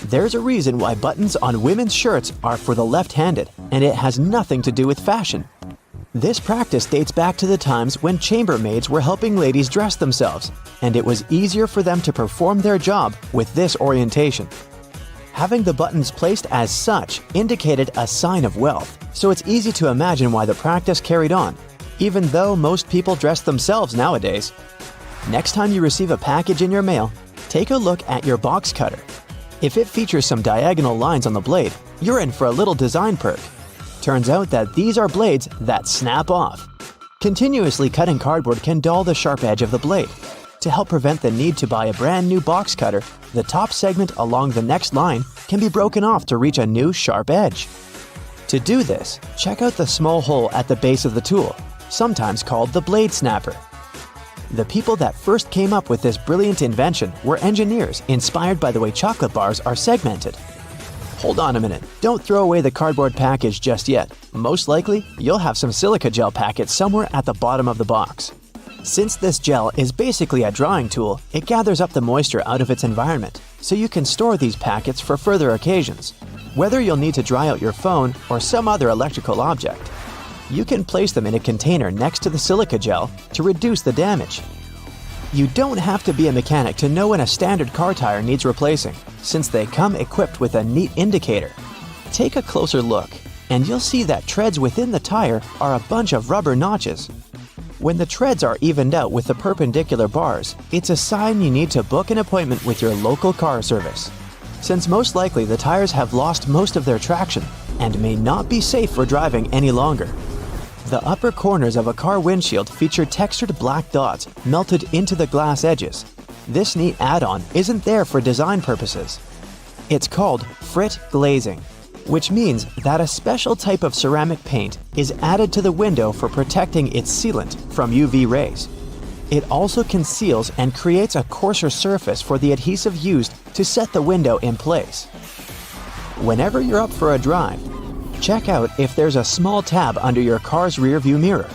There's a reason why buttons on women's shirts are for the left-handed, and it has nothing to do with fashion. This practice dates back to the times when chambermaids were helping ladies dress themselves, and it was easier for them to perform their job with this orientation. Having the buttons placed as such indicated a sign of wealth, so it's easy to imagine why the practice carried on, even though most people dress themselves nowadays. Next time you receive a package in your mail, take a look at your box cutter. If it features some diagonal lines on the blade, you're in for a little design perk. Turns out that these are blades that snap off. Continuously cutting cardboard can dull the sharp edge of the blade. To help prevent the need to buy a brand new box cutter, the top segment along the next line can be broken off to reach a new sharp edge. To do this, check out the small hole at the base of the tool, sometimes called the blade snapper. The people that first came up with this brilliant invention were engineers inspired by the way chocolate bars are segmented. Hold on a minute, don't throw away the cardboard package just yet. Most likely, you'll have some silica gel packets somewhere at the bottom of the box. Since this gel is basically a drawing tool, it gathers up the moisture out of its environment, so you can store these packets for further occasions, whether you'll need to dry out your phone or some other electrical object. You can place them in a container next to the silica gel to reduce the damage. You don't have to be a mechanic to know when a standard car tire needs replacing, since they come equipped with a neat indicator. Take a closer look, and you'll see that treads within the tire are a bunch of rubber notches. When the treads are evened out with the perpendicular bars, it's a sign you need to book an appointment with your local car service, since most likely the tires have lost most of their traction and may not be safe for driving any longer. The upper corners of a car windshield feature textured black dots melted into the glass edges. This neat add-on isn't there for design purposes. It's called frit glazing, which means that a special type of ceramic paint is added to the window for protecting its sealant from UV rays. It also conceals and creates a coarser surface for the adhesive used to set the window in place. Whenever you're up for a drive, check out if there's a small tab under your car's rearview mirror.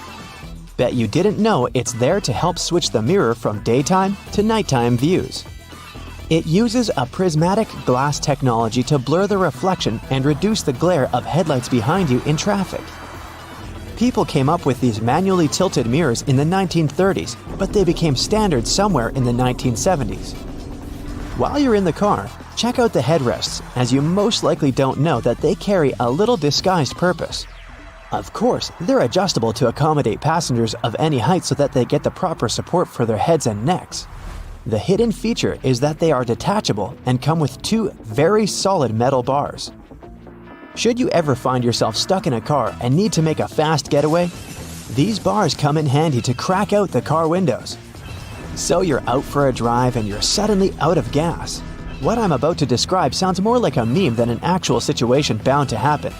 Bet you didn't know it's there to help switch the mirror from daytime to nighttime views. It uses a prismatic glass technology to blur the reflection and reduce the glare of headlights behind you in traffic. People came up with these manually tilted mirrors in the 1930s, but they became standard somewhere in the 1970s. While you're in the car, check out the headrests, as you most likely don't know that they carry a little disguised purpose. Of course, they're adjustable to accommodate passengers of any height so that they get the proper support for their heads and necks. The hidden feature is that they are detachable and come with two very solid metal bars. Should you ever find yourself stuck in a car and need to make a fast getaway, these bars come in handy to crack out the car windows. So you're out for a drive and you're suddenly out of gas. What I'm about to describe sounds more like a meme than an actual situation bound to happen.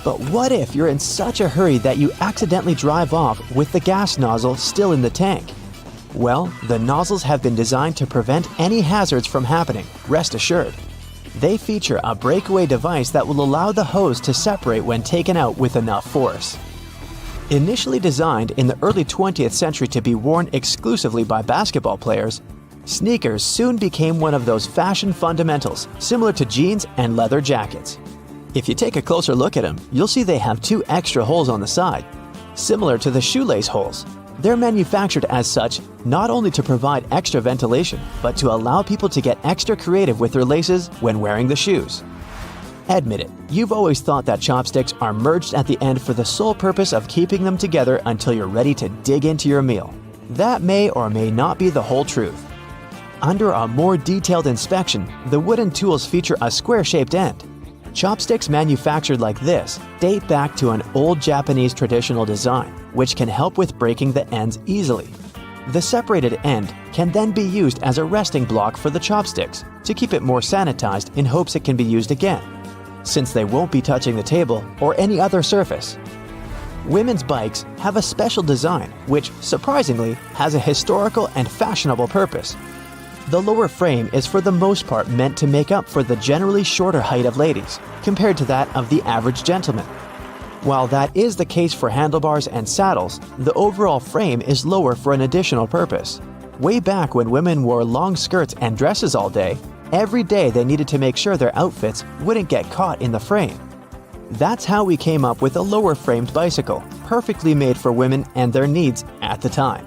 But what if you're in such a hurry that you accidentally drive off with the gas nozzle still in the tank? Well, the nozzles have been designed to prevent any hazards from happening, rest assured. They feature a breakaway device that will allow the hose to separate when taken out with enough force. Initially designed in the early 20th century to be worn exclusively by basketball players, sneakers soon became one of those fashion fundamentals similar to jeans and leather jackets. If you take a closer look at them, you'll see they have two extra holes on the side, similar to the shoelace holes. They're manufactured as such not only to provide extra ventilation, but to allow people to get extra creative with their laces when wearing the shoes. Admit it, you've always thought that chopsticks are merged at the end for the sole purpose of keeping them together until you're ready to dig into your meal. That may or may not be the whole truth. Under a more detailed inspection, the wooden tools feature a square-shaped end. Chopsticks manufactured like this date back to an old Japanese traditional design, which can help with breaking the ends easily. The separated end can then be used as a resting block for the chopsticks to keep it more sanitized in hopes it can be used again, since they won't be touching the table or any other surface. Women's bikes have a special design which, surprisingly, has a historical and fashionable purpose. The lower frame is for the most part meant to make up for the generally shorter height of ladies, compared to that of the average gentleman. While that is the case for handlebars and saddles, the overall frame is lower for an additional purpose. Way back when women wore long skirts and dresses all day, every day they needed to make sure their outfits wouldn't get caught in the frame. That's how we came up with a lower-framed bicycle, perfectly made for women and their needs at the time.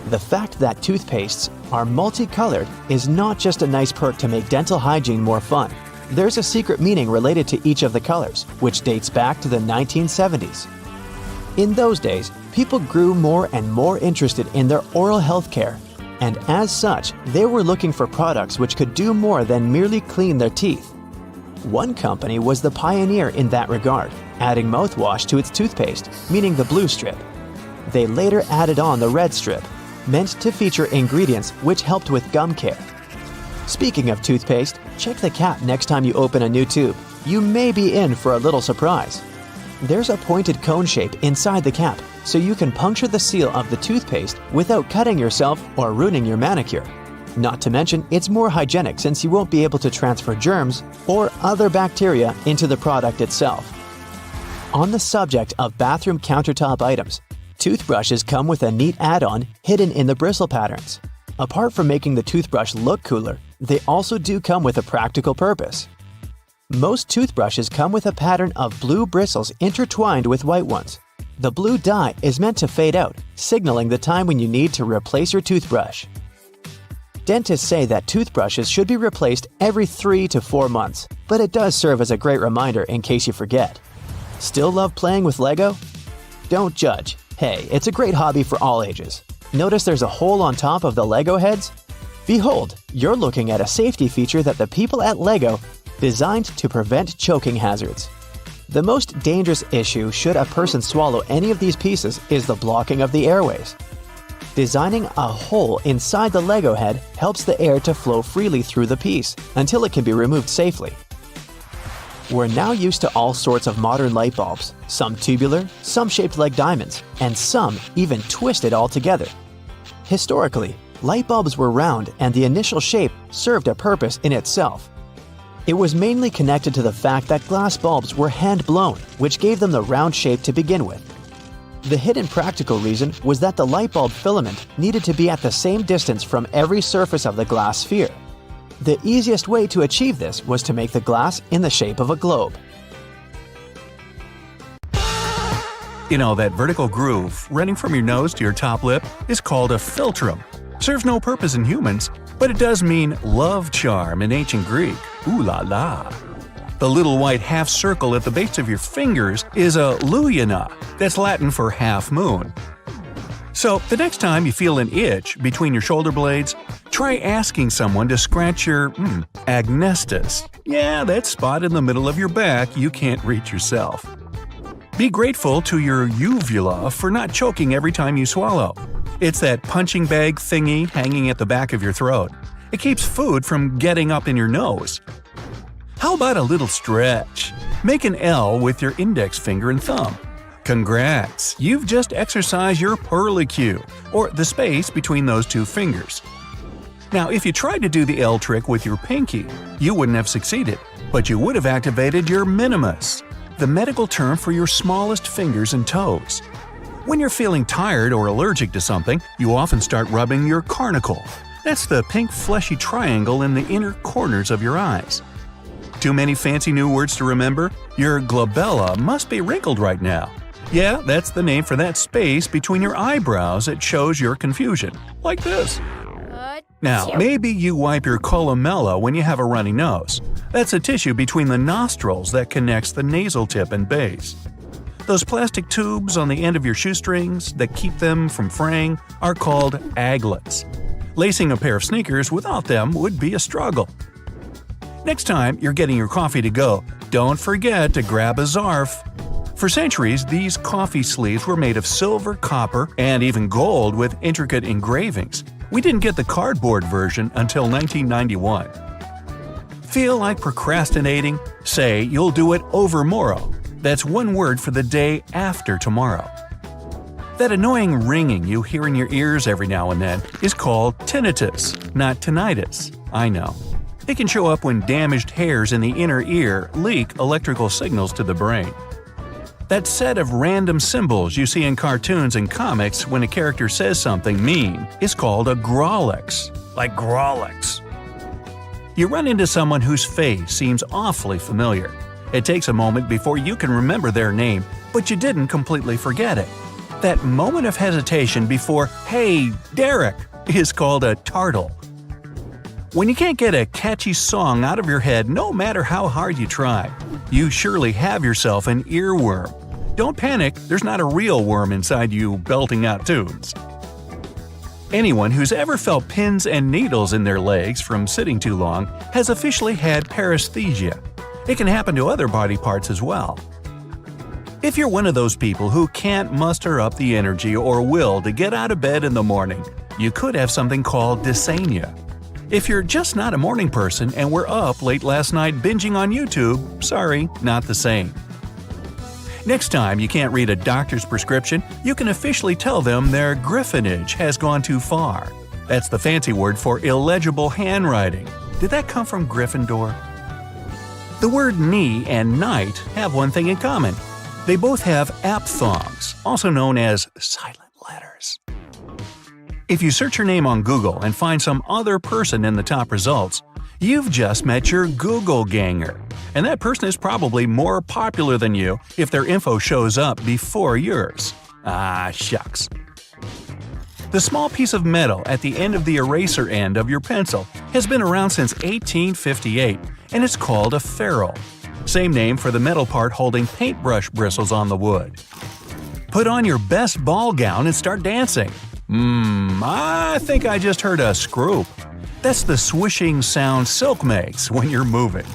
The fact that toothpastes are multicolored is not just a nice perk to make dental hygiene more fun. There's a secret meaning related to each of the colors, which dates back to the 1970s. In those days, people grew more and more interested in their oral health care, and as such, they were looking for products which could do more than merely clean their teeth. One company was the pioneer in that regard, adding mouthwash to its toothpaste, meaning the blue strip. They later added on the red strip, meant to feature ingredients which helped with gum care. Speaking of toothpaste, check the cap next time you open a new tube. You may be in for a little surprise. There's a pointed cone shape inside the cap, so you can puncture the seal of the toothpaste without cutting yourself or ruining your manicure. Not to mention, it's more hygienic since you won't be able to transfer germs or other bacteria into the product itself. On the subject of bathroom countertop items, toothbrushes come with a neat add-on hidden in the bristle patterns. Apart from making the toothbrush look cooler, they also do come with a practical purpose. Most toothbrushes come with a pattern of blue bristles intertwined with white ones. The blue dye is meant to fade out, signaling the time when you need to replace your toothbrush. Dentists say that toothbrushes should be replaced every 3 to 4 months, but it does serve as a great reminder in case you forget. Still love playing with Lego? Don't judge. Hey, it's a great hobby for all ages. Notice there's a hole on top of the Lego heads? Behold, you're looking at a safety feature that the people at Lego designed to prevent choking hazards. The most dangerous issue should a person swallow any of these pieces is the blocking of the airways. Designing a hole inside the Lego head helps the air to flow freely through the piece until it can be removed safely. We're now used to all sorts of modern light bulbs, some tubular, some shaped like diamonds, and some even twisted altogether. Historically, light bulbs were round and the initial shape served a purpose in itself. It was mainly connected to the fact that glass bulbs were hand-blown, which gave them the round shape to begin with. The hidden practical reason was that the light bulb filament needed to be at the same distance from every surface of the glass sphere. The easiest way to achieve this was to make the glass in the shape of a globe.
You know, that vertical groove running from your nose to your top lip is called a philtrum. Serves no purpose in humans, but it does mean love charm in ancient Greek. Ooh la la. The little white half circle at the base of your fingers is a luna, that's Latin for half moon. So, the next time you feel an itch between your shoulder blades, try asking someone to scratch your agnestis. Yeah, that spot in the middle of your back you can't reach yourself. Be grateful to your uvula for not choking every time you swallow. It's that punching bag thingy hanging at the back of your throat. It keeps food from getting up in your nose. How about a little stretch? Make an L with your index finger and thumb. Congrats! You've just exercised your perlicue, or the space between those two fingers. Now, if you tried to do the L trick with your pinky, you wouldn't have succeeded, but you would have activated your minimus, the medical term for your smallest fingers and toes. When you're feeling tired or allergic to something, you often start rubbing your carnacle. That's the pink fleshy triangle in the inner corners of your eyes. Too many fancy new words to remember? Your glabella must be wrinkled right now. Yeah, that's the name for that space between your eyebrows that shows your confusion. Like this. Now, maybe you wipe your columella when you have a runny nose. That's a tissue between the nostrils that connects the nasal tip and base. Those plastic tubes on the end of your shoestrings that keep them from fraying are called aglets. Lacing a pair of sneakers without them would be a struggle. Next time you're getting your coffee to go, don't forget to grab a zarf. For centuries, these coffee sleeves were made of silver, copper, and even gold with intricate engravings. We didn't get the cardboard version until 1991. Feel like procrastinating? Say you'll do it overmorrow. That's one word for the day after tomorrow. That annoying ringing you hear in your ears every now and then is called tinnitus, not tinnitus. I know. It can show up when damaged hairs in the inner ear leak electrical signals to the brain. That set of random symbols you see in cartoons and comics when a character says something mean is called a Grolix, like Grolix. You run into someone whose face seems awfully familiar. It takes a moment before you can remember their name, but you didn't completely forget it. That moment of hesitation before, "Hey, Derek," is called a tartle. When you can't get a catchy song out of your head no matter how hard you try, you surely have yourself an earworm. Don't panic, there's not a real worm inside you belting out tunes. Anyone who's ever felt pins and needles in their legs from sitting too long has officially had paresthesia. It can happen to other body parts as well. If you're one of those people who can't muster up the energy or will to get out of bed in the morning, you could have something called dysania. If you're just not a morning person and were up late last night binging on YouTube, sorry, not the same. Next time you can't read a doctor's prescription, you can officially tell them their griffonage has gone too far. That's the fancy word for illegible handwriting. Did that come from Gryffindor? The word knee and night have one thing in common. They both have aphthongs, also known as silent letters. If you search your name on Google and find some other person in the top results, you've just met your Google ganger. And that person is probably more popular than you if their info shows up before yours. Ah, shucks. The small piece of metal at the end of the eraser end of your pencil has been around since 1858, and it's called a ferrule. Same name for the metal part holding paintbrush bristles on the wood. Put on your best ball gown and start dancing. I think I just heard a scroop. That's the swishing sound silk makes when you're moving.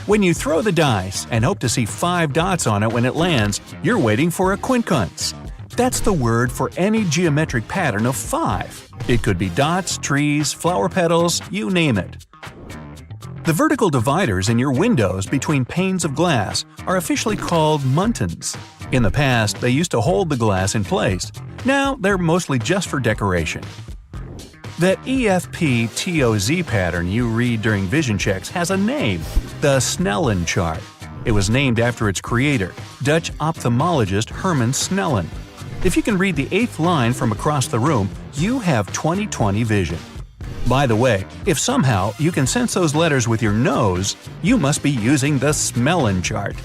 When you throw the dice and hope to see 5 dots on it when it lands, you're waiting for a quincunx. That's the word for any geometric pattern of 5. It could be dots, trees, flower petals, you name it. The vertical dividers in your windows between panes of glass are officially called muntins. In the past, they used to hold the glass in place. Now, they're mostly just for decoration. That EFP-TOZ pattern you read during vision checks has a name, the Snellen chart. It was named after its creator, Dutch ophthalmologist Herman Snellen. If you can read the 8th line from across the room, you have 20/20 vision. By the way, if somehow you can sense those letters with your nose, you must be using the Smellen chart.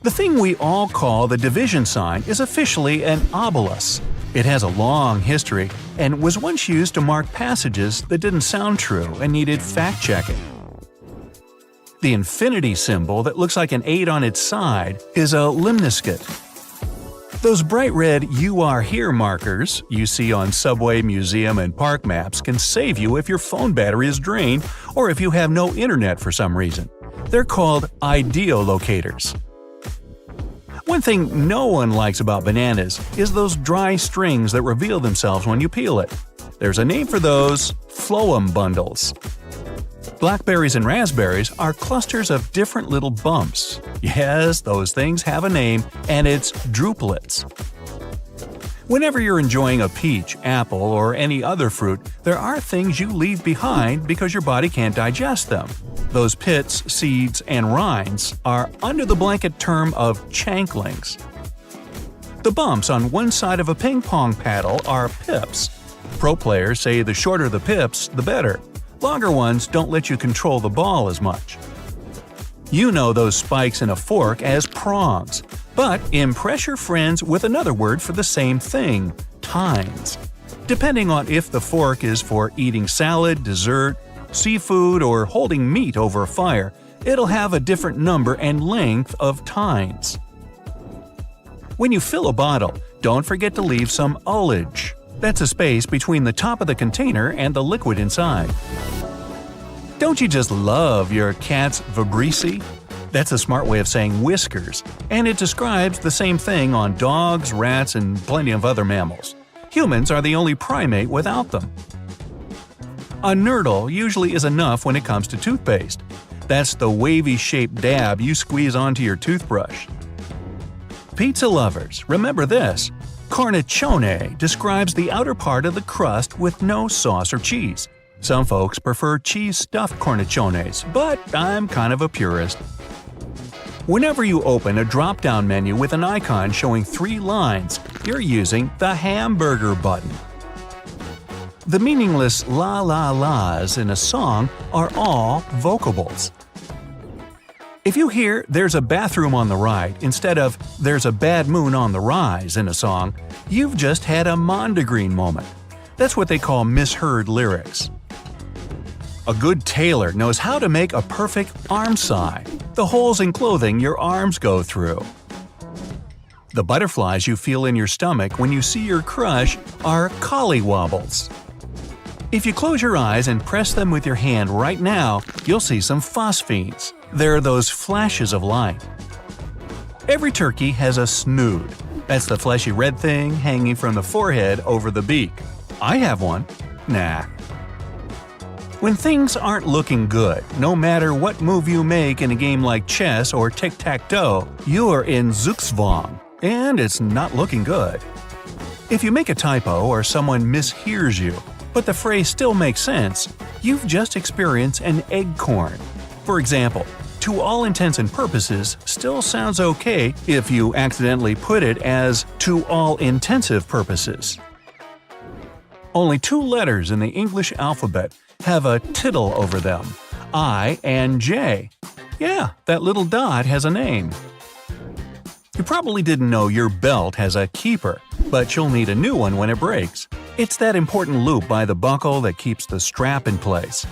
The thing we all call the division sign is officially an obolus. It has a long history and was once used to mark passages that didn't sound true and needed fact-checking. The infinity symbol that looks like an 8 on its side is a limniscate. Those bright red "You Are Here" markers you see on subway, museum, and park maps can save you if your phone battery is drained or if you have no internet for some reason. They're called ideolocators. One thing no one likes about bananas is those dry strings that reveal themselves when you peel it. There's a name for those: phloem bundles. Blackberries and raspberries are clusters of different little bumps. Yes, those things have a name, and it's drupelets. Whenever you're enjoying a peach, apple, or any other fruit, there are things you leave behind because your body can't digest them. Those pits, seeds, and rinds are under the blanket term of chanklings. The bumps on one side of a ping pong paddle are pips. Pro players say the shorter the pips, the better. Longer ones don't let you control the ball as much. You know those spikes in a fork as prongs, but impress your friends with another word for the same thing: tines. depending on if the fork is for eating salad, dessert, seafood, or holding meat over a fire. It'll have a different number and length of tines. When you fill a bottle, don't forget to leave some ullage. That's a space between the top of the container and the liquid inside. Don't you just love your cat's vibrissae? That's a smart way of saying whiskers, and it describes the same thing on dogs, rats, and plenty of other mammals. Humans are the only primate without them. A nurdle usually is enough when it comes to toothpaste. That's the wavy-shaped dab you squeeze onto your toothbrush. Pizza lovers, remember this. Cornicione describes the outer part of the crust with no sauce or cheese. Some folks prefer cheese-stuffed corniciones, but I'm kind of a purist. Whenever you open a drop-down menu with an icon showing 3 lines, you're using the hamburger button. The meaningless la-la-las in a song are all vocables. If you hear "there's a bathroom on the right" instead of "there's a bad moon on the rise" in a song, you've just had a Mondegreen moment. That's what they call misheard lyrics. A good tailor knows how to make a perfect arm sigh, the holes in clothing your arms go through. The butterflies you feel in your stomach when you see your crush are collywobbles. If you close your eyes and press them with your hand right now, you'll see some phosphenes. They're those flashes of light. Every turkey has a snood. That's the fleshy red thing hanging from the forehead over the beak. I have one. Nah. When things aren't looking good, no matter what move you make in a game like chess or tic-tac-toe, you're in Zugzwang, and it's not looking good. If you make a typo or someone mishears you, but the phrase still makes sense, you've just experienced an eggcorn. For example, "to all intents and purposes" still sounds okay if you accidentally put it as "to all intensive purposes." Only 2 letters in the English alphabet have a tittle over them, I and J. Yeah, that little dot has a name. You probably didn't know your belt has a keeper, but you'll need a new one when it breaks. It's that important loop by the buckle that keeps the strap in place.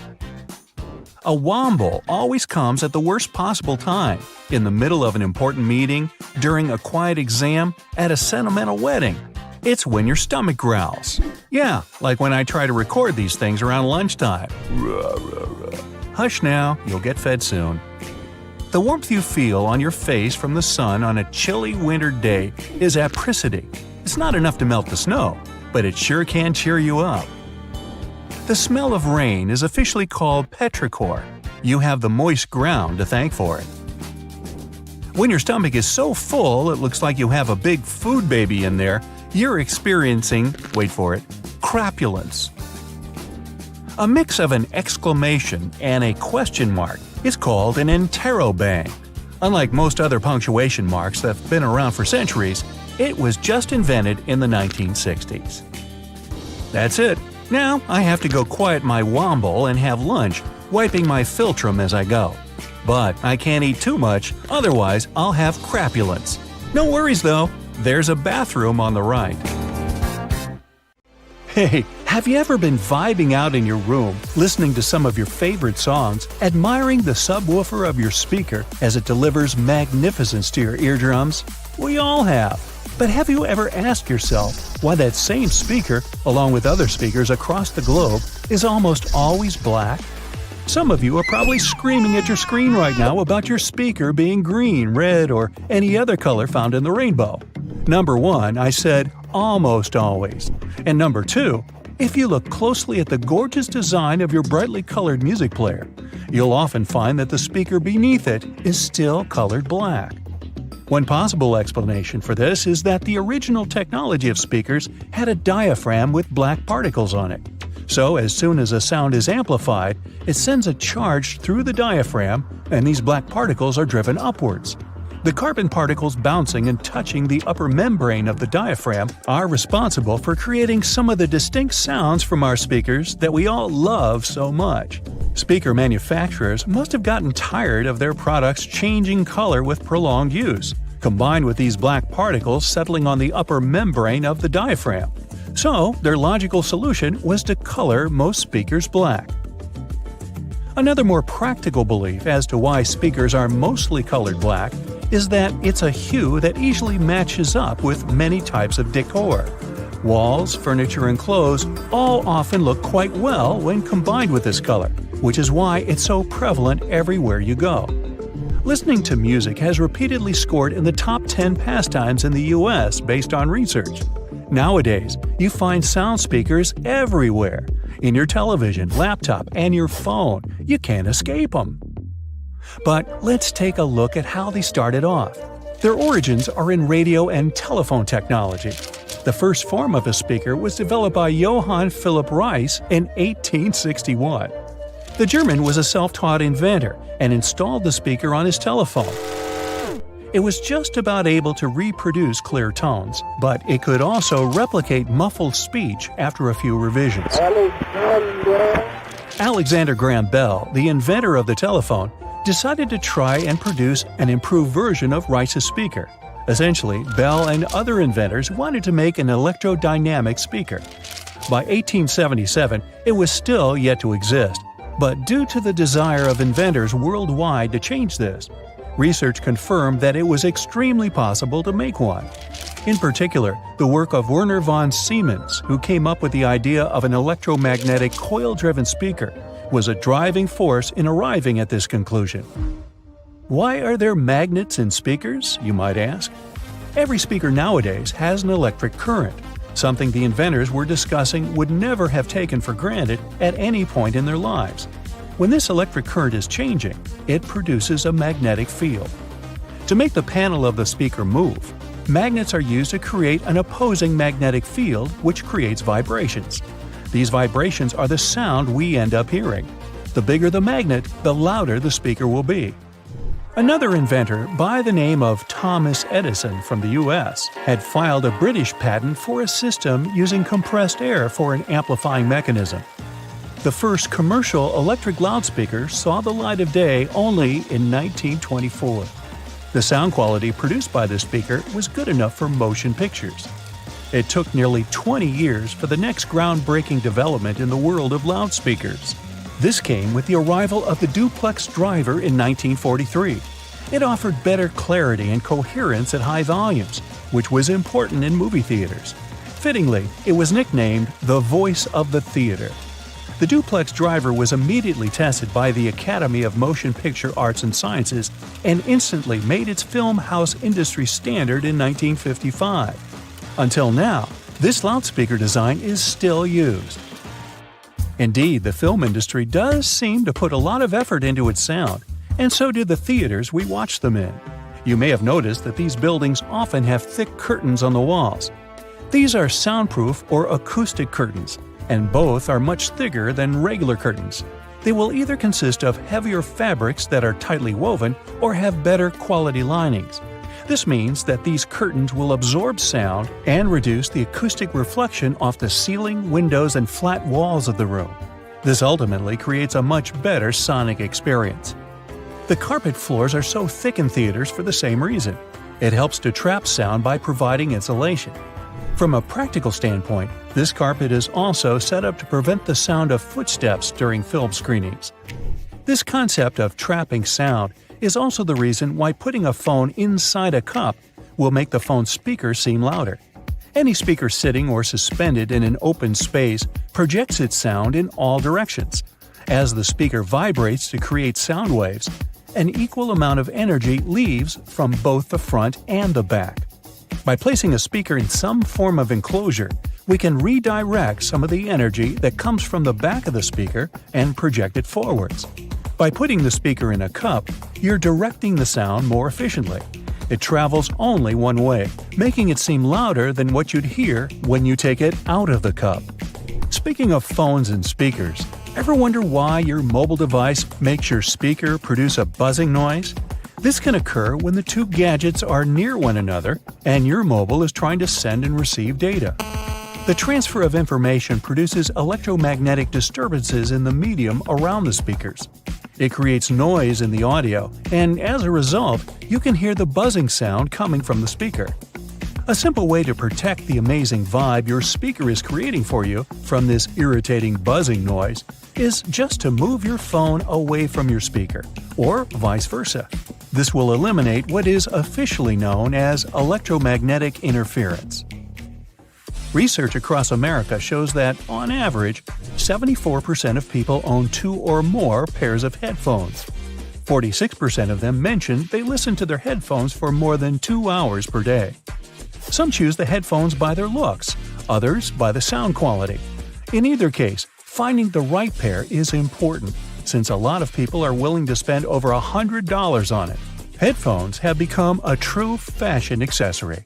A womble always comes at the worst possible time, in the middle of an important meeting, during a quiet exam, at a sentimental wedding. It's when your stomach growls. Yeah, like when I try to record these things around lunchtime. Hush now, you'll get fed soon. The warmth you feel on your face from the sun on a chilly winter day is apricity. It's not enough to melt the snow, but it sure can cheer you up. The smell of rain is officially called petrichor. You have the moist ground to thank for it. When your stomach is so full it looks like you have a big food baby in there, you're experiencing, wait for it, crapulence. A mix of an exclamation and a question mark is called an interrobang. Unlike most other punctuation marks that have been around for centuries, it was just invented in the 1960s. That's it. Now I have to go quiet my womble and have lunch, wiping my philtrum as I go. But I can't eat too much, otherwise I'll have crapulence. No worries though, there's a bathroom on the right. Hey, have you ever been vibing out in your room, listening to some of your favorite songs, admiring the subwoofer of your speaker as it delivers magnificence to your eardrums? We all have. But have you ever asked yourself why that same speaker, along with other speakers across the globe, is almost always black? Some of you are probably screaming at your screen right now about your speaker being green, red, or any other color found in the rainbow. Number 1, I said almost always. And number 2, if you look closely at the gorgeous design of your brightly colored music player, you'll often find that the speaker beneath it is still colored black. One possible explanation for this is that the original technology of speakers had a diaphragm with black particles on it. So as soon as a sound is amplified, it sends a charge through the diaphragm, and these black particles are driven upwards. The carbon particles bouncing and touching the upper membrane of the diaphragm are responsible for creating some of the distinct sounds from our speakers that we all love so much. Speaker manufacturers must have gotten tired of their products changing color with prolonged use, combined with these black particles settling on the upper membrane of the diaphragm. So, their logical solution was to color most speakers black. Another more practical belief as to why speakers are mostly colored black is that it's a hue that easily matches up with many types of decor. Walls, furniture, and clothes all often look quite well when combined with this color, which is why it's so prevalent everywhere you go. Listening to music has repeatedly scored in the top 10 pastimes in the US based on research. Nowadays, you find sound speakers everywhere. In your television, laptop, and your phone. You can't escape them. But let's take a look at how they started off. Their origins are in radio and telephone technology. The first form of a speaker was developed by Johann Philipp Reis in 1861. The German was a self-taught inventor and installed the speaker on his telephone. It was just about able to reproduce clear tones, but it could also replicate muffled speech after a few revisions. Alexander Graham Bell, the inventor of the telephone, decided to try and produce an improved version of Reis's speaker. Essentially, Bell and other inventors wanted to make an electrodynamic speaker. By 1877, it was still yet to exist, but due to the desire of inventors worldwide to change this, research confirmed that it was extremely possible to make one. In particular, the work of Werner von Siemens, who came up with the idea of an electromagnetic coil-driven speaker, was a driving force in arriving at this conclusion. Why are there magnets in speakers, you might ask? Every speaker nowadays has an electric current, something the inventors were discussing would never have taken for granted at any point in their lives. When this electric current is changing, it produces a magnetic field. To make the panel of the speaker move, magnets are used to create an opposing magnetic field which creates vibrations. These vibrations are the sound we end up hearing. The bigger the magnet, the louder the speaker will be. Another inventor by the name of Thomas Edison from the US had filed a British patent for a system using compressed air for an amplifying mechanism. The first commercial electric loudspeaker saw the light of day only in 1924. The sound quality produced by this speaker was good enough for motion pictures. It took nearly 20 years for the next groundbreaking development in the world of loudspeakers. This came with the arrival of the duplex driver in 1943. It offered better clarity and coherence at high volumes, which was important in movie theaters. Fittingly, it was nicknamed the voice of the theater. The duplex driver was immediately tested by the Academy of Motion Picture Arts and Sciences and instantly made its film house industry standard in 1955. Until now, this loudspeaker design is still used. Indeed, the film industry does seem to put a lot of effort into its sound, and so do the theaters we watch them in. You may have noticed that these buildings often have thick curtains on the walls. These are soundproof or acoustic curtains, and both are much thicker than regular curtains. They will either consist of heavier fabrics that are tightly woven or have better quality linings. This means that these curtains will absorb sound and reduce the acoustic reflection off the ceiling, windows, and flat walls of the room. This ultimately creates a much better sonic experience. The carpet floors are so thick in theaters for the same reason. It helps to trap sound by providing insulation. From a practical standpoint, this carpet is also set up to prevent the sound of footsteps during film screenings. This concept of trapping sound is also the reason why putting a phone inside a cup will make the phone's speaker seem louder. Any speaker sitting or suspended in an open space projects its sound in all directions. As the speaker vibrates to create sound waves, an equal amount of energy leaves from both the front and the back. By placing a speaker in some form of enclosure, we can redirect some of the energy that comes from the back of the speaker and project it forwards. By putting the speaker in a cup, you're directing the sound more efficiently. It travels only one way, making it seem louder than what you'd hear when you take it out of the cup. Speaking of phones and speakers, ever wonder why your mobile device makes your speaker produce a buzzing noise? This can occur when the two gadgets are near one another and your mobile is trying to send and receive data. The transfer of information produces electromagnetic disturbances in the medium around the speakers. It creates noise in the audio, and as a result, you can hear the buzzing sound coming from the speaker. A simple way to protect the amazing vibe your speaker is creating for you from this irritating buzzing noise is just to move your phone away from your speaker, or vice versa. This will eliminate what is officially known as electromagnetic interference. Research across America shows that, on average, 74% of people own 2 or more pairs of headphones. 46% of them mentioned they listen to their headphones for more than 2 hours per day. Some choose the headphones by their looks, others by the sound quality. In either case, finding the right pair is important, since a lot of people are willing to spend over $100 on it. Headphones have become a true fashion accessory.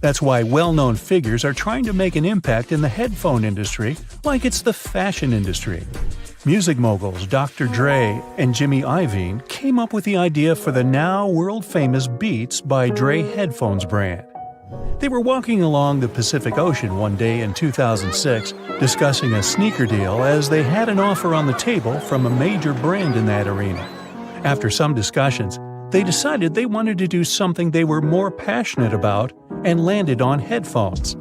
That's why well-known figures are trying to make an impact in the headphone industry like it's the fashion industry. Music moguls Dr. Dre and Jimmy Iovine came up with the idea for the now world-famous Beats by Dre headphones brand. They were walking along the Pacific Ocean one day in 2006, discussing a sneaker deal as they had an offer on the table from a major brand in that arena. After some discussions, they decided they wanted to do something they were more passionate about and landed on headphones.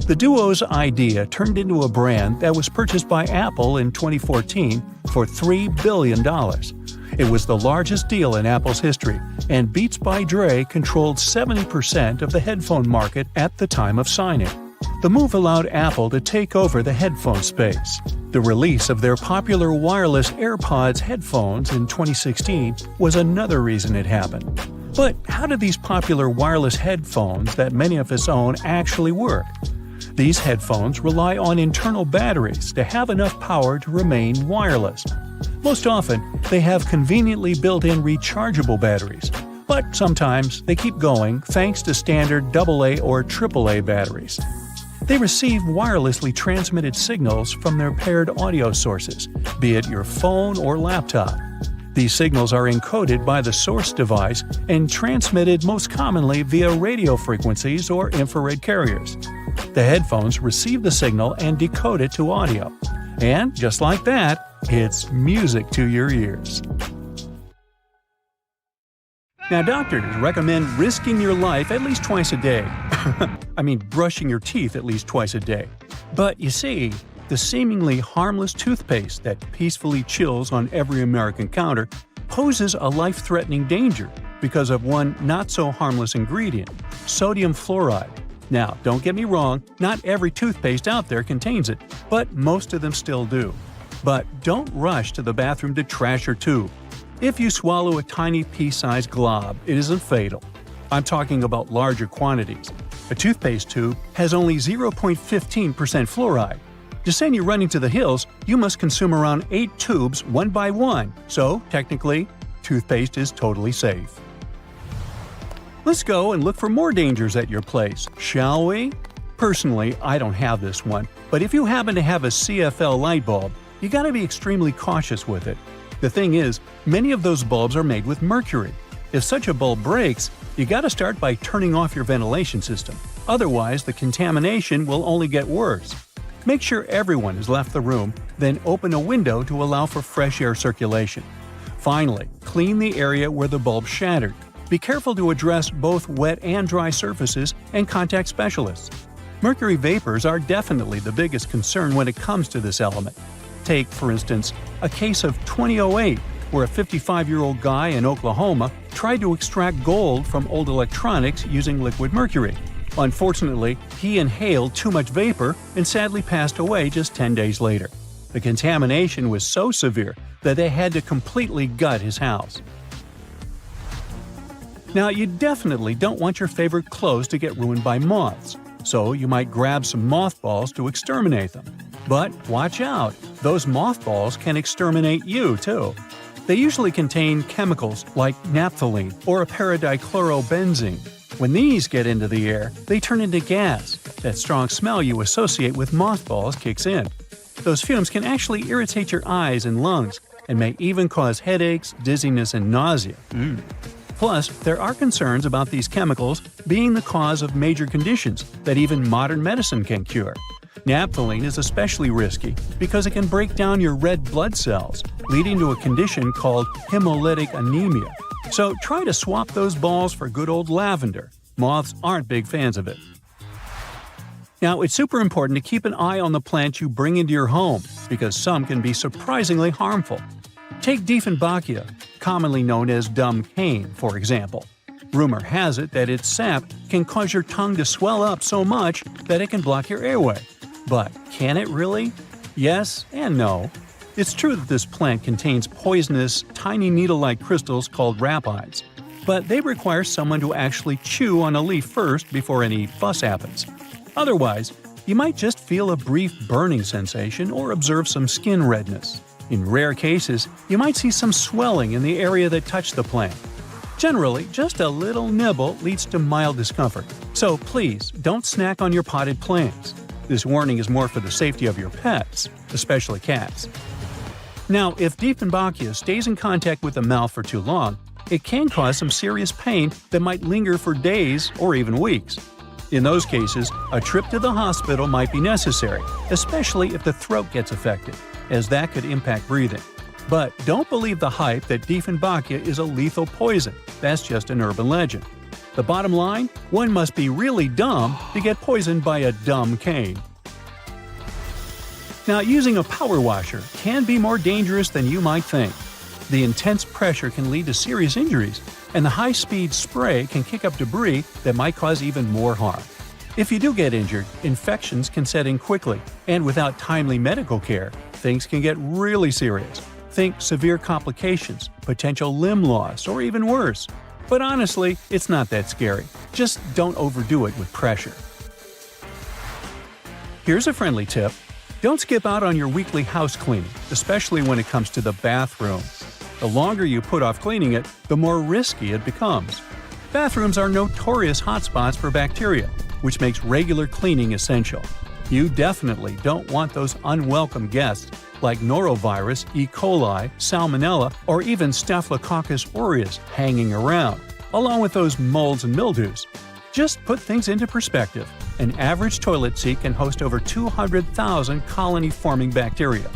The duo's idea turned into a brand that was purchased by Apple in 2014 for $3 billion. It was the largest deal in Apple's history, and Beats by Dre controlled 70% of the headphone market at the time of signing. The move allowed Apple to take over the headphone space. The release of their popular wireless AirPods headphones in 2016 was another reason it happened. But how do these popular wireless headphones that many of us own actually work? These headphones rely on internal batteries to have enough power to remain wireless. Most often, they have conveniently built-in rechargeable batteries, but sometimes they keep going thanks to standard AA or AAA batteries. They receive wirelessly transmitted signals from their paired audio sources, be it your phone or laptop. These signals are encoded by the source device and transmitted most commonly via radio frequencies or infrared carriers. The headphones receive the signal and decode it to audio. And just like that, it's music to your ears. Now, doctors recommend risking your life at least twice a day. I mean, brushing your teeth at least twice a day. But you see, the seemingly harmless toothpaste that peacefully chills on every American counter poses a life-threatening danger because of one not-so-harmless ingredient, sodium fluoride. Now, don't get me wrong, not every toothpaste out there contains it, but most of them still do. But don't rush to the bathroom to trash your tube. If you swallow a tiny pea-sized glob, it isn't fatal. I'm talking about larger quantities. A toothpaste tube has only 0.15% fluoride. To send you running to the hills, you must consume around 8 tubes one by one, so technically, toothpaste is totally safe. Let's go and look for more dangers at your place, shall we? Personally, I don't have this one, but if you happen to have a CFL light bulb, you gotta be extremely cautious with it. The thing is, many of those bulbs are made with mercury. If such a bulb breaks, you gotta start by turning off your ventilation system. Otherwise, the contamination will only get worse. Make sure everyone has left the room, then open a window to allow for fresh air circulation. Finally, clean the area where the bulb shattered. Be careful to address both wet and dry surfaces and contact specialists. Mercury vapors are definitely the biggest concern when it comes to this element. Take, for instance, a case of 2008, where a 55-year-old guy in Oklahoma tried to extract gold from old electronics using liquid mercury. Unfortunately, he inhaled too much vapor and sadly passed away just 10 days later. The contamination was so severe that they had to completely gut his house. Now, you definitely don't want your favorite clothes to get ruined by moths, so you might grab some mothballs to exterminate them. But watch out, those mothballs can exterminate you too. They usually contain chemicals like naphthalene or a paradichlorobenzene. When these get into the air, they turn into gas. That strong smell you associate with mothballs kicks in. Those fumes can actually irritate your eyes and lungs, and may even cause headaches, dizziness, and nausea. Plus, there are concerns about these chemicals being the cause of major conditions that even modern medicine can cure. Naphthalene is especially risky because it can break down your red blood cells, leading to a condition called hemolytic anemia. So try to swap those balls for good old lavender. Moths aren't big fans of it. Now, it's super important to keep an eye on the plants you bring into your home, because some can be surprisingly harmful. Take Dieffenbachia, commonly known as dumb cane, for example. Rumor has it that its sap can cause your tongue to swell up so much that it can block your airway. But can it really? Yes and no. It's true that this plant contains poisonous, tiny needle-like crystals called rapides, but they require someone to actually chew on a leaf first before any fuss happens. Otherwise, you might just feel a brief burning sensation or observe some skin redness. In rare cases, you might see some swelling in the area that touched the plant. Generally, just a little nibble leads to mild discomfort, so please don't snack on your potted plants. This warning is more for the safety of your pets, especially cats. Now, if Dieffenbachia stays in contact with the mouth for too long, it can cause some serious pain that might linger for days or even weeks. In those cases, a trip to the hospital might be necessary, especially if the throat gets affected, as that could impact breathing. But don't believe the hype that Dieffenbachia is a lethal poison. That's just an urban legend. The bottom line? One must be really dumb to get poisoned by a dumb cane. Now, using a power washer can be more dangerous than you might think. The intense pressure can lead to serious injuries, and the high-speed spray can kick up debris that might cause even more harm. If you do get injured, infections can set in quickly, and without timely medical care, things can get really serious. Think severe complications, potential limb loss, or even worse. But honestly, it's not that scary. Just don't overdo it with pressure. Here's a friendly tip. Don't skip out on your weekly house cleaning, especially when it comes to the bathroom. The longer you put off cleaning it, the more risky it becomes. Bathrooms are notorious hotspots for bacteria, which makes regular cleaning essential. You definitely don't want those unwelcome guests like norovirus, E. coli, salmonella, or even Staphylococcus aureus hanging around, along with those molds and mildews. Just put things into perspective. An average toilet seat can host over 200,000 colony-forming bacteria.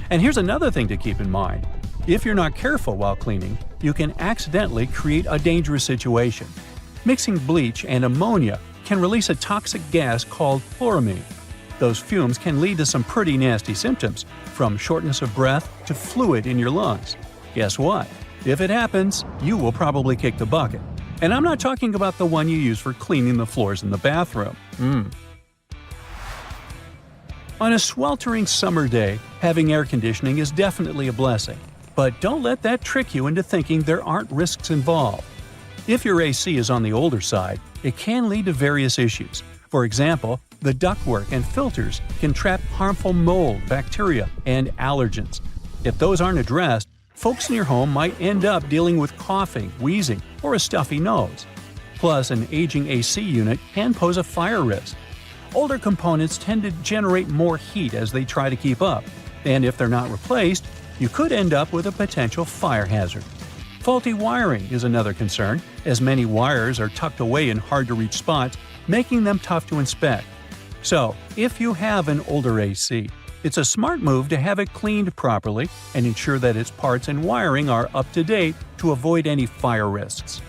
And here's another thing to keep in mind. If you're not careful while cleaning, you can accidentally create a dangerous situation. Mixing bleach and ammonia can release a toxic gas called chloramine. Those fumes can lead to some pretty nasty symptoms, from shortness of breath to fluid in your lungs. Guess what? If it happens, you will probably kick the bucket. And I'm not talking about the one you use for cleaning the floors in the bathroom. On a sweltering summer day, having air conditioning is definitely a blessing. But don't let that trick you into thinking there aren't risks involved. If your AC is on the older side, it can lead to various issues. For example, the ductwork and filters can trap harmful mold, bacteria, and allergens. If those aren't addressed, folks in your home might end up dealing with coughing, wheezing, or a stuffy nose. Plus, an aging AC unit can pose a fire risk. Older components tend to generate more heat as they try to keep up, and if they're not replaced, you could end up with a potential fire hazard. Faulty wiring is another concern, as many wires are tucked away in hard-to-reach spots, making them tough to inspect. So, if you have an older AC, it's a smart move to have it cleaned properly and ensure that its parts and wiring are up to date to avoid any fire risks.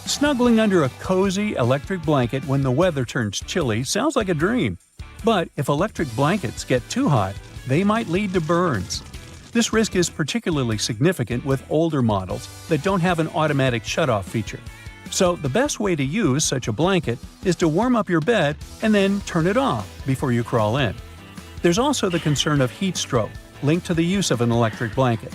Snuggling under a cozy electric blanket when the weather turns chilly sounds like a dream. But if electric blankets get too hot, they might lead to burns. This risk is particularly significant with older models that don't have an automatic shutoff feature. So the best way to use such a blanket is to warm up your bed and then turn it off before you crawl in. There's also the concern of heat stroke, linked to the use of an electric blanket.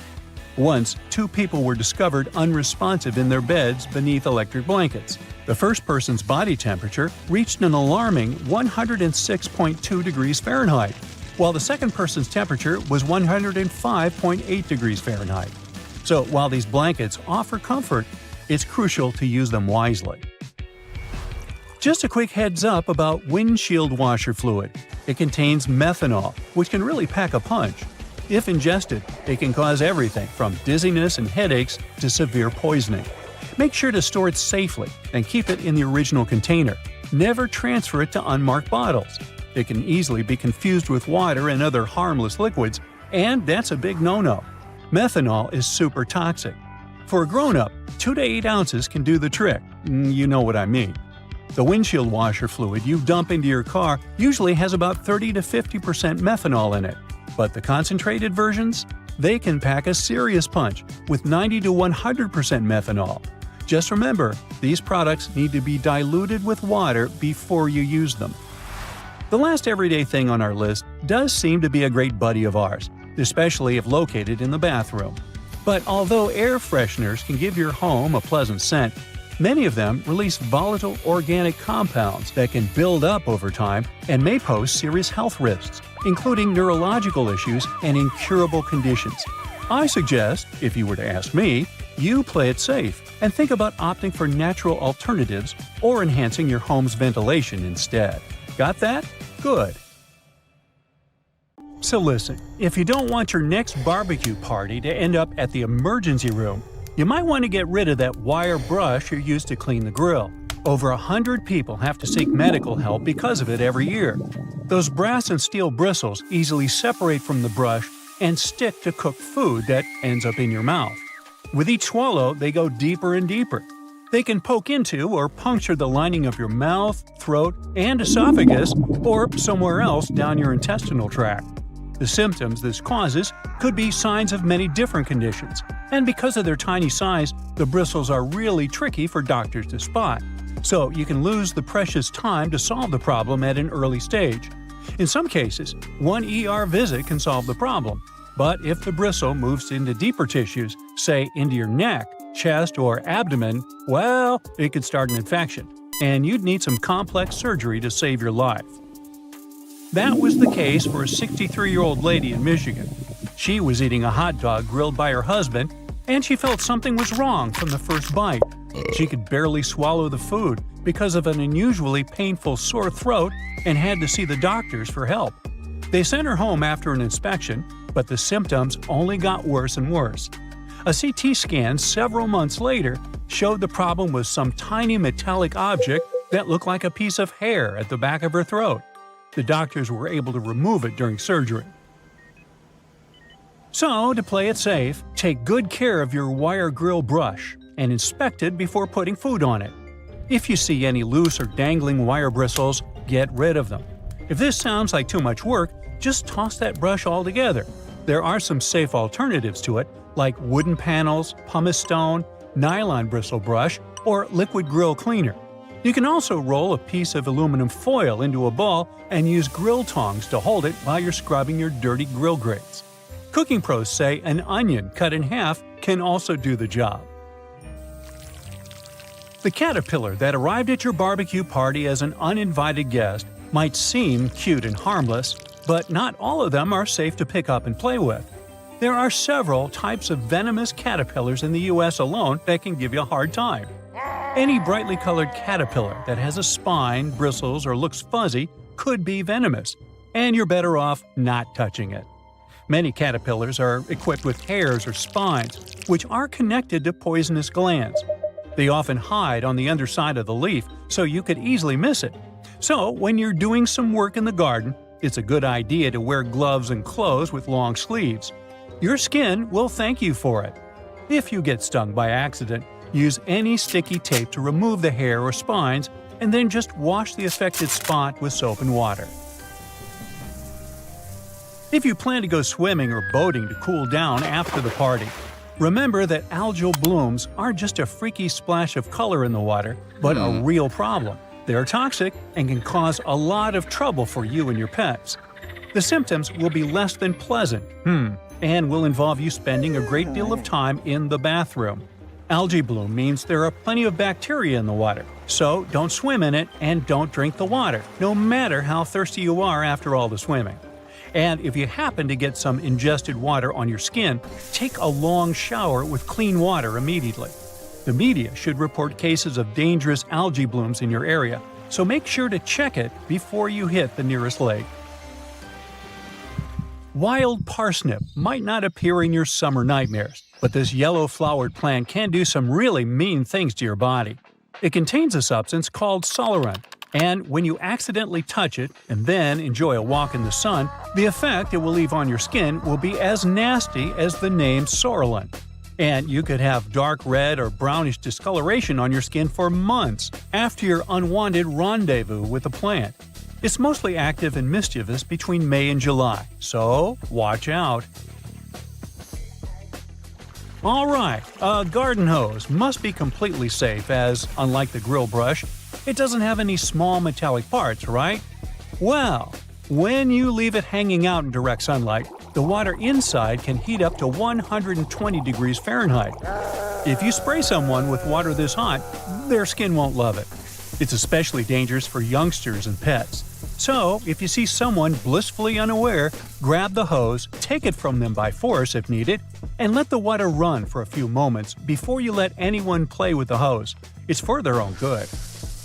Once, 2 people were discovered unresponsive in their beds beneath electric blankets. The first person's body temperature reached an alarming 106.2 degrees Fahrenheit, while the second person's temperature was 105.8 degrees Fahrenheit. So while these blankets offer comfort, it's crucial to use them wisely. Just a quick heads up about windshield washer fluid. It contains methanol, which can really pack a punch. If ingested, it can cause everything from dizziness and headaches to severe poisoning. Make sure to store it safely and keep it in the original container. Never transfer it to unmarked bottles. It can easily be confused with water and other harmless liquids, and that's a big no-no. Methanol is super toxic. For a grown-up, 2 to 8 ounces can do the trick. You know what I mean. The windshield washer fluid you dump into your car usually has about 30 to 50% methanol in it. But the concentrated versions? They can pack a serious punch with 90 to 100% methanol. Just remember, these products need to be diluted with water before you use them. The last everyday thing on our list does seem to be a great buddy of ours, especially if located in the bathroom. But although air fresheners can give your home a pleasant scent, many of them release volatile organic compounds that can build up over time and may pose serious health risks, including neurological issues and incurable conditions. I suggest, if you were to ask me, you play it safe and think about opting for natural alternatives or enhancing your home's ventilation instead. Got that? Good. So listen, if you don't want your next barbecue party to end up at the emergency room, you might want to get rid of that wire brush you use to clean the grill. Over 100 people have to seek medical help because of it every year. Those brass and steel bristles easily separate from the brush and stick to cooked food that ends up in your mouth. With each swallow, they go deeper and deeper. They can poke into or puncture the lining of your mouth, throat, and esophagus, or somewhere else down your intestinal tract. The symptoms this causes could be signs of many different conditions, and because of their tiny size, the bristles are really tricky for doctors to spot. So you can lose the precious time to solve the problem at an early stage. In some cases, one ER visit can solve the problem. But if the bristle moves into deeper tissues, say into your neck, chest, or abdomen, well, it could start an infection, and you'd need some complex surgery to save your life. That was the case for a 63-year-old lady in Michigan. She was eating a hot dog grilled by her husband, and she felt something was wrong from the first bite. She could barely swallow the food because of an unusually painful sore throat and had to see the doctors for help. They sent her home after an inspection, but the symptoms only got worse and worse. A CT scan several months later showed the problem was some tiny metallic object that looked like a piece of hair at the back of her throat. The doctors were able to remove it during surgery. So, to play it safe, take good care of your wire grill brush and inspect it before putting food on it. If you see any loose or dangling wire bristles, get rid of them. If this sounds like too much work, just toss that brush altogether. There are some safe alternatives to it, like wooden panels, pumice stone, nylon bristle brush, or liquid grill cleaner. You can also roll a piece of aluminum foil into a ball and use grill tongs to hold it while you're scrubbing your dirty grill grates. Cooking pros say an onion cut in half can also do the job. The caterpillar that arrived at your barbecue party as an uninvited guest might seem cute and harmless, but not all of them are safe to pick up and play with. There are several types of venomous caterpillars in the US alone that can give you a hard time. Any brightly colored caterpillar that has a spine, bristles, or looks fuzzy could be venomous, and you're better off not touching it. Many caterpillars are equipped with hairs or spines, which are connected to poisonous glands. They often hide on the underside of the leaf, so you could easily miss it. So, when you're doing some work in the garden, it's a good idea to wear gloves and clothes with long sleeves. Your skin will thank you for it. If you get stung by accident, use any sticky tape to remove the hair or spines, and then just wash the affected spot with soap and water. If you plan to go swimming or boating to cool down after the party, remember that algal blooms aren't just a freaky splash of color in the water, but a real problem. They're toxic and can cause a lot of trouble for you and your pets. The symptoms will be less than pleasant, and will involve you spending a great deal of time in the bathroom. Algae bloom means there are plenty of bacteria in the water, so don't swim in it and don't drink the water, no matter how thirsty you are after all the swimming. And if you happen to get some ingested water on your skin, take a long shower with clean water immediately. The media should report cases of dangerous algae blooms in your area, so make sure to check it before you hit the nearest lake. Wild parsnip might not appear in your summer nightmares, but this yellow-flowered plant can do some really mean things to your body. It contains a substance called solerin, and when you accidentally touch it and then enjoy a walk in the sun, the effect it will leave on your skin will be as nasty as the name Sorolin. And you could have dark red or brownish discoloration on your skin for months after your unwanted rendezvous with the plant. It's mostly active and mischievous between May and July, so watch out. Alright, a garden hose must be completely safe as, unlike the grill brush, it doesn't have any small metallic parts, right? Well, when you leave it hanging out in direct sunlight, the water inside can heat up to 120 degrees Fahrenheit. If you spray someone with water this hot, their skin won't love it. It's especially dangerous for youngsters and pets. So, if you see someone blissfully unaware, grab the hose, take it from them by force if needed, and let the water run for a few moments before you let anyone play with the hose. It's for their own good.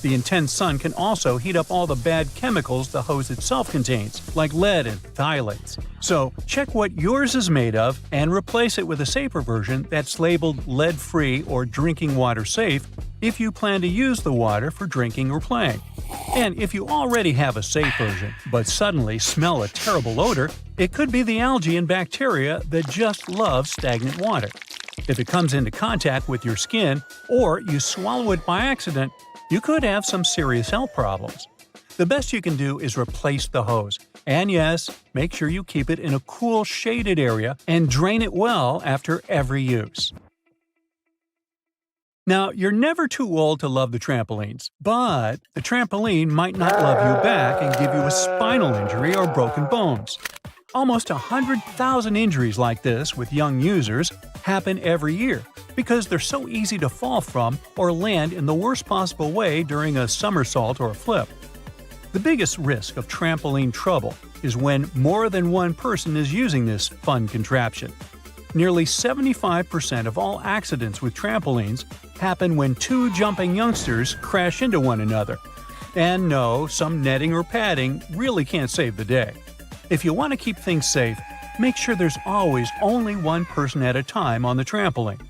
The intense sun can also heat up all the bad chemicals the hose itself contains, like lead and phthalates. So, check what yours is made of and replace it with a safer version that's labeled lead-free or drinking water safe if you plan to use the water for drinking or playing. And if you already have a safe version, but suddenly smell a terrible odor, it could be the algae and bacteria that just love stagnant water. If it comes into contact with your skin, or you swallow it by accident, you could have some serious health problems. The best you can do is replace the hose. And yes, make sure you keep it in a cool, shaded area and drain it well after every use. Now, you're never too old to love the trampolines, but the trampoline might not love you back and give you a spinal injury or broken bones. Almost 100,000 injuries like this with young users happen every year because they're so easy to fall from or land in the worst possible way during a somersault or a flip. The biggest risk of trampoline trouble is when more than one person is using this fun contraption. Nearly 75% of all accidents with trampolines happen when two jumping youngsters crash into one another. And no, some netting or padding really can't save the day. If you want to keep things safe, make sure there's always only one person at a time on the trampoline.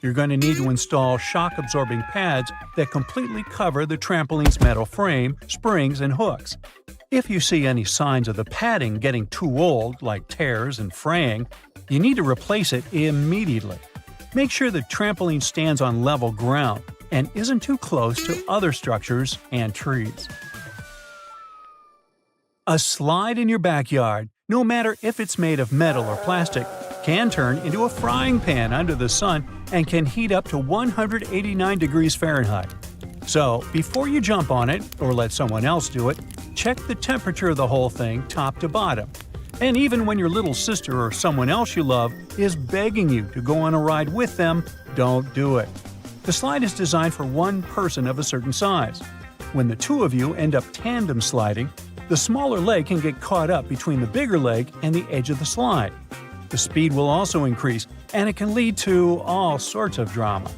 You're going to need to install shock-absorbing pads that completely cover the trampoline's metal frame, springs, and hooks. If you see any signs of the padding getting too old, like tears and fraying, you need to replace it immediately. Make sure the trampoline stands on level ground and isn't too close to other structures and trees. A slide in your backyard, no matter if it's made of metal or plastic, can turn into a frying pan under the sun and can heat up to 189 degrees Fahrenheit. So, before you jump on it or let someone else do it, check the temperature of the whole thing top to bottom. And even when your little sister or someone else you love is begging you to go on a ride with them, don't do it. The slide is designed for one person of a certain size. When the two of you end up tandem sliding, the smaller leg can get caught up between the bigger leg and the edge of the slide. The speed will also increase, and it can lead to all sorts of drama.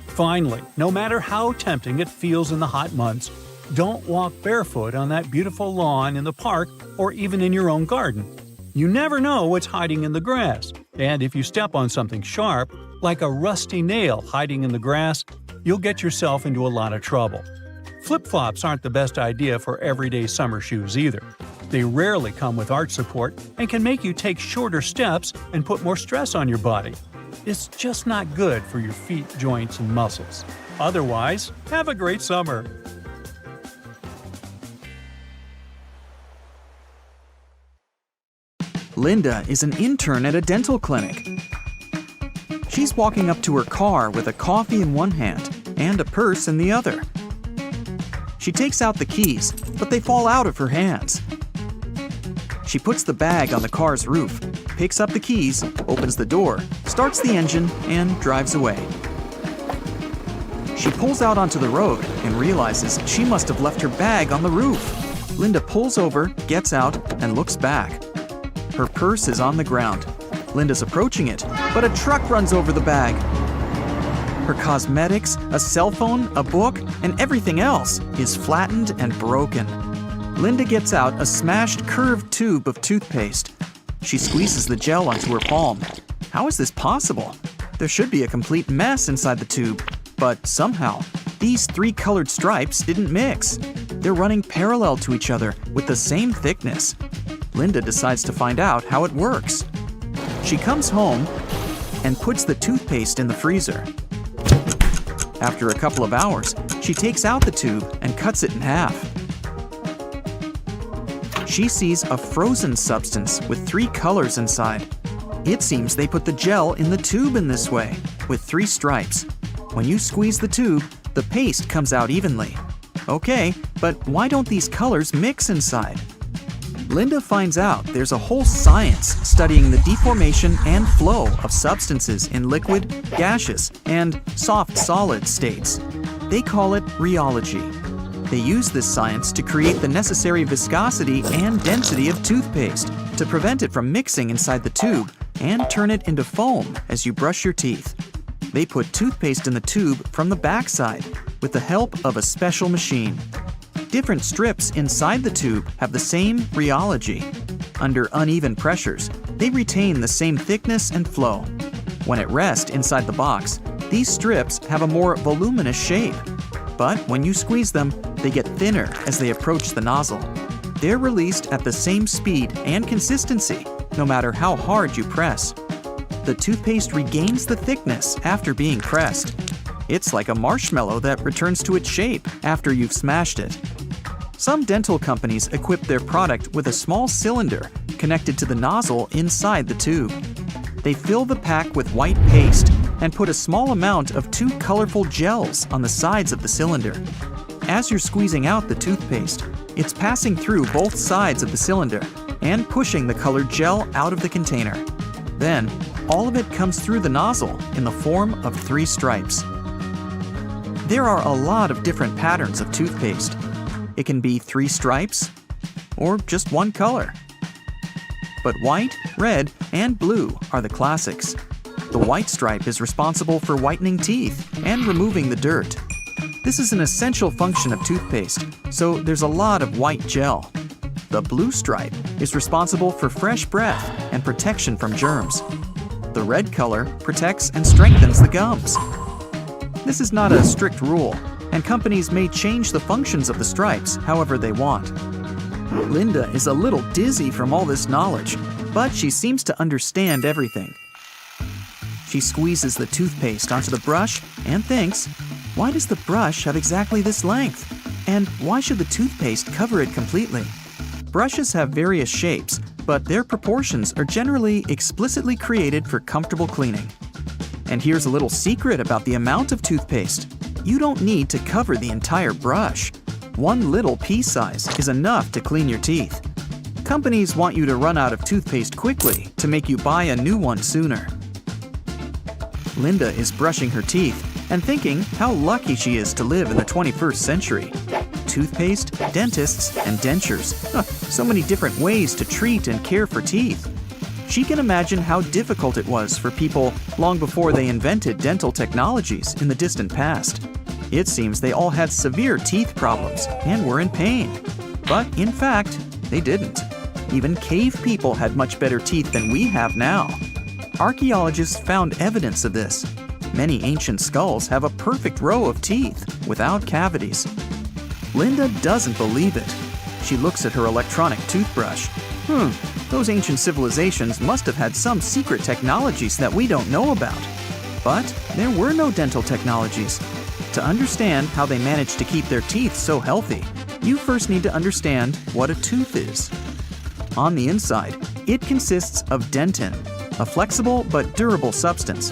Finally, no matter how tempting it feels in the hot months, don't walk barefoot on that beautiful lawn in the park or even in your own garden. You never know what's hiding in the grass, and if you step on something sharp, like a rusty nail hiding in the grass, you'll get yourself into a lot of trouble. Flip-flops aren't the best idea for everyday summer shoes either. They rarely come with arch support and can make you take shorter steps and put more stress on your body. It's just not good for your feet, joints, and muscles. Otherwise, have a great summer!
Linda is an intern at a dental clinic. She's walking up to her car with a coffee in one hand and a purse in the other. She takes out the keys, but they fall out of her hands. She puts the bag on the car's roof, picks up the keys, opens the door, starts the engine, and drives away. She pulls out onto the road and realizes she must have left her bag on the roof. Linda pulls over, gets out, and looks back. Her purse is on the ground. Linda's approaching it, but a truck runs over the bag. Her cosmetics, a cell phone, a book, and everything else is flattened and broken. Linda gets out a smashed curved tube of toothpaste. She squeezes the gel onto her palm. How is this possible? There should be a complete mess inside the tube, but somehow, these three colored stripes didn't mix. They're running parallel to each other with the same thickness. Linda decides to find out how it works. She comes home, and puts the toothpaste in the freezer. After a couple of hours, she takes out the tube and cuts it in half. She sees a frozen substance with 3 colors inside. It seems they put the gel in the tube in this way, with 3 stripes. When you squeeze the tube, the paste comes out evenly. Okay, but why don't these colors mix inside? Linda finds out there's a whole science studying the deformation and flow of substances in liquid, gaseous, and soft solid states. They call it rheology. They use this science to create the necessary viscosity and density of toothpaste to prevent it from mixing inside the tube and turn it into foam as you brush your teeth. They put toothpaste in the tube from the backside with the help of a special machine. Different strips inside the tube have the same rheology. Under uneven pressures, they retain the same thickness and flow. When at rest inside the box, these strips have a more voluminous shape. But when you squeeze them, they get thinner as they approach the nozzle. They're released at the same speed and consistency, no matter how hard you press. The toothpaste regains the thickness after being pressed. It's like a marshmallow that returns to its shape after you've smashed it. Some dental companies equip their product with a small cylinder connected to the nozzle inside the tube. They fill the pack with white paste and put a small amount of 2 colorful gels on the sides of the cylinder. As you're squeezing out the toothpaste, it's passing through both sides of the cylinder and pushing the colored gel out of the container. Then, all of it comes through the nozzle in the form of 3 stripes. There are a lot of different patterns of toothpaste. It can be 3 stripes or just 1 color. But white, red, and blue are the classics. The white stripe is responsible for whitening teeth and removing the dirt. This is an essential function of toothpaste, so there's a lot of white gel. The blue stripe is responsible for fresh breath and protection from germs. The red color protects and strengthens the gums. This is not a strict rule, and companies may change the functions of the stripes however they want. Linda is a little dizzy from all this knowledge, but she seems to understand everything. She squeezes the toothpaste onto the brush and thinks, why does the brush have exactly this length? And why should the toothpaste cover it completely? Brushes have various shapes, but their proportions are generally explicitly created for comfortable cleaning. And here's a little secret about the amount of toothpaste. You don't need to cover the entire brush. 1 little pea size is enough to clean your teeth. Companies want you to run out of toothpaste quickly to make you buy a new one sooner. Linda is brushing her teeth and thinking how lucky she is to live in the 21st century. Toothpaste, dentists, and dentures. So many different ways to treat and care for teeth. She can imagine how difficult it was for people long before they invented dental technologies in the distant past. It seems they all had severe teeth problems and were in pain. But in fact, they didn't. Even cave people had much better teeth than we have now. Archaeologists found evidence of this. Many ancient skulls have a perfect row of teeth without cavities. Linda doesn't believe it. She looks at her electronic toothbrush. Those ancient civilizations must have had some secret technologies that we don't know about. But there were no dental technologies. To understand how they managed to keep their teeth so healthy, you first need to understand what a tooth is. On the inside, it consists of dentin, a flexible but durable substance.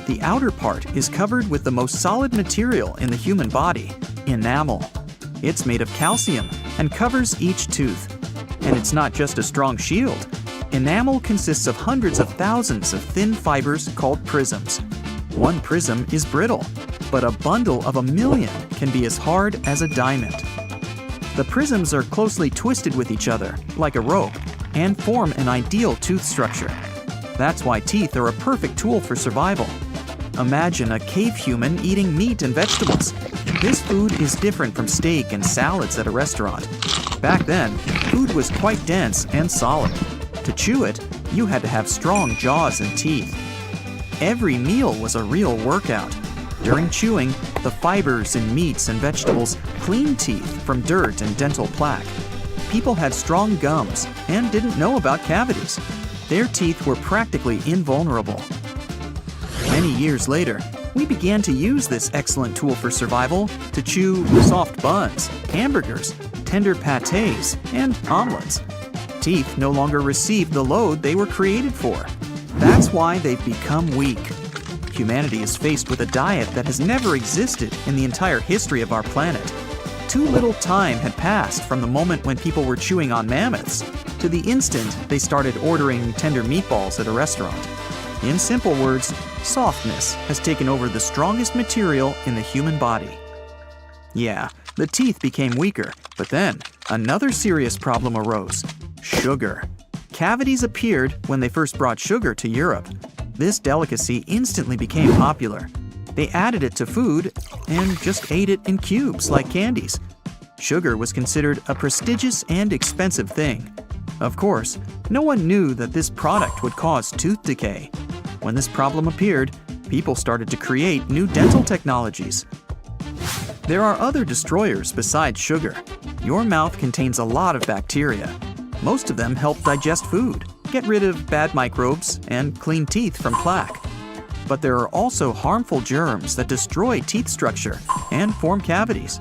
The outer part is covered with the most solid material in the human body, enamel. It's made of calcium and covers each tooth. And it's not just a strong shield. Enamel consists of hundreds of thousands of thin fibers called prisms. 1 prism is brittle, but a bundle of 1,000,000 can be as hard as a diamond. The prisms are closely twisted with each other, like a rope, and form an ideal tooth structure. That's why teeth are a perfect tool for survival. Imagine a cave human eating meat and vegetables. This food is different from steak and salads at a restaurant. Back then, food was quite dense and solid. To chew it, you had to have strong jaws and teeth. Every meal was a real workout. During chewing, the fibers in meats and vegetables cleaned teeth from dirt and dental plaque. People had strong gums and didn't know about cavities. Their teeth were practically invulnerable. Many years later, we began to use this excellent tool for survival to chew soft buns, hamburgers, tender pâtés, and omelets. Teeth no longer receive the load they were created for. That's why they've become weak. Humanity is faced with a diet that has never existed in the entire history of our planet. Too little time had passed from the moment when people were chewing on mammoths to the instant they started ordering tender meatballs at a restaurant. In simple words, softness has taken over the strongest material in the human body. Yeah, the teeth became weaker, but then another serious problem arose: sugar. Cavities appeared when they first brought sugar to Europe. This delicacy instantly became popular. They added it to food and just ate it in cubes like candies. Sugar was considered a prestigious and expensive thing. Of course, no one knew that this product would cause tooth decay. When this problem appeared, people started to create new dental technologies. There are other destroyers besides sugar. Your mouth contains a lot of bacteria. Most of them help digest food, get rid of bad microbes, and clean teeth from plaque. But there are also harmful germs that destroy teeth structure and form cavities.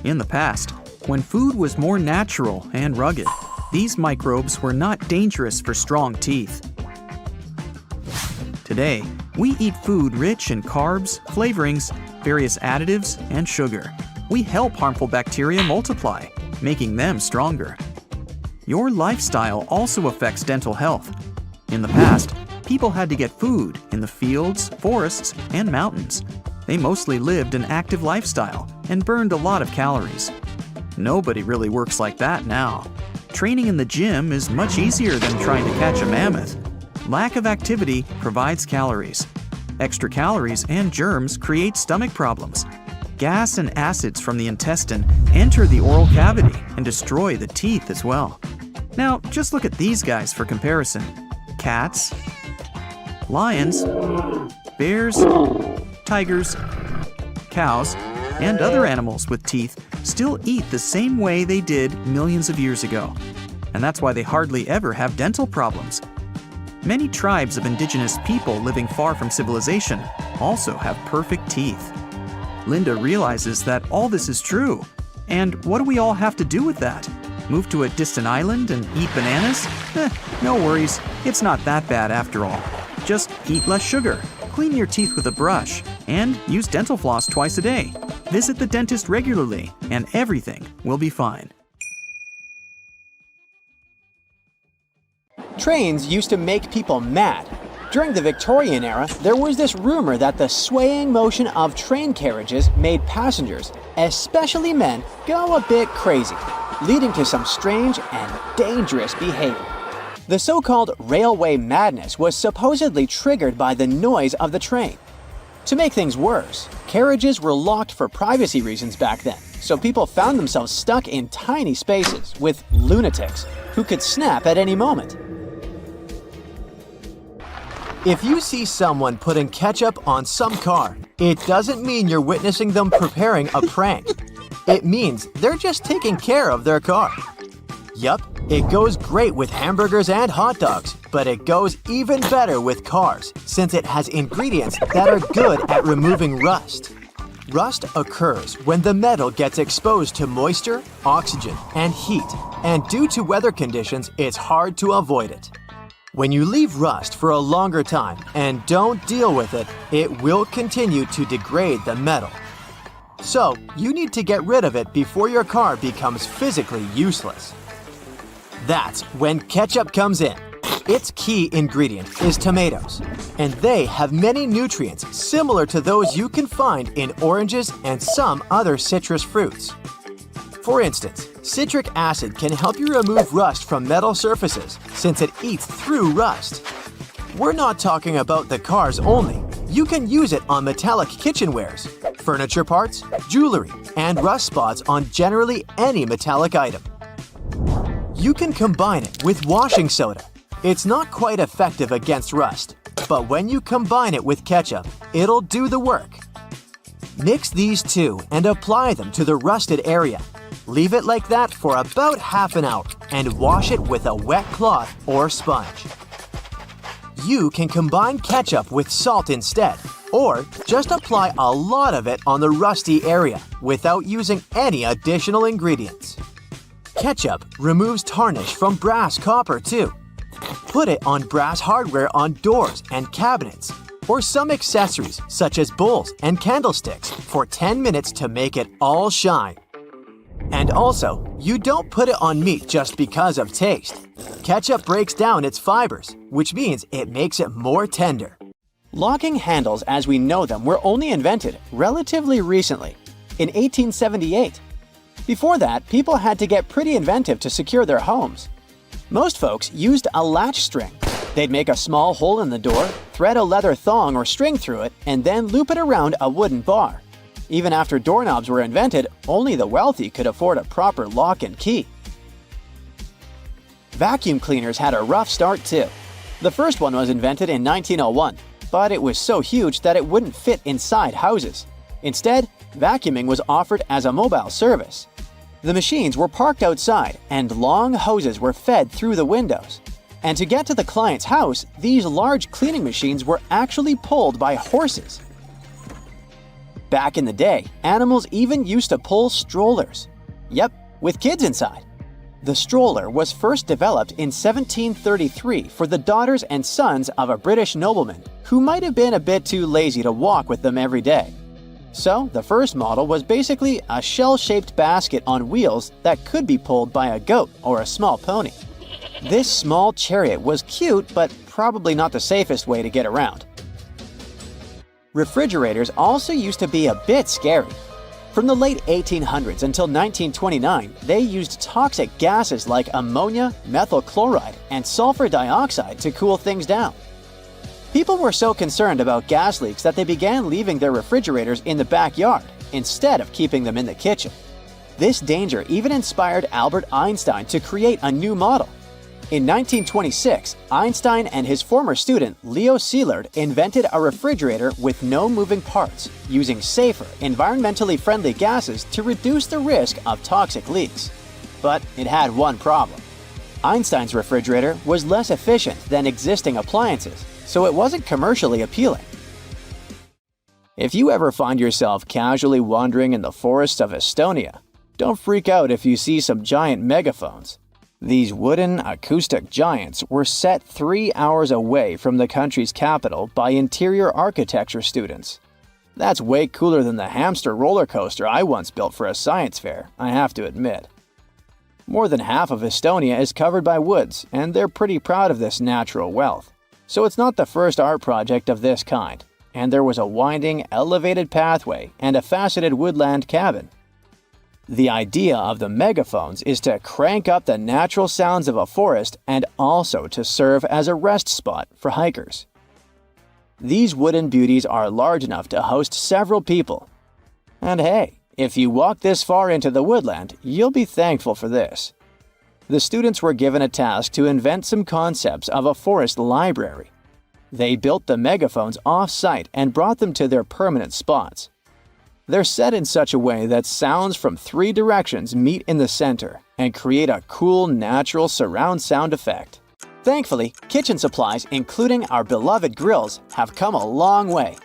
In the past, when food was more natural and rugged, these microbes were not dangerous for strong teeth. Today, we eat food rich in carbs, flavorings, various additives, and sugar. We help harmful bacteria multiply, making them stronger. Your lifestyle also affects dental health. In the past, people had to get food in the fields, forests, and mountains. They mostly lived an active lifestyle and burned a lot of calories. Nobody really works like that now. Training in the gym is much easier than trying to catch a mammoth. Lack of activity provides calories. Extra calories and germs create stomach problems. Gas and acids from the intestine enter the oral cavity and destroy the teeth as well. Now, just look at these guys for comparison. Cats, lions, bears, tigers, cows, and other animals with teeth still eat the same way they did millions of years ago. And that's why they hardly ever have dental problems. Many tribes of indigenous people living far from civilization also have perfect teeth. Linda realizes that all this is true. And what do we all have to do with that? Move to a distant island and eat bananas? No worries, it's not that bad after all. Just eat less sugar, clean your teeth with a brush, and use dental floss twice a day. Visit the dentist regularly, and everything will be fine.
Trains used to make people mad. During the Victorian era, there was this rumor that the swaying motion of train carriages made passengers, especially men, go a bit crazy, leading to some strange and dangerous behavior. The so-called railway madness was supposedly triggered by the noise of the train. To make things worse, carriages were locked for privacy reasons back then, so people found themselves stuck in tiny spaces with lunatics who could snap at any moment. If you see someone putting ketchup on some car, it doesn't mean you're witnessing them preparing a prank. It means they're just taking care of their car. Yup, it goes great with hamburgers and hot dogs, but it goes even better with cars since it has ingredients that are good at removing rust. Rust occurs when the metal gets exposed to moisture, oxygen, and heat, and due to weather conditions, it's hard to avoid it. When you leave rust for a longer time and don't deal with it, it will continue to degrade the metal. So, you need to get rid of it before your car becomes physically useless. That's when ketchup comes in. Its key ingredient is tomatoes, and they have many nutrients similar to those you can find in oranges and some other citrus fruits. For instance, citric acid can help you remove rust from metal surfaces since it eats through rust. We're not talking about the cars only. You can use it on metallic kitchenwares, furniture parts, jewelry, and rust spots on generally any metallic item. You can combine it with washing soda. It's not quite effective against rust, but when you combine it with ketchup, it'll do the work. Mix these two and apply them to the rusted area. Leave it like that for about half an hour and wash it with a wet cloth or sponge. You can combine ketchup with salt instead, or just apply a lot of it on the rusty area without using any additional ingredients. Ketchup removes tarnish from brass copper too. Put it on brass hardware on doors and cabinets, or some accessories such as bowls and candlesticks for 10 minutes to make it all shine. And also, you don't put it on meat just because of taste. Ketchup breaks down its fibers, which means it makes it more tender. Locking handles as we know them were only invented relatively recently, in 1878. Before that, people had to get pretty inventive to secure their homes. Most folks used a latch string. They'd make a small hole in the door, thread a leather thong or string through it, and then loop it around a wooden bar. Even after doorknobs were invented, only the wealthy could afford a proper lock and key. Vacuum cleaners had a rough start too. The first one was invented in 1901, but it was so huge that it wouldn't fit inside houses. Instead, vacuuming was offered as a mobile service. The machines were parked outside, and long hoses were fed through the windows. And to get to the client's house, these large cleaning machines were actually pulled by horses. Back in the day, animals even used to pull strollers. Yep, with kids inside. The stroller was first developed in 1733 for the daughters and sons of a British nobleman who might have been a bit too lazy to walk with them every day. So, the first model was basically a shell-shaped basket on wheels that could be pulled by a goat or a small pony. This small chariot was cute, but probably not the safest way to get around. Refrigerators also used to be a bit scary. From the late 1800s until 1929, they used toxic gases like ammonia, methyl chloride, and sulfur dioxide to cool things down. People were so concerned about gas leaks that they began leaving their refrigerators in the backyard instead of keeping them in the kitchen. This danger even inspired Albert Einstein to create a new model. In 1926, Einstein and his former student Leo Szilard invented a refrigerator with no moving parts, using safer, environmentally friendly gases to reduce the risk of toxic leaks. But it had one problem. Einstein's refrigerator was less efficient than existing appliances, so it wasn't commercially appealing. If you ever find yourself casually wandering in the forests of Estonia, don't freak out if you see some giant megaphones. These wooden, acoustic giants were set 3 hours away from the country's capital by interior architecture students. That's way cooler than the hamster roller coaster I once built for a science fair, I have to admit. More than half of Estonia is covered by woods, and they're pretty proud of this natural wealth. So it's not the first art project of this kind, and there was a winding, elevated pathway and a faceted woodland cabin. The idea of the megaphones is to crank up the natural sounds of a forest and also to serve as a rest spot for hikers. These wooden beauties are large enough to host several people. And hey, if you walk this far into the woodland, you'll be thankful for this. The students were given a task to invent some concepts of a forest library. They built the megaphones off-site and brought them to their permanent spots. They're set in such a way that sounds from 3 directions meet in the center and create a cool, natural surround sound effect. Thankfully, kitchen supplies, including our beloved grills, have come a long way.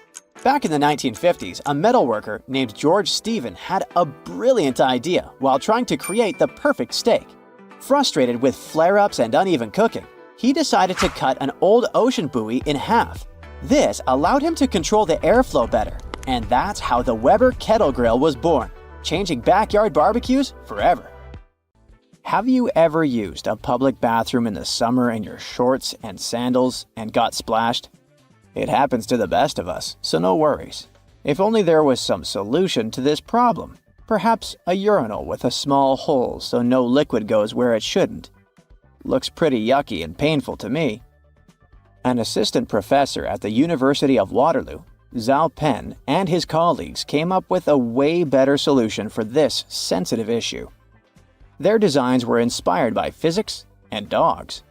Back in the 1950s, a metalworker named George Stephen had a brilliant idea while trying to create the perfect steak. Frustrated with flare-ups and uneven cooking, he decided to cut an old ocean buoy in half. This allowed him to control the airflow better. And that's how the Weber Kettle Grill was born, changing backyard barbecues forever. Have you ever used a public bathroom in the summer in your shorts and sandals and got splashed? It happens to the best of us, so no worries. If only there was some solution to this problem. Perhaps a urinal with a small hole so no liquid goes where it shouldn't. Looks pretty yucky and painful to me. An assistant professor at the University of Waterloo, Zhao Pen, and his colleagues came up with a way better solution for this sensitive issue. Their designs were inspired by physics and dogs.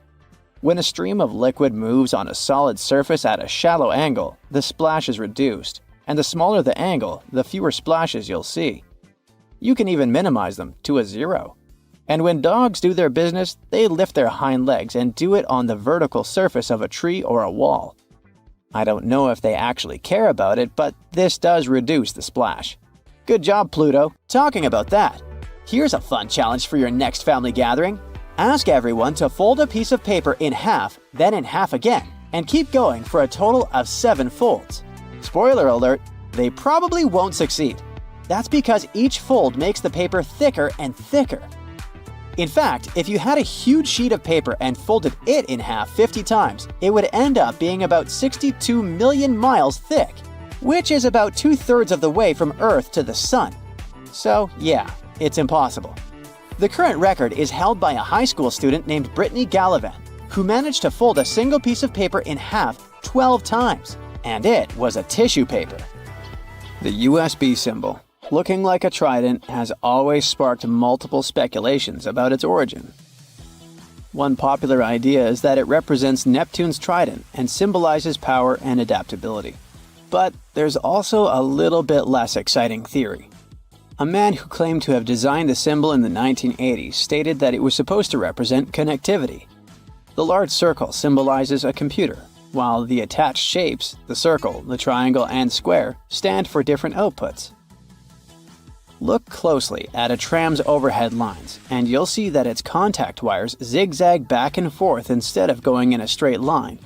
When a stream of liquid moves on a solid surface at a shallow angle, the splash is reduced, and the smaller the angle, the fewer splashes you'll see. You can even minimize them to a 0. And when dogs do their business, they lift their hind legs and do it on the vertical surface of a tree or a wall. I don't know if they actually care about it, but this does reduce the splash. Good job, Pluto. Talking about that, here's a fun challenge for your next family gathering. Ask everyone to fold a piece of paper in half, then in half again, and keep going for a total of 7 folds. Spoiler alert, they probably won't succeed. That's because each fold makes the paper thicker and thicker. In fact, if you had a huge sheet of paper and folded it in half 50 times, it would end up being about 62 million miles thick, which is about 2/3 of the way from Earth to the Sun. So yeah, it's impossible. The current record is held by a high school student named Brittany Gallivan, who managed to fold a single piece of paper in half 12 times, and it was a tissue paper. The USB symbol, looking like a trident, has always sparked multiple speculations about its origin. One popular idea is that it represents Neptune's trident and symbolizes power and adaptability. But there's also a little bit less exciting theory. A man who claimed to have designed the symbol in the 1980s stated that it was supposed to represent connectivity. The large circle symbolizes a computer, while the attached shapes, the circle, the triangle, and square, stand for different outputs. Look closely at a tram's overhead lines, and you'll see that its contact wires zigzag back and forth instead of going in a straight line.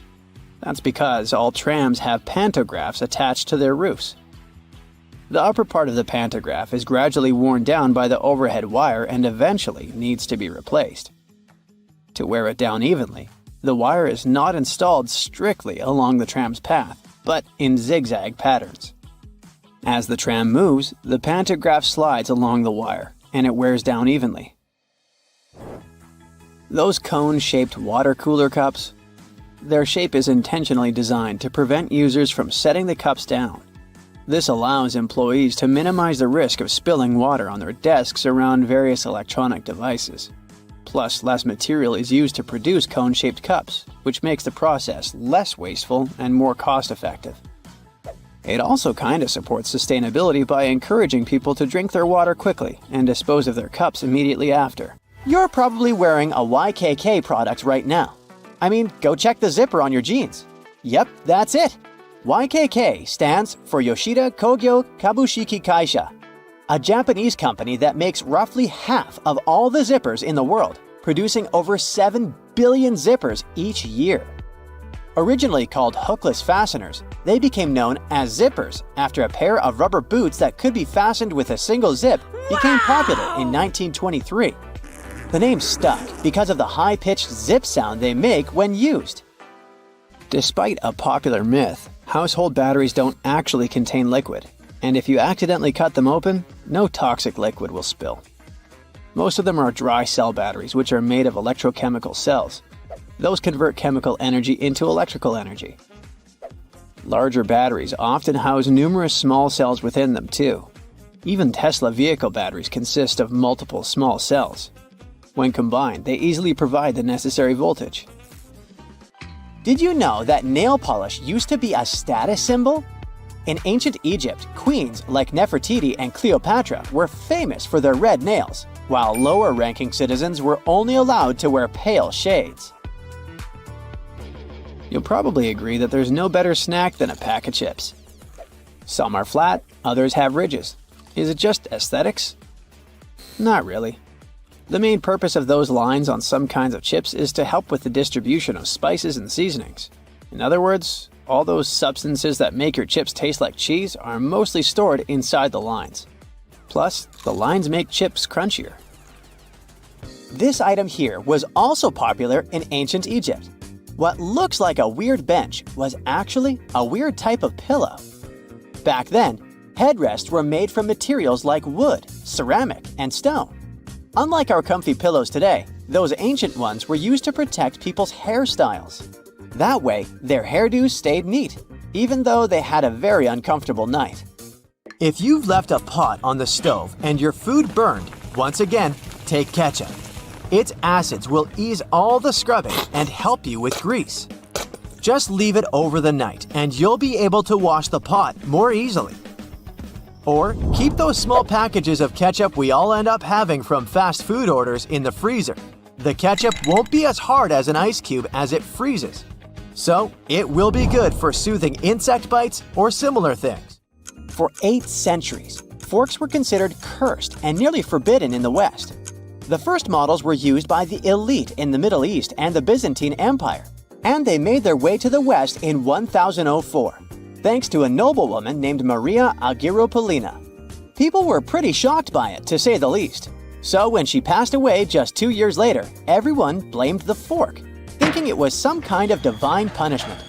That's because all trams have pantographs attached to their roofs. The upper part of the pantograph is gradually worn down by the overhead wire and eventually needs to be replaced. To wear it down evenly, the wire is not installed strictly along the tram's path, but in zigzag patterns. As the tram moves, the pantograph slides along the wire, and it wears down evenly. Those cone-shaped water cooler cups? Their shape is intentionally designed to prevent users from setting the cups down. This allows employees to minimize the risk of spilling water on their desks around various electronic devices. Plus, less material is used to produce cone-shaped cups, which makes the process less wasteful and more cost-effective. It also kinda supports sustainability by encouraging people to drink their water quickly and dispose of their cups immediately after. You're probably wearing a YKK product right now. I mean, go check the zipper on your jeans. Yep, that's it. YKK stands for Yoshida Kogyo Kabushiki Kaisha, a Japanese company that makes roughly half of all the zippers in the world, producing over 7 billion zippers each year. Originally called hookless fasteners, they became known as zippers after a pair of rubber boots that could be fastened with a single zip became popular in 1923. The name stuck because of the high-pitched zip sound they make when used. Despite a popular myth, household batteries don't actually contain liquid, and if you accidentally cut them open, no toxic liquid will spill. Most of them are dry cell batteries, which are made of electrochemical cells. Those convert chemical energy into electrical energy. Larger batteries often house numerous small cells within them too. Even Tesla vehicle batteries consist of multiple small cells. When combined, they easily provide the necessary voltage. Did you know that nail polish used to be a status symbol? In ancient Egypt, queens like Nefertiti and Cleopatra were famous for their red nails, while lower-ranking citizens were only allowed to wear pale shades. You'll probably agree that there's no better snack than a pack of chips. Some are flat, others have ridges. Is it just aesthetics? Not really. The main purpose of those lines on some kinds of chips is to help with the distribution of spices and seasonings. In other words, all those substances that make your chips taste like cheese are mostly stored inside the lines. Plus, the lines make chips crunchier. This item here was also popular in ancient Egypt. What looks like a weird bench was actually a weird type of pillow. Back then, headrests were made from materials like wood, ceramic, and stone. Unlike our comfy pillows today, those ancient ones were used to protect people's hairstyles. That way, their hairdos stayed neat, even though they had a very uncomfortable night. If you've left a pot on the stove and your food burned, once again, take ketchup. Its acids will ease all the scrubbing and help you with grease. Just leave it over the night and you'll be able to wash the pot more easily. Or keep those small packages of ketchup we all end up having from fast food orders in the freezer. The ketchup won't be as hard as an ice cube as it freezes. So, it will be good for soothing insect bites or similar things. For 8 centuries, forks were considered cursed and nearly forbidden in the West. The first models were used by the elite in the Middle East and the Byzantine Empire, and they made their way to the West in 1004, thanks to a noblewoman named Maria Agrippina. People were pretty shocked by it, to say the least. So when she passed away just 2 years later, everyone blamed the fork, thinking it was some kind of divine punishment.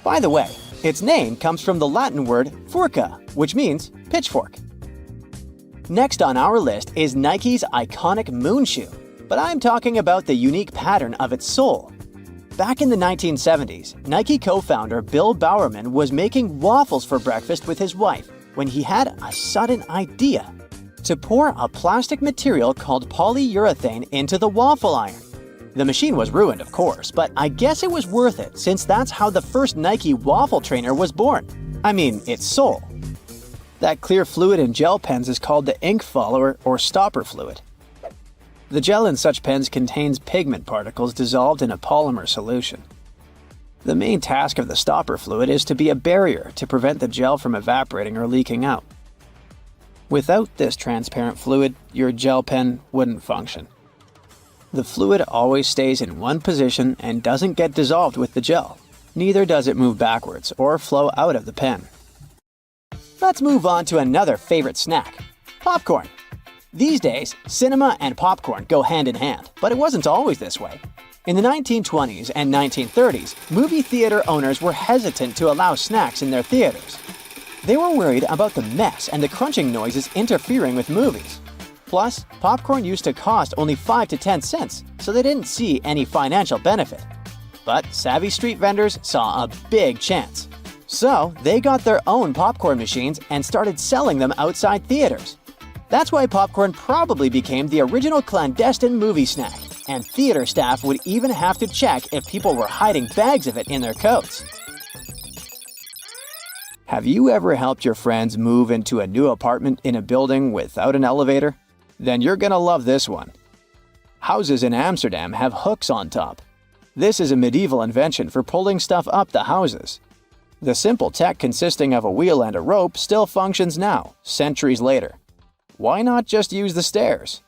By the way, its name comes from the Latin word furca, which means pitchfork. Next on our list is Nike's iconic moon shoe, but I'm talking about the unique pattern of its sole. Back in the 1970s, Nike co-founder Bill Bowerman was making waffles for breakfast with his wife when he had a sudden idea: to pour a plastic material called polyurethane into the waffle iron. The machine was ruined, of course, but I guess it was worth it since that's how the first Nike waffle trainer was born. I mean, its sole. That clear fluid in gel pens is called the ink follower or stopper fluid. The gel in such pens contains pigment particles dissolved in a polymer solution. The main task of the stopper fluid is to be a barrier to prevent the gel from evaporating or leaking out. Without this transparent fluid, your gel pen wouldn't function. The fluid always stays in one position and doesn't get dissolved with the gel. Neither does it move backwards or flow out of the pen. Let's move on to another favorite snack: popcorn. These days, cinema and popcorn go hand in hand, but it wasn't always this way. In the 1920s and 1930s, movie theater owners were hesitant to allow snacks in their theaters. They were worried about the mess and the crunching noises interfering with movies. Plus, popcorn used to cost only 5 to 10 cents, so they didn't see any financial benefit. But savvy street vendors saw a big chance. So, they got their own popcorn machines and started selling them outside theaters. That's why popcorn probably became the original clandestine movie snack, and theater staff would even have to check if people were hiding bags of it in their coats. Have you ever helped your friends move into a new apartment in a building without an elevator? Then you're gonna love this one. Houses in Amsterdam have hooks on top. This is a medieval invention for pulling stuff up the houses. The simple tech consisting of a wheel and a rope still functions now, centuries later. Why not just use the stairs?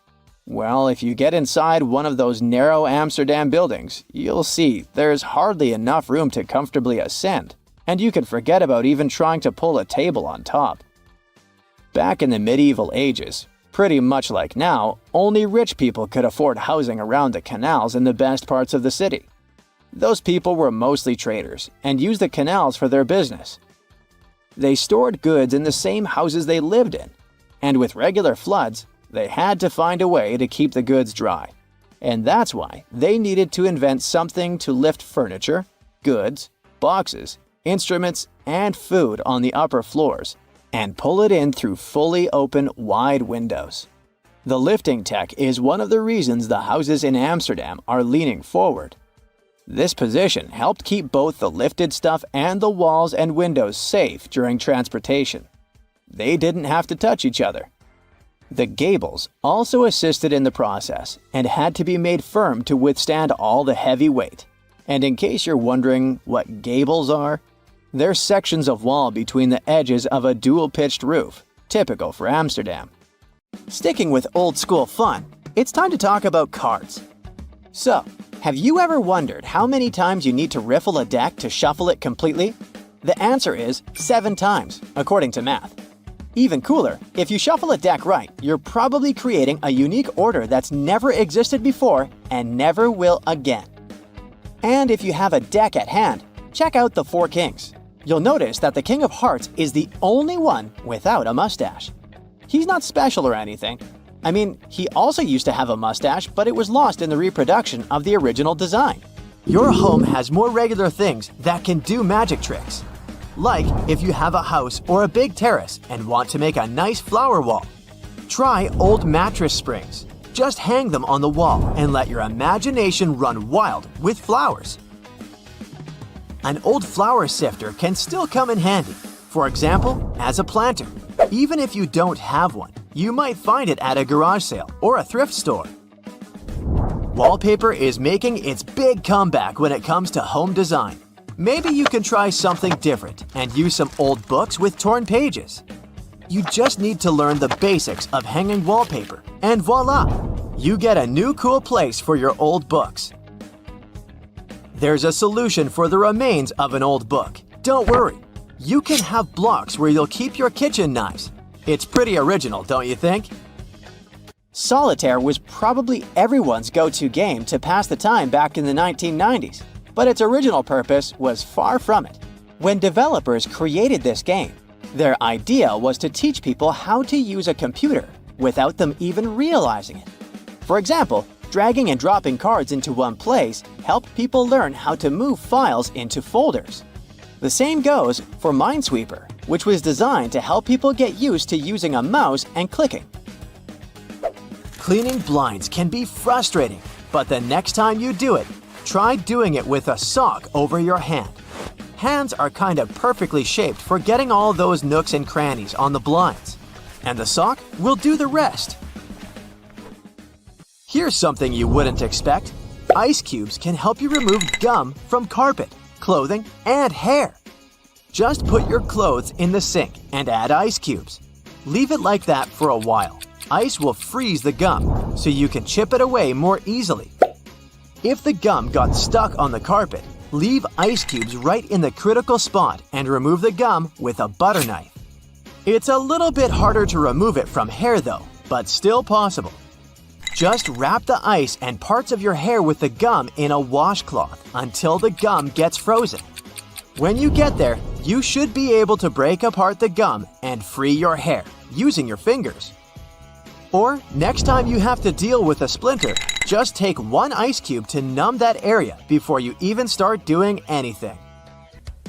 Well, if you get inside one of those narrow Amsterdam buildings, you'll see there's hardly enough room to comfortably ascend, and you can forget about even trying to pull a table on top. Back in the medieval ages, pretty much like now, only rich people could afford housing around the canals in the best parts of the city. Those people were mostly traders and used the canals for their business. They stored goods in the same houses they lived in, and with regular floods, they had to find a way to keep the goods dry. And that's why they needed to invent something to lift furniture, goods, boxes, instruments, and food on the upper floors, and pull it in through fully open, wide windows. The lifting tech is one of the reasons the houses in Amsterdam are leaning forward. This position helped keep both the lifted stuff and the walls and windows safe during transportation. They didn't have to touch each other. The gables also assisted in the process and had to be made firm to withstand all the heavy weight. And in case you're wondering what gables are, they're sections of wall between the edges of a dual-pitched roof, typical for Amsterdam. Sticking with old-school fun, it's time to talk about cards. So, have you ever wondered how many times you need to riffle a deck to shuffle it completely? The answer is 7 times, according to math. Even cooler, if you shuffle a deck right, you're probably creating a unique order that's never existed before and never will again. And if you have a deck at hand, check out the 4 kings. You'll notice that the King of Hearts is the only one without a mustache. He's not special or anything. I mean, he also used to have a mustache, but it was lost in the reproduction of the original design. Your home has more regular things that can do magic tricks. Like if you have a house or a big terrace and want to make a nice flower wall. Try old mattress springs. Just hang them on the wall and let your imagination run wild with flowers. An old flower sifter can still come in handy, for example, as a planter. Even if you don't have one, you might find it at a garage sale or a thrift store. Wallpaper is making its big comeback when it comes to home design. Maybe you can try something different and use some old books with torn pages. You just need to learn the basics of hanging wallpaper, and voila! You get a new cool place for your old books. There's a solution for the remains of an old book. Don't worry. You can have blocks where you'll keep your kitchen knives. It's pretty original, don't you think? Solitaire was probably everyone's go-to game to pass the time back in the 1990s, but its original purpose was far from it. When developers created this game, their idea was to teach people how to use a computer without them even realizing it. For example, dragging and dropping cards into one place helped people learn how to move files into folders. The same goes for Minesweeper, which was designed to help people get used to using a mouse and clicking. Cleaning blinds can be frustrating, but the next time you do it, try doing it with a sock over your hand. Hands are kind of perfectly shaped for getting all those nooks and crannies on the blinds, and the sock will do the rest. Here's something you wouldn't expect. Ice cubes can help you remove gum from carpet, clothing, and hair. Just put your clothes in the sink and add ice cubes. Leave it like that for a while. Ice will freeze the gum, so you can chip it away more easily. If the gum got stuck on the carpet, leave ice cubes right in the critical spot and remove the gum with a butter knife. It's a little bit harder to remove it from hair though, but still possible. Just wrap the ice and parts of your hair with the gum in a washcloth until the gum gets frozen. When you get there, you should be able to break apart the gum and free your hair using your fingers. Or, next time you have to deal with a splinter, just take one ice cube to numb that area before you even start doing anything.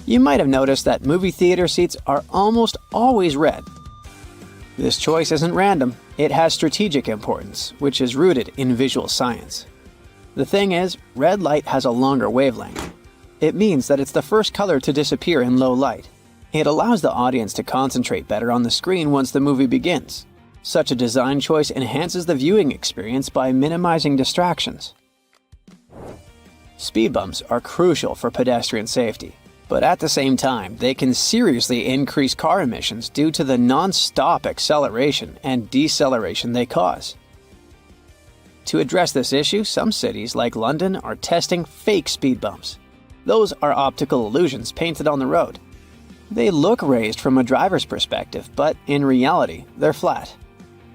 You might have noticed that movie theater seats are almost always red. This choice isn't random. It has strategic importance, which is rooted in visual science. The thing is, red light has a longer wavelength. It means that it's the first color to disappear in low light. It allows the audience to concentrate better on the screen once the movie begins. Such a design choice enhances the viewing experience by minimizing distractions. Speed bumps are crucial for pedestrian safety, but at the same time, they can seriously increase car emissions due to the non-stop acceleration and deceleration they cause. To address this issue, some cities like London are testing fake speed bumps. Those are optical illusions painted on the road. They look raised from a driver's perspective, but in reality, they're flat.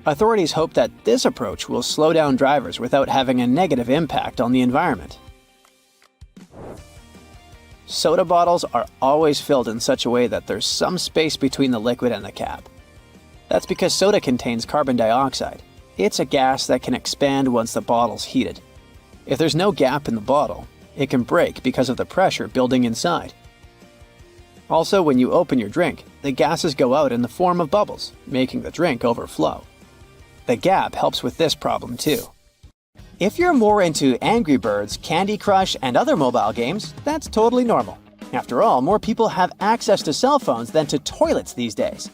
Authorities hope that this approach will slow down drivers without having a negative impact on the environment. Soda bottles are always filled in such a way that there's some space between the liquid and the cap. That's because soda contains carbon dioxide. It's a gas that can expand once the bottle's heated. If there's no gap in the bottle, it can break because of the pressure building inside. Also, when you open your drink, the gases go out in the form of bubbles, making the drink overflow. The gap helps with this problem too. If you're more into Angry Birds, Candy Crush, and other mobile games, that's totally normal. After all, more people have access to cell phones than to toilets these days.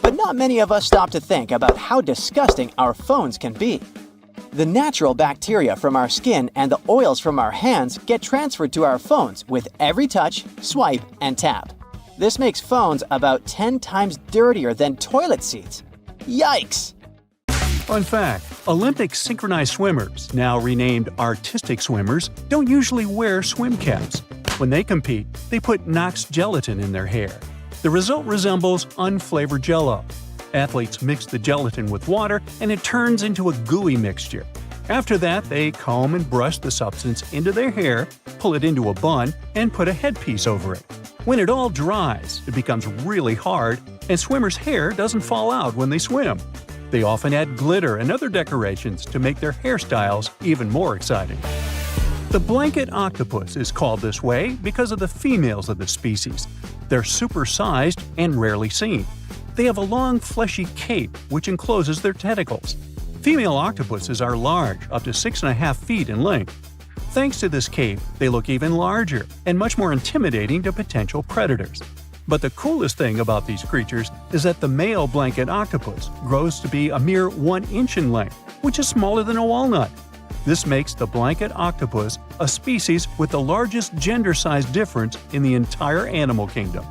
But not many of us stop to think about how disgusting our phones can be. The natural bacteria from our skin and the oils from our hands get transferred to our phones with every touch, swipe, and tap. This makes phones about 10 times dirtier than toilet seats. Yikes!
Fun fact, Olympic synchronized swimmers, now renamed artistic swimmers, don't usually wear swim caps. When they compete, they put Knox gelatin in their hair. The result resembles unflavored Jell-O. Athletes mix the gelatin with water and it turns into a gooey mixture. After that, they comb and brush the substance into their hair, pull it into a bun, and put a headpiece over it. When it all dries, it becomes really hard, and swimmers' hair doesn't fall out when they swim. They often add glitter and other decorations to make their hairstyles even more exciting. The blanket octopus is called this way because of the females of the species. They're supersized and rarely seen. They have a long, fleshy cape which encloses their tentacles. Female octopuses are large, up to 6.5 feet in length. Thanks to this cape, they look even larger and much more intimidating to potential predators. But the coolest thing about these creatures is that the male blanket octopus grows to be a mere 1 inch in length, which is smaller than a walnut. This makes the blanket octopus a species with the largest gender size difference in the entire animal kingdom.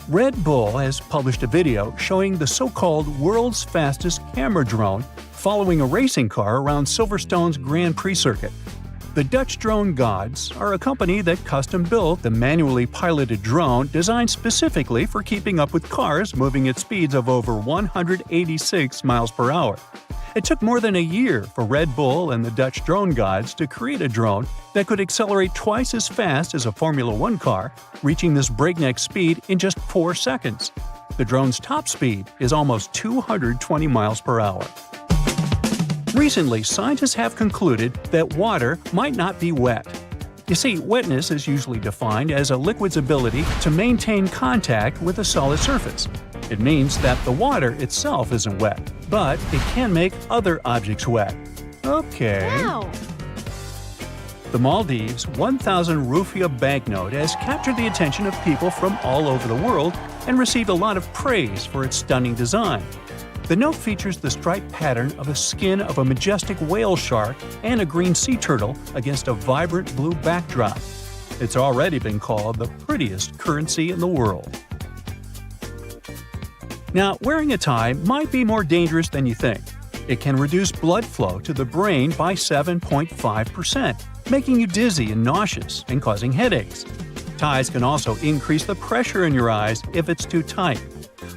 Red Bull has published a video showing the so-called world's fastest camera drone following a racing car around Silverstone's Grand Prix circuit. The Dutch drone gods are a company that custom-built the manually piloted drone designed specifically for keeping up with cars moving at speeds of over 186 miles per hour. It took more than a year for Red Bull and the Dutch drone gods to create a drone that could accelerate twice as fast as a Formula One car, reaching this breakneck speed in just 4 seconds. The drone's top speed is almost 220 miles per hour. Recently, scientists have concluded that water might not be wet. You see, wetness is usually defined as a liquid's ability to maintain contact with a solid surface. It means that the water itself isn't wet, but it can make other objects wet. Okay.
Wow.
The Maldives 1,000 rupiah banknote has captured the attention of people from all over the world and received a lot of praise for its stunning design. The note features the striped pattern of the skin of a majestic whale shark and a green sea turtle against a vibrant blue backdrop. It's already been called the prettiest currency in the world. Now, wearing a tie might be more dangerous than you think. It can reduce blood flow to the brain by 7.5%, making you dizzy and nauseous and causing headaches. Ties can also increase the pressure in your eyes if it's too tight.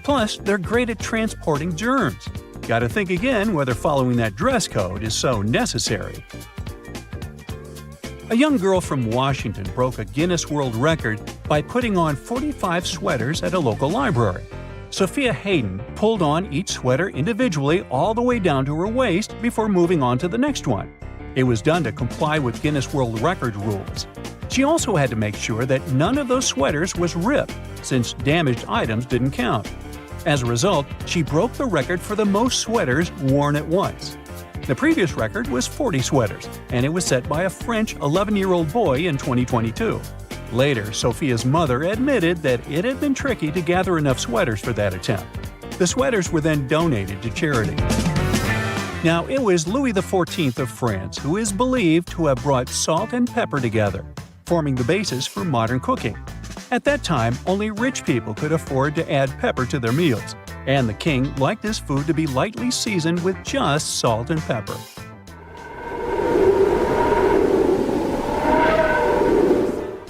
Plus, they're great at transporting germs. Gotta think again whether following that dress code is so necessary. A young girl from Washington broke a Guinness World Record by putting on 45 sweaters at a local library. Sophia Hayden pulled on each sweater individually all the way down to her waist before moving on to the next one. It was done to comply with Guinness World Record rules. She also had to make sure that none of those sweaters was ripped, since damaged items didn't count. As a result, she broke the record for the most sweaters worn at once. The previous record was 40 sweaters, and it was set by a French 11-year-old boy in 2022. Later, Sophia's mother admitted that it had been tricky to gather enough sweaters for that attempt. The sweaters were then donated to charity. Now, it was Louis XIV of France who is believed to have brought salt and pepper together, forming the basis for modern cooking. At that time, only rich people could afford to add pepper to their meals, and the king liked his food to be lightly seasoned with just salt and pepper.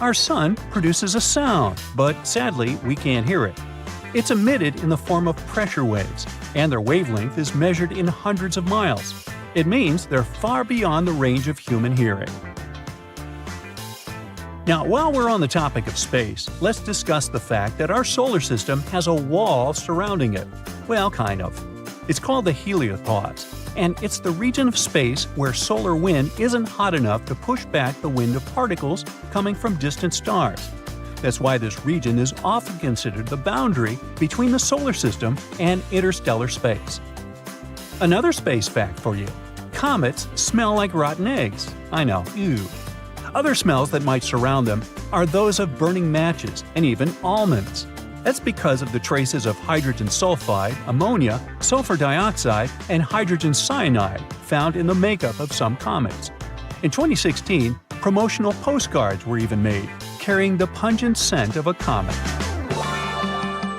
Our sun produces a sound, but sadly, we can't hear it. It's emitted in the form of pressure waves, and their wavelength is measured in hundreds of miles. It means they're far beyond the range of human hearing. Now, while we're on the topic of space, let's discuss the fact that our solar system has a wall surrounding it. Well, kind of. It's called the heliopause, and it's the region of space where solar wind isn't hot enough to push back the wind of particles coming from distant stars. That's why this region is often considered the boundary between the solar system and interstellar space. Another space fact for you: comets smell like rotten eggs. I know, ew. Other smells that might surround them are those of burning matches and even almonds. That's because of the traces of hydrogen sulfide, ammonia, sulfur dioxide, and hydrogen cyanide found in the makeup of some comets. In 2016, promotional postcards were even made, carrying the pungent scent of a comet.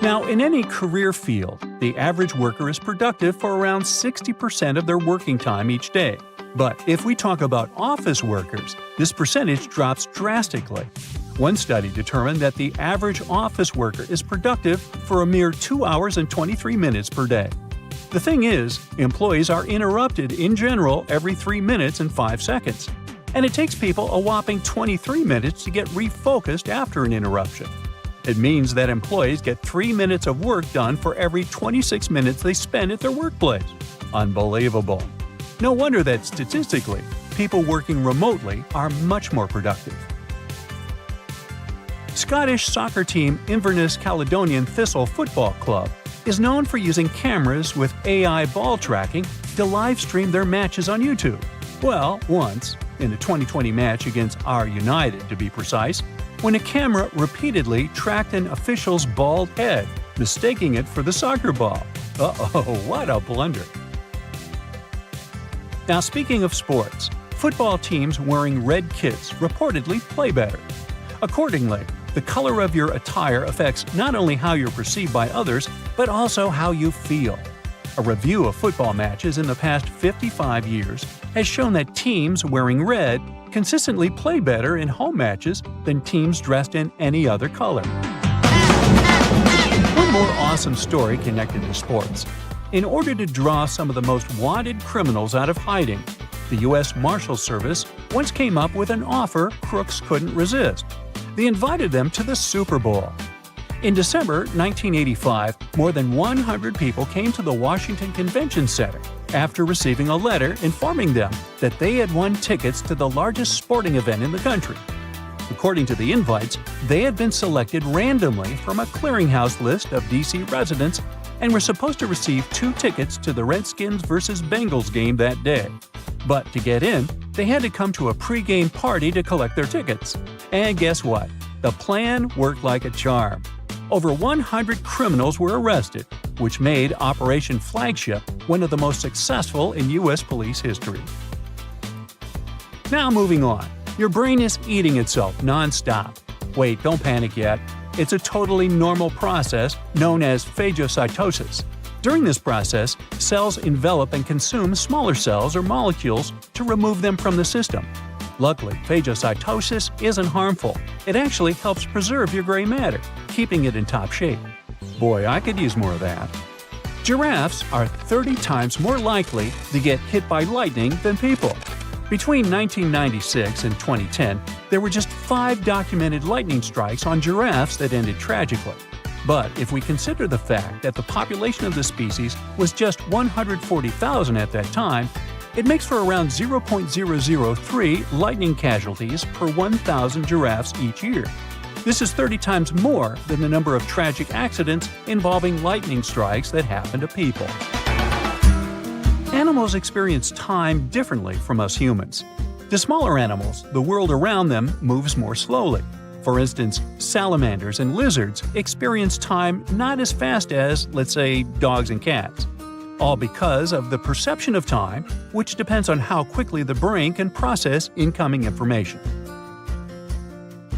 Now, in any career field, the average worker is productive for around 60% of their working time each day. But if we talk about office workers, this percentage drops drastically. One study determined that the average office worker is productive for a mere 2 hours and 23 minutes per day. The thing is, employees are interrupted in general every 3 minutes and 5 seconds. And it takes people a whopping 23 minutes to get refocused after an interruption. It means that employees get 3 minutes of work done for every 26 minutes they spend at their workplace. Unbelievable. No wonder that statistically, people working remotely are much more productive. Scottish soccer team Inverness Caledonian Thistle Football Club is known for using cameras with AI ball tracking to live stream their matches on YouTube. Well, once, in the 2020 match against R United to be precise, when a camera repeatedly tracked an official's bald head, mistaking it for the soccer ball. Uh-oh, what a blunder. Now, speaking of sports, football teams wearing red kits reportedly play better. Accordingly, the color of your attire affects not only how you're perceived by others, but also how you feel. A review of football matches in the past 55 years has shown that teams wearing red consistently play better in home matches than teams dressed in any other color. One more awesome story connected to sports. In order to draw some of the most wanted criminals out of hiding, the U.S. Marshal Service once came up with an offer crooks couldn't resist. They invited them to the Super Bowl. In December 1985, more than 100 people came to the Washington Convention Center after receiving a letter informing them that they had won tickets to the largest sporting event in the country. According to the invites, they had been selected randomly from a clearinghouse list of D.C. residents and were supposed to receive 2 tickets to the Redskins vs. Bengals game that day. But to get in, they had to come to a pre-game party to collect their tickets. And guess what? The plan worked like a charm. Over 100 criminals were arrested, which made Operation Flagship one of the most successful in U.S. police history. Now moving on. Your brain is eating itself non-stop. Wait, don't panic yet. It's a totally normal process known as phagocytosis. During this process, cells envelop and consume smaller cells or molecules to remove them from the system. Luckily, phagocytosis isn't harmful. It actually helps preserve your gray matter, keeping it in top shape. Boy, I could use more of that. Giraffes are 30 times more likely to get hit by lightning than people. Between 1996 and 2010, there were just 5 documented lightning strikes on giraffes that ended tragically. But if we consider the fact that the population of the species was just 140,000 at that time, it makes for around 0.003 lightning casualties per 1,000 giraffes each year. This is 30 times more than the number of tragic accidents involving lightning strikes that happen to people. Animals experience time differently from us humans. To smaller animals, the world around them moves more slowly. For instance, salamanders and lizards experience time not as fast as, let's say, dogs and cats. All because of the perception of time, which depends on how quickly the brain can process incoming information.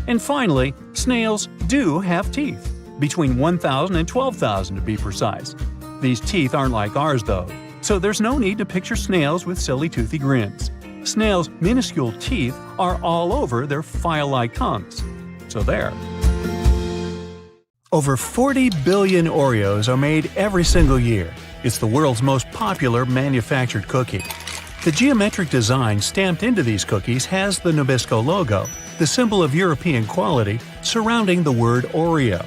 And finally, snails do have teeth, between 1,000 and 12,000 to be precise. These teeth aren't like ours though, so there's no need to picture snails with silly toothy grins. Snails' minuscule teeth are all over their file-like tongues. So there. Over 40 billion Oreos are made every single year. It's the world's most popular manufactured cookie. The geometric design stamped into these cookies has the Nabisco logo, the symbol of European quality, surrounding the word Oreo.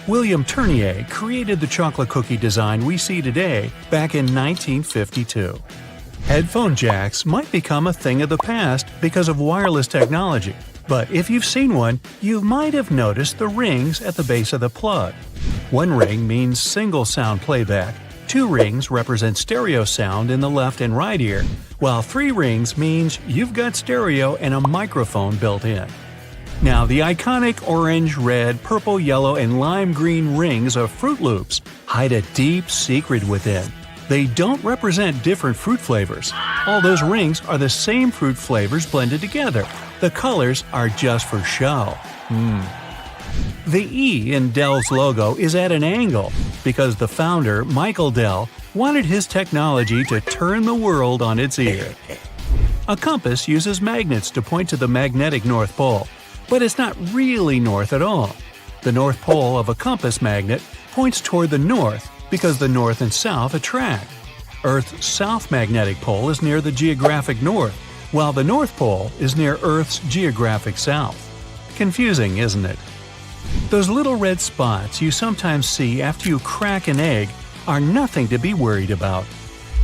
William Tournier created the chocolate cookie design we see today back in 1952. Headphone jacks might become a thing of the past because of wireless technology, but if you've seen one, you might have noticed the rings at the base of the plug. One ring means single sound playback, 2 rings represent stereo sound in the left and right ear, while 3 rings means you've got stereo and a microphone built in. Now, the iconic orange, red, purple, yellow, and lime green rings of Fruit Loops hide a deep secret within. They don't represent different fruit flavors. All those rings are the same fruit flavors blended together. The colors are just for show. The E in Dell's logo is at an angle because the founder, Michael Dell, wanted his technology to turn the world on its ear. A compass uses magnets to point to the magnetic North Pole, but it's not really north at all. The North Pole of a compass magnet points toward the north because the north and south attract. Earth's south magnetic pole is near the geographic north, while the North Pole is near Earth's geographic south. Confusing, isn't it? Those little red spots you sometimes see after you crack an egg are nothing to be worried about.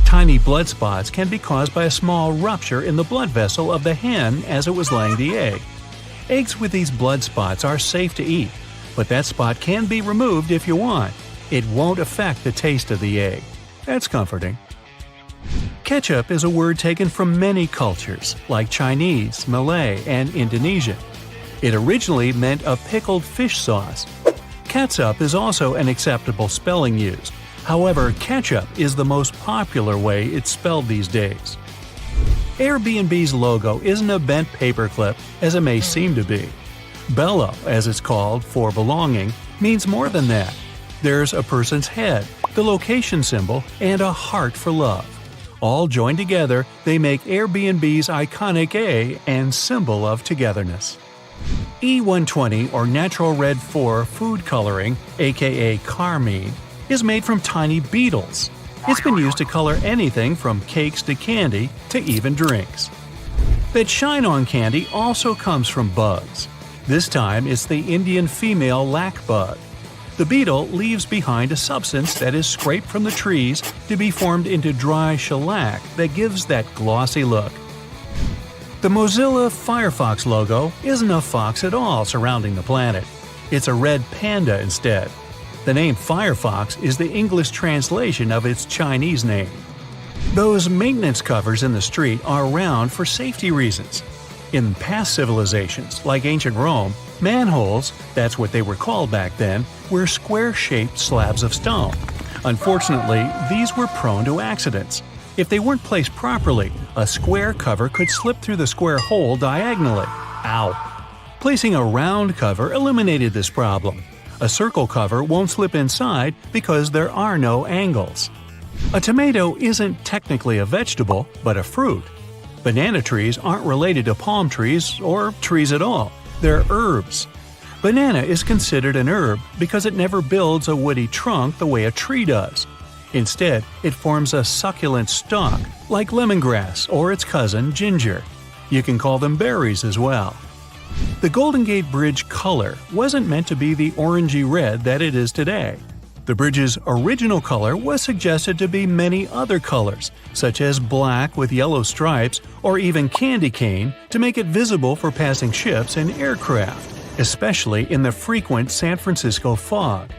Tiny blood spots can be caused by a small rupture in the blood vessel of the hen as it was laying the egg. Eggs with these blood spots are safe to eat, but that spot can be removed if you want. It won't affect the taste of the egg. That's comforting. Ketchup is a word taken from many cultures, like Chinese, Malay, and Indonesian. It originally meant a pickled fish sauce. Catsup is also an acceptable spelling used. However, ketchup is the most popular way it's spelled these days. Airbnb's logo isn't a bent paperclip as it may seem to be. Bello, as it's called, for belonging, means more than that. There's a person's head, the location symbol, and a heart for love. All joined together, they make Airbnb's iconic A and symbol of togetherness. E120 or Natural Red 4 food coloring, aka carmine, is made from tiny beetles. It's been used to color anything from cakes to candy to even drinks. That shine on candy also comes from bugs. This time it's the Indian female lac bug. The beetle leaves behind a substance that is scraped from the trees to be formed into dry shellac that gives that glossy look. The Mozilla Firefox logo isn't a fox at all surrounding the planet. It's a red panda instead. The name Firefox is the English translation of its Chinese name. Those maintenance covers in the street are around for safety reasons. In past civilizations, like ancient Rome, manholes, that's what they were called back then, were square-shaped slabs of stone. Unfortunately, these were prone to accidents. If they weren't placed properly, a square cover could slip through the square hole diagonally. Ow! Placing a round cover eliminated this problem. A circle cover won't slip inside because there are no angles. A tomato isn't technically a vegetable, but a fruit. Banana trees aren't related to palm trees or trees at all. They're herbs. Banana is considered an herb because it never builds a woody trunk the way a tree does. Instead, it forms a succulent stalk, like lemongrass or its cousin ginger. You can call them berries as well. The Golden Gate Bridge color wasn't meant to be the orangey red that it is today. The bridge's original color was suggested to be many other colors, such as black with yellow stripes or even candy cane to make it visible for passing ships and aircraft, especially in the frequent San Francisco fog.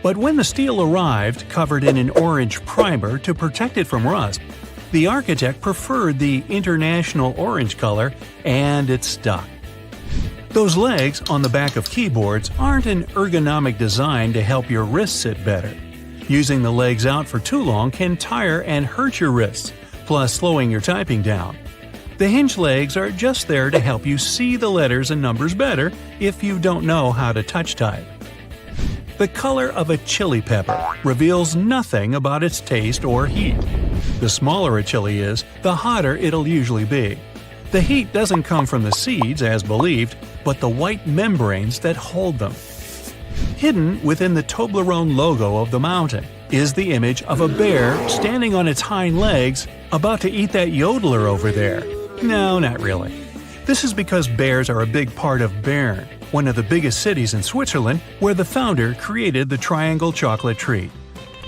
But when the steel arrived covered in an orange primer to protect it from rust, the architect preferred the international orange color, and it stuck. Those legs on the back of keyboards aren't an ergonomic design to help your wrists sit better. Using the legs out for too long can tire and hurt your wrists, plus slowing your typing down. The hinge legs are just there to help you see the letters and numbers better if you don't know how to touch type. The color of a chili pepper reveals nothing about its taste or heat. The smaller a chili is, the hotter it'll usually be. The heat doesn't come from the seeds, as believed, but the white membranes that hold them. Hidden within the Toblerone logo of the mountain is the image of a bear standing on its hind legs, about to eat that yodeler over there. No, not really. This is because bears are a big part of Bern, one of the biggest cities in Switzerland, where the founder created the triangle chocolate treat.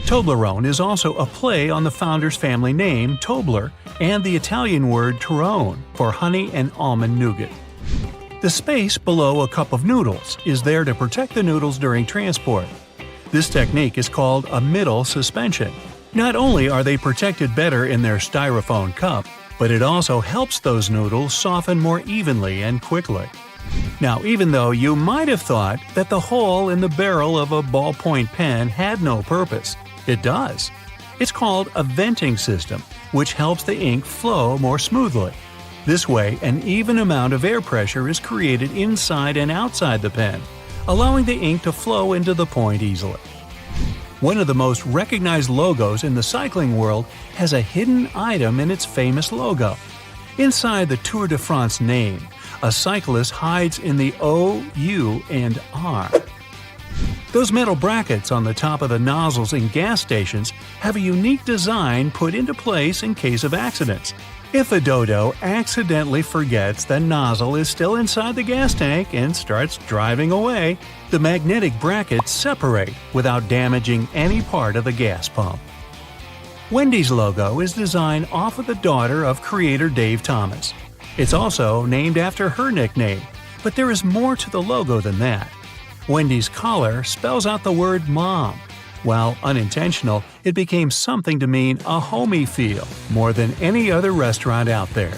Toblerone is also a play on the founder's family name, Tobler, and the Italian word Torrone for honey and almond nougat. The space below a cup of noodles is there to protect the noodles during transport. This technique is called a middle suspension. Not only are they protected better in their styrofoam cup, but it also helps those noodles soften more evenly and quickly. Now, even though you might have thought that the hole in the barrel of a ballpoint pen had no purpose, it does. It's called a venting system, which helps the ink flow more smoothly. This way, an even amount of air pressure is created inside and outside the pen, allowing the ink to flow into the point easily. One of the most recognized logos in the cycling world has a hidden item in its famous logo. Inside the Tour de France name, a cyclist hides in the O, U, and R. Those metal brackets on the top of the nozzles in gas stations have a unique design put into place in case of accidents. If a dodo accidentally forgets the nozzle is still inside the gas tank and starts driving away, the magnetic brackets separate without damaging any part of the gas pump. Wendy's logo is designed off of the daughter of creator Dave Thomas. It's also named after her nickname, but there is more to the logo than that. Wendy's collar spells out the word mom. While unintentional, it became something to mean a homey feel more than any other restaurant out there.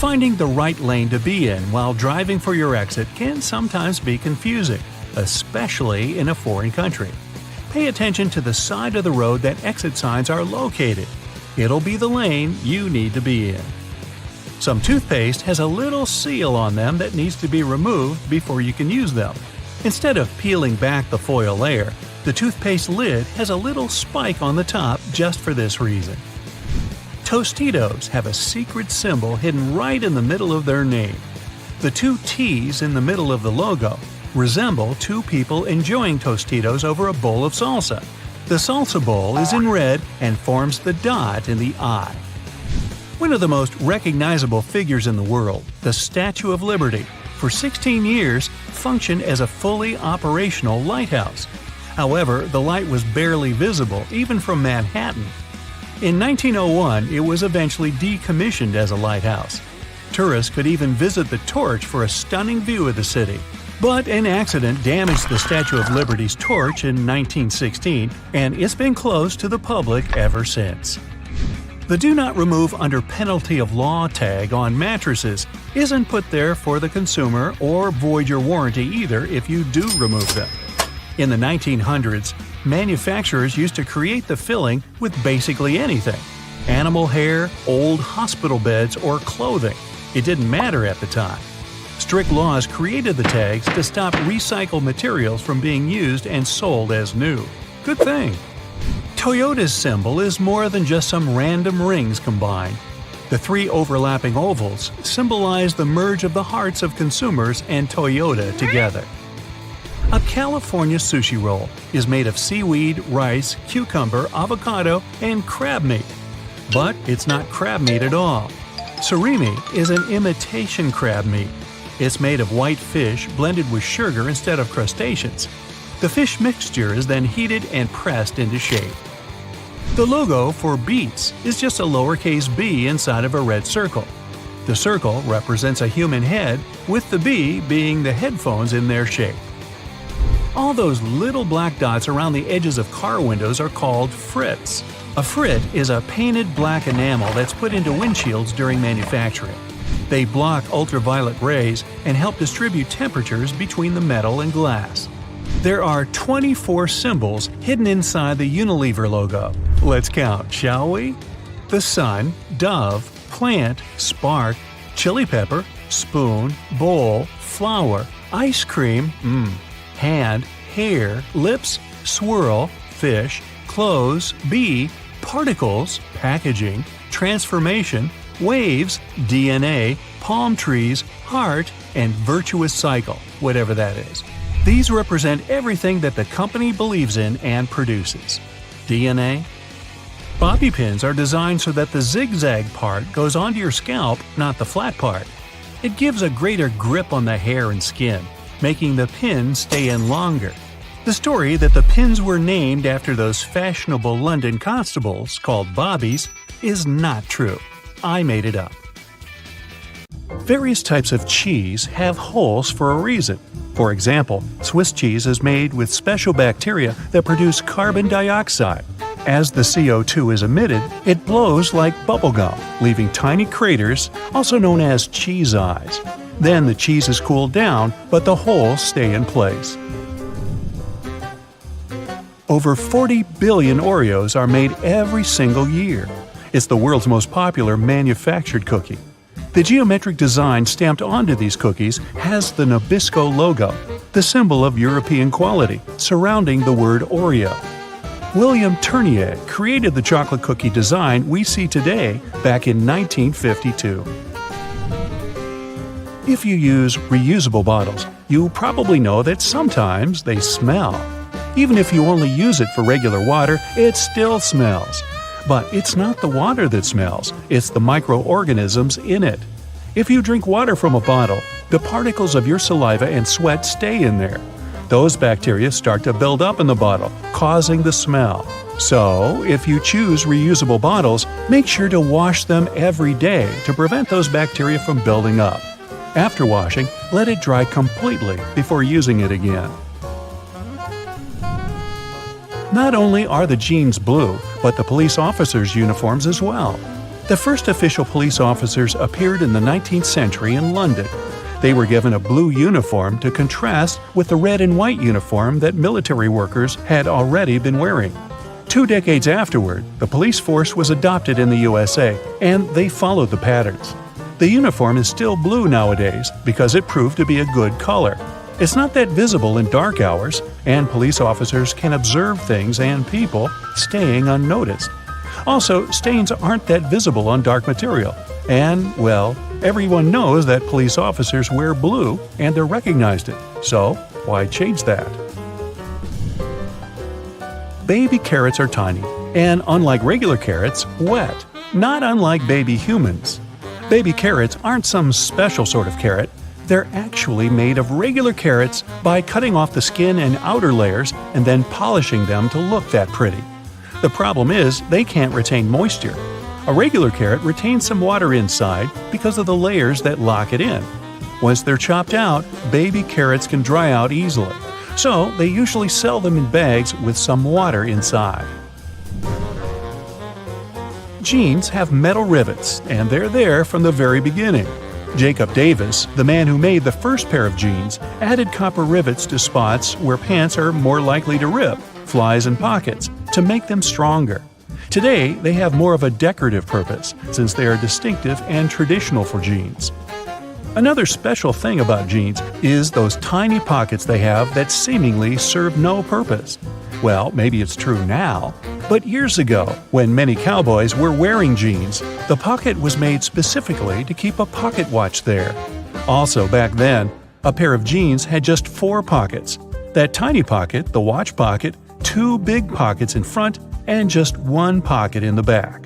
Finding the right lane to be in while driving for your exit can sometimes be confusing, especially in a foreign country. Pay attention to the side of the road that exit signs are located. It'll be the lane you need to be in. Some toothpaste has a little seal on them that needs to be removed before you can use them. Instead of peeling back the foil layer, the toothpaste lid has a little spike on the top just for this reason. Tostitos have a secret symbol hidden right in the middle of their name. The two T's in the middle of the logo resemble two people enjoying Tostitos over a bowl of salsa. The salsa bowl is in red and forms the dot in the eye. One of the most recognizable figures in the world, the Statue of Liberty, for 16 years functioned as a fully operational lighthouse. However, the light was barely visible even from Manhattan. In 1901, it was eventually decommissioned as a lighthouse. Tourists could even visit the torch for a stunning view of the city. But an accident damaged the Statue of Liberty's torch in 1916, and it's been closed to the public ever since. The Do Not Remove Under Penalty of Law tag on mattresses isn't put there for the consumer or void your warranty either if you do remove them. In the 1900s, manufacturers used to create the filling with basically anything: animal hair, old hospital beds, or clothing. It didn't matter at the time. Strict laws created the tags to stop recycled materials from being used and sold as new. Good thing. Toyota's symbol is more than just some random rings combined. The three overlapping ovals symbolize the merge of the hearts of consumers and Toyota together. A California sushi roll is made of seaweed, rice, cucumber, avocado, and crab meat. But it's not crab meat at all. Surimi is an imitation crab meat. It's made of white fish blended with sugar instead of crustaceans. The fish mixture is then heated and pressed into shape. The logo for Beats is just a lowercase b inside of a red circle. The circle represents a human head, with the b being the headphones in their shape. All those little black dots around the edges of car windows are called frits. A frit is a painted black enamel that's put into windshields during manufacturing. They block ultraviolet rays and help distribute temperatures between the metal and glass. There are 24 symbols hidden inside the Unilever logo. Let's count, shall we? The sun, dove, plant, spark, chili pepper, spoon, bowl, flower, ice cream, hand, hair, lips, swirl, fish, clothes, bee, particles, packaging, transformation, waves, DNA, palm trees, heart, and virtuous cycle, whatever that is. These represent everything that the company believes in and produces. DNA? Bobby pins are designed so that the zigzag part goes onto your scalp, not the flat part. It gives a greater grip on the hair and skin, making the pin stay in longer. The story that the pins were named after those fashionable London constables called bobbies is not true. I made it up. Various types of cheese have holes for a reason. For example, Swiss cheese is made with special bacteria that produce carbon dioxide. As the CO2 is emitted, it blows like bubblegum, leaving tiny craters, also known as cheese eyes. Then the cheese is cooled down, but the holes stay in place. Over 40 billion Oreos are made every single year. It's the world's most popular manufactured cookie. The geometric design stamped onto these cookies has the Nabisco logo, the symbol of European quality, surrounding the word Oreo. William Tournier created the chocolate cookie design we see today back in 1952. If you use reusable bottles, you probably know that sometimes they smell. Even if you only use it for regular water, it still smells. But it's not the water that smells, it's the microorganisms in it. If you drink water from a bottle, the particles of your saliva and sweat stay in there. Those bacteria start to build up in the bottle, causing the smell. So, if you choose reusable bottles, make sure to wash them every day to prevent those bacteria from building up. After washing, let it dry completely before using it again. Not only are the jeans blue, but the police officers' uniforms as well. The first official police officers appeared in the 19th century in London. They were given a blue uniform to contrast with the red and white uniform that military workers had already been wearing. 2 decades afterward, the police force was adopted in the USA, and they followed the patterns. The uniform is still blue nowadays because it proved to be a good color. It's not that visible in dark hours, and police officers can observe things and people staying unnoticed. Also, stains aren't that visible on dark material. And, well, everyone knows that police officers wear blue and they're recognized it. So, why change that? Baby carrots are tiny, and unlike regular carrots, wet, not unlike baby humans. Baby carrots aren't some special sort of carrot. They're actually made of regular carrots by cutting off the skin and outer layers and then polishing them to look that pretty. The problem is they can't retain moisture. A regular carrot retains some water inside because of the layers that lock it in. Once they're chopped out, baby carrots can dry out easily, so they usually sell them in bags with some water inside. Jeans have metal rivets, and they're there from the very beginning. Jacob Davis, the man who made the first pair of jeans, added copper rivets to spots where pants are more likely to rip, flies and pockets, to make them stronger. Today, they have more of a decorative purpose, since they are distinctive and traditional for jeans. Another special thing about jeans is those tiny pockets they have that seemingly serve no purpose. Well, maybe it's true now, but years ago, when many cowboys were wearing jeans, the pocket was made specifically to keep a pocket watch there. Also, back then, a pair of jeans had just 4 pockets. That tiny pocket, the watch pocket, 2 big pockets in front, and just 1 pocket in the back.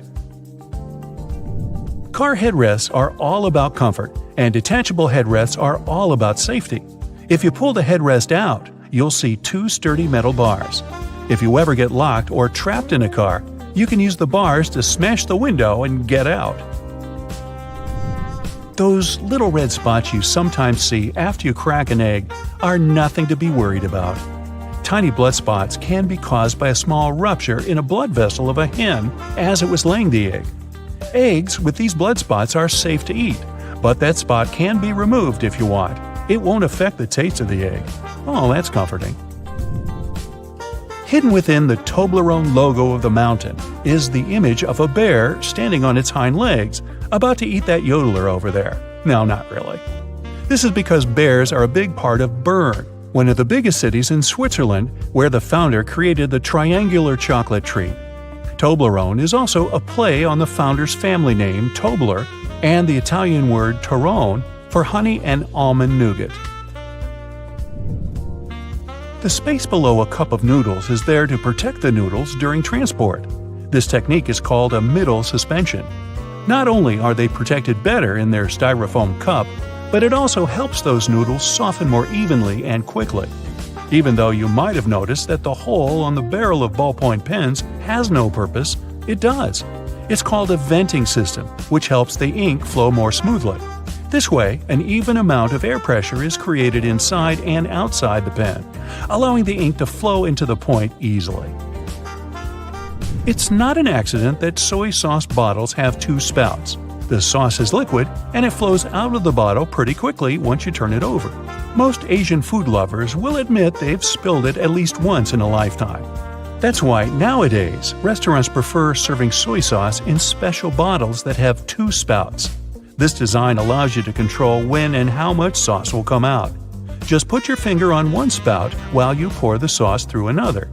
Car headrests are all about comfort, and detachable headrests are all about safety. If you pull the headrest out, you'll see 2 sturdy metal bars. If you ever get locked or trapped in a car, you can use the bars to smash the window and get out. Those little red spots you sometimes see after you crack an egg are nothing to be worried about. Tiny blood spots can be caused by a small rupture in a blood vessel of a hen as it was laying the egg. Eggs with these blood spots are safe to eat, but that spot can be removed if you want. It won't affect the taste of the egg. Oh, that's comforting. Hidden within the Toblerone logo of the mountain is the image of a bear standing on its hind legs, about to eat that yodeler over there. No, not really. This is because bears are a big part of Bern, one of the biggest cities in Switzerland, where the founder created the triangular chocolate treat. Toblerone is also a play on the founder's family name, Tobler, and the Italian word Torrone for honey and almond nougat. The space below a cup of noodles is there to protect the noodles during transport. This technique is called a middle suspension. Not only are they protected better in their styrofoam cup, but it also helps those noodles soften more evenly and quickly. Even though you might have noticed that the hole on the barrel of ballpoint pens has no purpose, it does. It's called a venting system, which helps the ink flow more smoothly. This way, an even amount of air pressure is created inside and outside the pen, allowing the ink to flow into the point easily. It's not an accident that soy sauce bottles have 2 spouts. The sauce is liquid, and it flows out of the bottle pretty quickly once you turn it over. Most Asian food lovers will admit they've spilled it at least once in a lifetime. That's why nowadays, restaurants prefer serving soy sauce in special bottles that have 2 spouts. This design allows you to control when and how much sauce will come out. Just put your finger on one spout while you pour the sauce through another.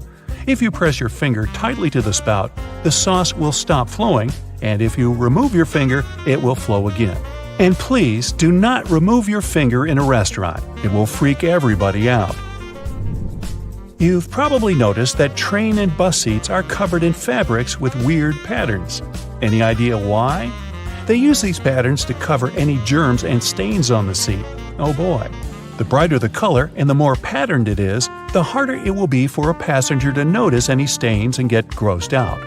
If you press your finger tightly to the spout, the sauce will stop flowing, and if you remove your finger, it will flow again. And please do not remove your finger in a restaurant. It will freak everybody out. You've probably noticed that train and bus seats are covered in fabrics with weird patterns. Any idea why? They use these patterns to cover any germs and stains on the seat. Oh boy. The brighter the color and the more patterned it is, the harder it will be for a passenger to notice any stains and get grossed out.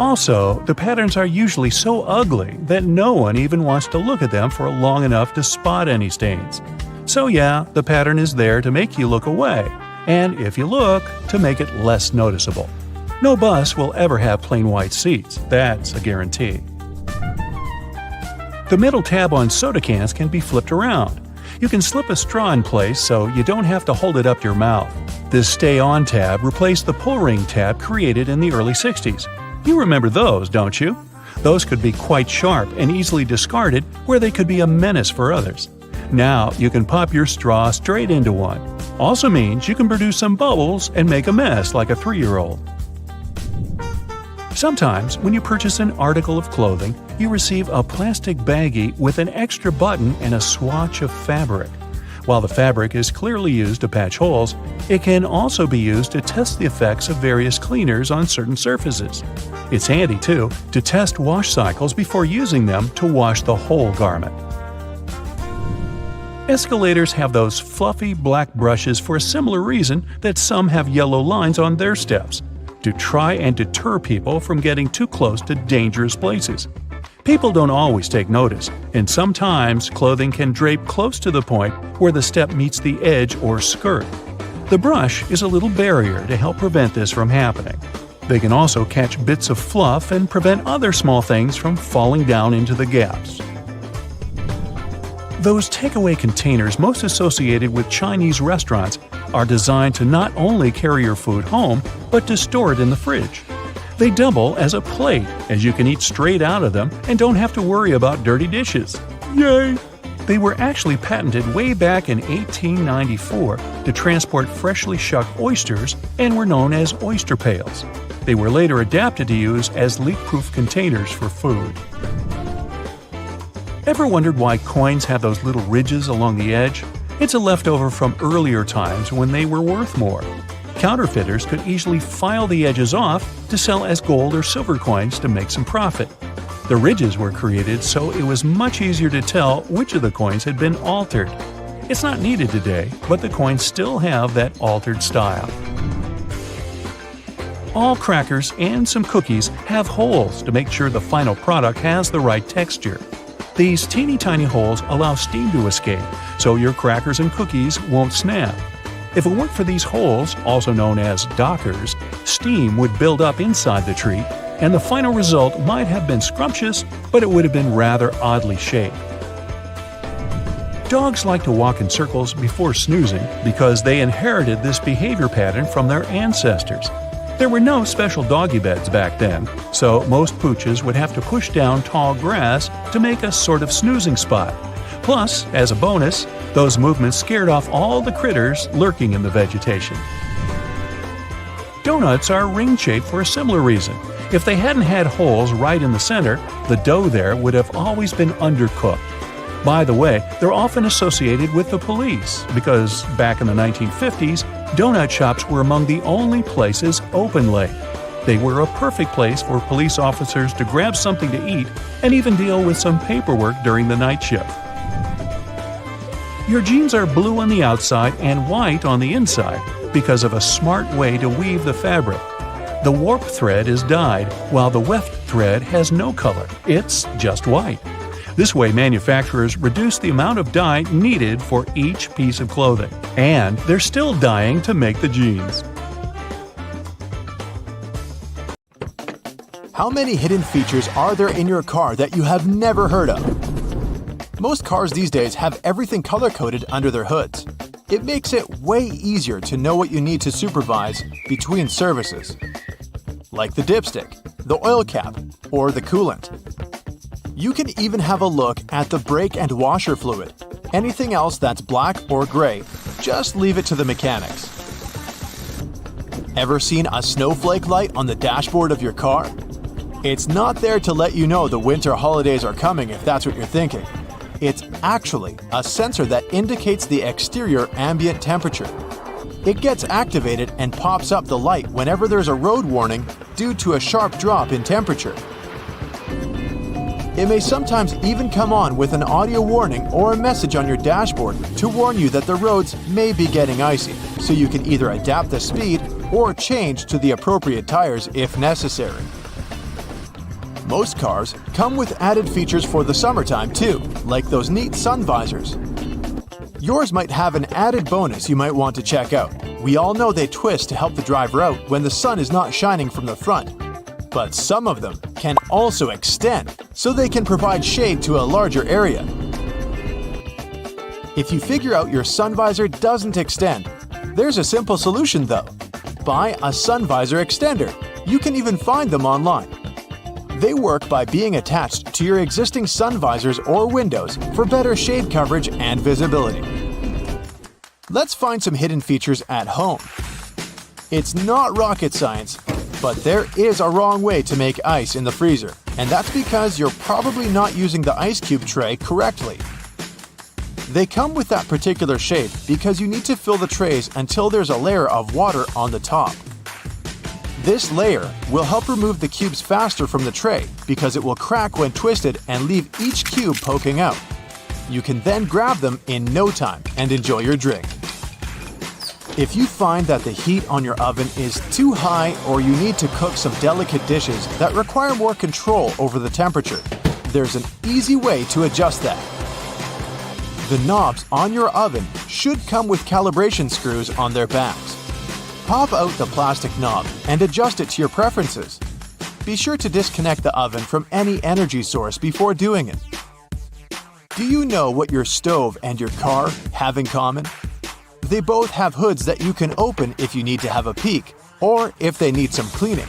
Also, the patterns are usually so ugly that no one even wants to look at them for long enough to spot any stains. So yeah, the pattern is there to make you look away, and if you look, to make it less noticeable. No bus will ever have plain white seats, that's a guarantee. The middle tab on soda cans can be flipped around. You can slip a straw in place so you don't have to hold it up to your mouth. This Stay On tab replaced the pull ring tab created in the early 60s. You remember those, don't you? Those could be quite sharp and easily discarded where they could be a menace for others. Now you can pop your straw straight into one. Also means you can produce some bubbles and make a mess like a 3-year-old. Sometimes, when you purchase an article of clothing, you receive a plastic baggie with an extra button and a swatch of fabric. While the fabric is clearly used to patch holes, it can also be used to test the effects of various cleaners on certain surfaces. It's handy, too, to test wash cycles before using them to wash the whole garment. Escalators have those fluffy black brushes for a similar reason that some have yellow lines on their steps, to try and deter people from getting too close to dangerous places. People don't always take notice, and sometimes clothing can drape close to the point where the step meets the edge or skirt. The brush is a little barrier to help prevent this from happening. They can also catch bits of fluff and prevent other small things from falling down into the gaps. Those takeaway containers most associated with Chinese restaurants are designed to not only carry your food home, but to store it in the fridge. They double as a plate, as you can eat straight out of them and don't have to worry about dirty dishes. Yay! They were actually patented way back in 1894 to transport freshly shucked oysters and were known as oyster pails. They were later adapted to use as leak-proof containers for food. Ever wondered why coins have those little ridges along the edge? It's a leftover from earlier times when they were worth more. Counterfeiters could easily file the edges off to sell as gold or silver coins to make some profit. The ridges were created so it was much easier to tell which of the coins had been altered. It's not needed today, but the coins still have that altered style. All crackers and some cookies have holes to make sure the final product has the right texture. These teeny tiny holes allow steam to escape, so your crackers and cookies won't snap. If it weren't for these holes, also known as dockers, steam would build up inside the treat, and the final result might have been scrumptious, but it would have been rather oddly shaped. Dogs like to walk in circles before snoozing because they inherited this behavior pattern from their ancestors. There were no special doggy beds back then, so most pooches would have to push down tall grass to make a sort of snoozing spot. Plus, as a bonus, those movements scared off all the critters lurking in the vegetation. Donuts are ring-shaped for a similar reason. If they hadn't had holes right in the center, the dough there would have always been undercooked. By the way, they're often associated with the police because back in the 1950s, donut shops were among the only places open late. They were a perfect place for police officers to grab something to eat and even deal with some paperwork during the night shift. Your jeans are blue on the outside and white on the inside because of a smart way to weave the fabric. The warp thread is dyed, while the weft thread has no color. It's just white. This way, manufacturers reduce the amount of dye needed for each piece of clothing. And they're still dyeing to make the jeans.
How many hidden features are there in your car that you have never heard of? Most cars these days have everything color-coded under their hoods. It makes it way easier to know what you need to supervise between services, like the dipstick, the oil cap, or the coolant. You can even have a look at the brake and washer fluid. Anything else that's black or gray, just leave it to the mechanics. Ever seen a snowflake light on the dashboard of your car? It's not there to let you know the winter holidays are coming if that's what you're thinking. It's actually a sensor that indicates the exterior ambient temperature. It gets activated and pops up the light whenever there's a road warning due to a sharp drop in temperature. It may sometimes even come on with an audio warning or a message on your dashboard to warn you that the roads may be getting icy, so you can either adapt the speed or change to the appropriate tires if necessary. Most cars come with added features for the summertime too, like those neat sun visors. Yours might have an added bonus you might want to check out. We all know they twist to help the driver out when the sun is not shining from the front.
But some of them can also extend, so they can provide shade to a larger area. If you figure out your sun visor doesn't extend, there's a simple solution though. Buy a sun visor extender. You can even find them online. They work by being attached to your existing sun visors or windows for better shade coverage and visibility. Let's find some hidden features at home. It's not rocket science, but there is a wrong way to make ice in the freezer, and that's because you're probably not using the ice cube tray correctly. They come with that particular shape because you need to fill the trays until there's a layer of water on the top. This layer will help remove the cubes faster from the tray because it will crack when twisted and leave each cube poking out. You can then grab them in no time and enjoy your drink. If you find that the heat on your oven is too high or you need to cook some delicate dishes that require more control over the temperature, there's an easy way to adjust that. The knobs on your oven should come with calibration screws on their backs. Pop out the plastic knob and adjust it to your preferences. Be sure to disconnect the oven from any energy source before doing it. Do you know what your stove and your car have in common? They both have hoods that you can open if you need to have a peek or if they need some cleaning.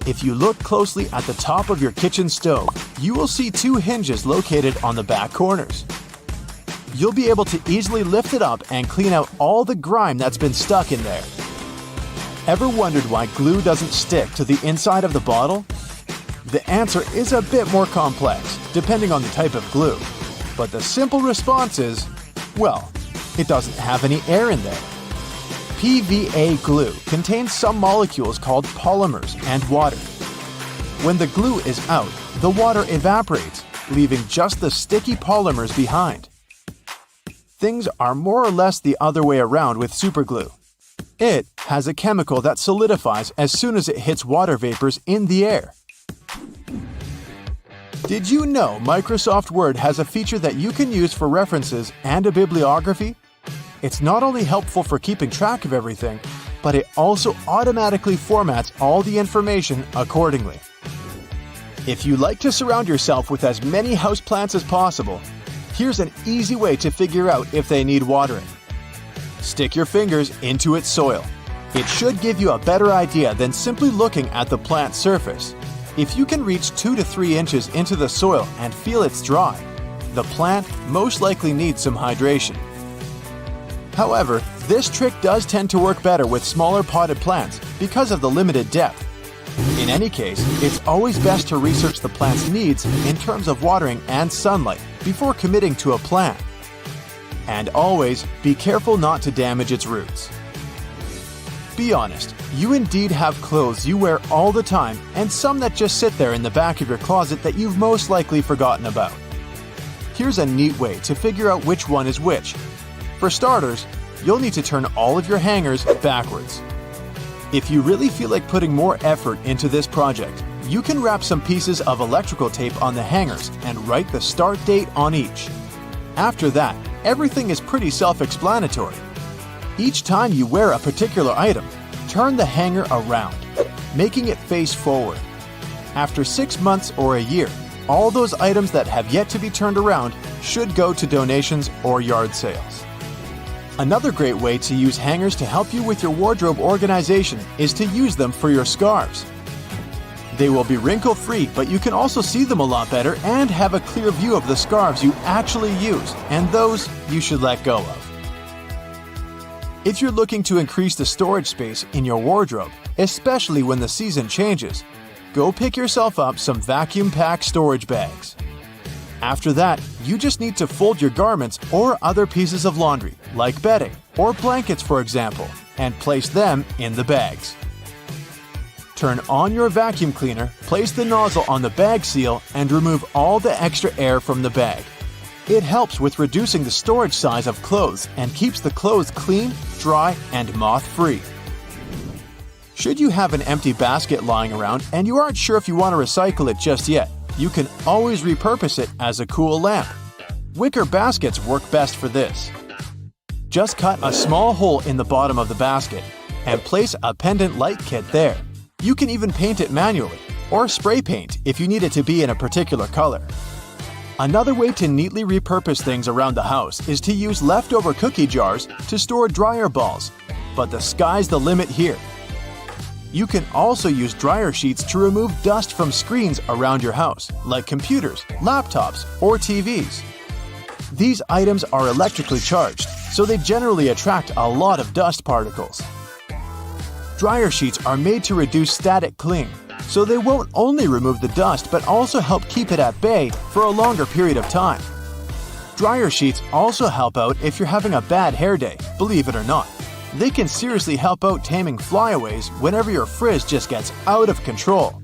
If you look closely at the top of your kitchen stove, you will see two hinges located on the back corners. You'll be able to easily lift it up and clean out all the grime that's been stuck in there. Ever wondered why glue doesn't stick to the inside of the bottle? The answer is a bit more complex, depending on the type of glue. But the simple response is, well, it doesn't have any air in there. PVA glue contains some molecules called polymers and water. When the glue is out, the water evaporates, leaving just the sticky polymers behind. Things are more or less the other way around with superglue. It has a chemical that solidifies as soon as it hits water vapors in the air. Did you know Microsoft Word has a feature that you can use for references and a bibliography? It's not only helpful for keeping track of everything, but it also automatically formats all the information accordingly. If you like to surround yourself with as many houseplants as possible, here's an easy way to figure out if they need watering. Stick your fingers into its soil. It should give you a better idea than simply looking at the plant's surface. If you can reach 2 to 3 inches into the soil and feel it's dry, the plant most likely needs some hydration. However, this trick does tend to work better with smaller potted plants because of the limited depth. In any case, it's always best to research the plant's needs in terms of watering and sunlight before committing to a plan. And always be careful not to damage its roots. Be honest, you indeed have clothes you wear all the time and some that just sit there in the back of your closet that you've most likely forgotten about. Here's a neat way to figure out which one is which. For starters, you'll need to turn all of your hangers backwards. If you really feel like putting more effort into this project, you can wrap some pieces of electrical tape on the hangers and write the start date on each. After that, everything is pretty self-explanatory. Each time you wear a particular item, turn the hanger around, making it face forward. After 6 months or a year, all those items that have yet to be turned around should go to donations or yard sales. Another great way to use hangers to help you with your wardrobe organization is to use them for your scarves. They will be wrinkle-free, but you can also see them a lot better and have a clear view of the scarves you actually use and those you should let go of. If you're looking to increase the storage space in your wardrobe, especially when the season changes, go pick yourself up some vacuum-packed storage bags. After that, you just need to fold your garments or other pieces of laundry, like bedding or blankets for example, and place them in the bags. Turn on your vacuum cleaner, place the nozzle on the bag seal, and remove all the extra air from the bag. It helps with reducing the storage size of clothes and keeps the clothes clean, dry, and moth-free. Should you have an empty basket lying around and you aren't sure if you want to recycle it just yet, you can always repurpose it as a cool lamp. Wicker baskets work best for this. Just cut a small hole in the bottom of the basket and place a pendant light kit there. You can even paint it manually, or spray paint if you need it to be in a particular color. Another way to neatly repurpose things around the house is to use leftover cookie jars to store dryer balls, but the sky's the limit here. You can also use dryer sheets to remove dust from screens around your house, like computers, laptops, or TVs. These items are electrically charged, so they generally attract a lot of dust particles. Dryer sheets are made to reduce static cling, so they won't only remove the dust but also help keep it at bay for a longer period of time. Dryer sheets also help out if you're having a bad hair day, believe it or not. They can seriously help out taming flyaways whenever your frizz just gets out of control.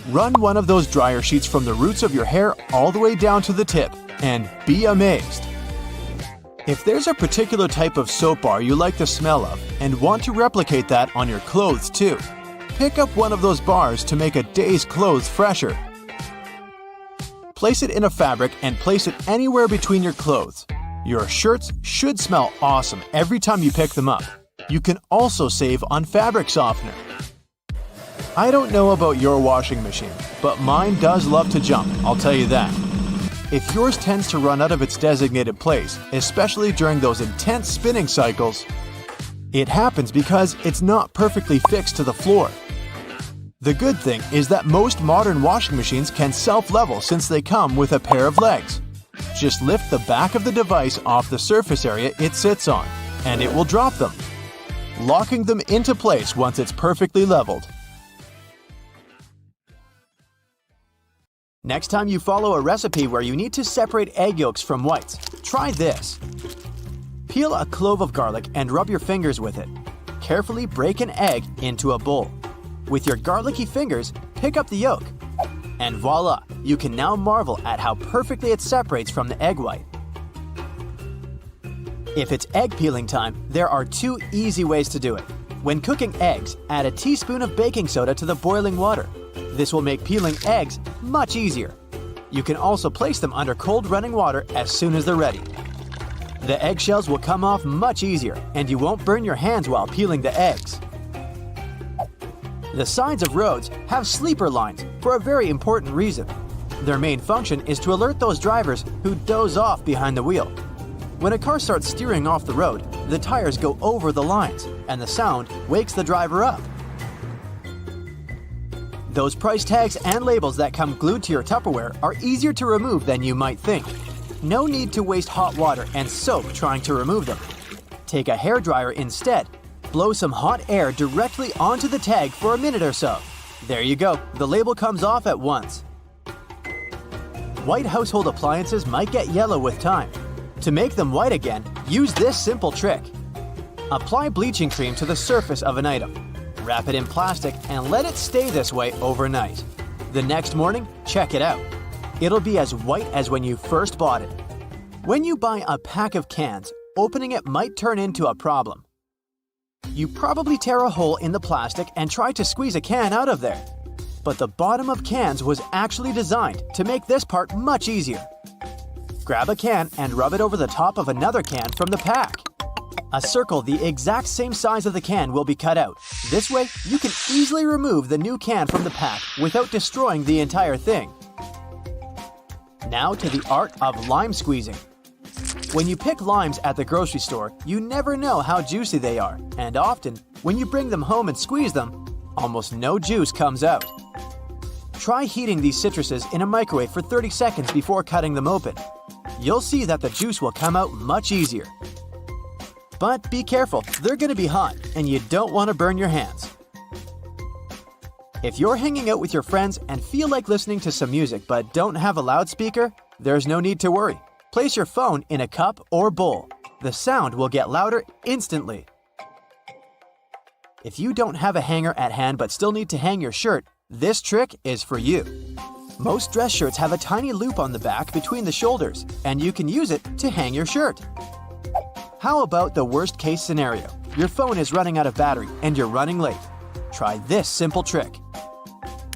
Run one of those dryer sheets from the roots of your hair all the way down to the tip, and be amazed. If there's a particular type of soap bar you like the smell of and want to replicate that on your clothes too, pick up one of those bars to make a day's clothes fresher. Place it in a fabric and place it anywhere between your clothes. Your shirts should smell awesome every time you pick them up. You can also save on fabric softener. I don't know about your washing machine, but mine does love to jump, I'll tell you that. If yours tends to run out of its designated place, especially during those intense spinning cycles, it happens because it's not perfectly fixed to the floor. The good thing is that most modern washing machines can self-level since they come with a pair of legs. Just lift the back of the device off the surface area it sits on, and it will drop them, locking them into place once it's perfectly leveled. Next time you follow a recipe where you need to separate egg yolks from whites, try this. Peel a clove of garlic and rub your fingers with it. Carefully break an egg into a bowl. With your garlicky fingers, pick up the yolk. And voila, you can now marvel at how perfectly it separates from the egg white. If it's egg peeling time, there are 2 easy ways to do it. When cooking eggs, add a teaspoon of baking soda to the boiling water. This will make peeling eggs much easier. You can also place them under cold running water as soon as they're ready. The eggshells will come off much easier, and you won't burn your hands while peeling the eggs. The sides of roads have sleeper lines for a very important reason. Their main function is to alert those drivers who doze off behind the wheel. When a car starts steering off the road, the tires go over the lines, and the sound wakes the driver up. Those price tags and labels that come glued to your Tupperware are easier to remove than you might think. No need to waste hot water and soap trying to remove them. Take a hairdryer instead. Blow some hot air directly onto the tag for a minute or so. There you go, the label comes off at once. White household appliances might get yellow with time. To make them white again, use this simple trick. Apply bleaching cream to the surface of an item. Wrap it in plastic and let it stay this way overnight. The next morning, check it out. It'll be as white as when you first bought it. When you buy a pack of cans, opening it might turn into a problem. You probably tear a hole in the plastic and try to squeeze a can out of there. But the bottom of cans was actually designed to make this part much easier. Grab a can and rub it over the top of another can from the pack. A circle the exact same size of the can will be cut out. This way, you can easily remove the new can from the pack without destroying the entire thing. Now to the art of lime squeezing. When you pick limes at the grocery store, you never know how juicy they are, and often, when you bring them home and squeeze them, almost no juice comes out. Try heating these citruses in a microwave for 30 seconds before cutting them open. You'll see that the juice will come out much easier. But be careful, they're going to be hot, and you don't want to burn your hands. If you're hanging out with your friends and feel like listening to some music but don't have a loudspeaker, there's no need to worry. Place your phone in a cup or bowl. The sound will get louder instantly. If you don't have a hanger at hand but still need to hang your shirt, this trick is for you. Most dress shirts have a tiny loop on the back between the shoulders, and you can use it to hang your shirt. How about the worst case scenario? Your phone is running out of battery and you're running late. Try this simple trick.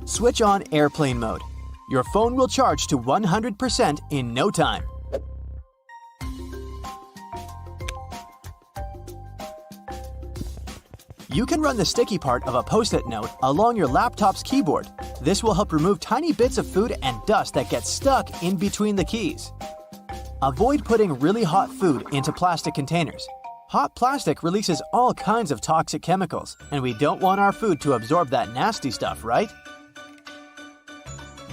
Switch on airplane mode. Your phone will charge to 100% in no time. You can run the sticky part of a Post-it note along your laptop's keyboard. This will help remove tiny bits of food and dust that get stuck in between the keys. Avoid putting really hot food into plastic containers. Hot plastic releases all kinds of toxic chemicals, and we don't want our food to absorb that nasty stuff, right?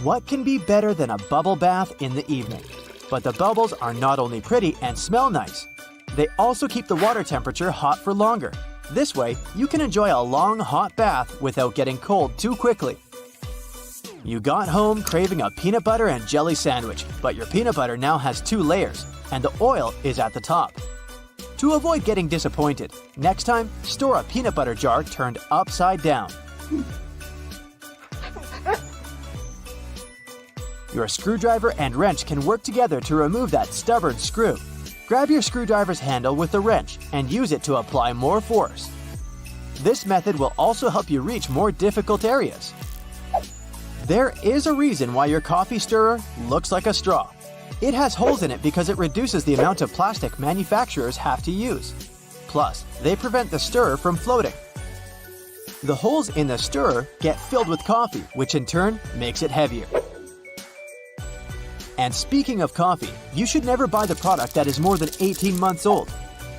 What can be better than a bubble bath in the evening? But the bubbles are not only pretty and smell nice, they also keep the water temperature hot for longer. This way, you can enjoy a long hot bath without getting cold too quickly. You got home craving a peanut butter and jelly sandwich, but your peanut butter now has 2 layers, and the oil is at the top. To avoid getting disappointed, next time, store a peanut butter jar turned upside down. Your screwdriver and wrench can work together to remove that stubborn screw. Grab your screwdriver's handle with the wrench and use it to apply more force. This method will also help you reach more difficult areas. There is a reason why your coffee stirrer looks like a straw. It has holes in it because it reduces the amount of plastic manufacturers have to use. Plus, they prevent the stirrer from floating. The holes in the stirrer get filled with coffee, which in turn makes it heavier. And speaking of coffee, you should never buy the product that is more than 18 months old.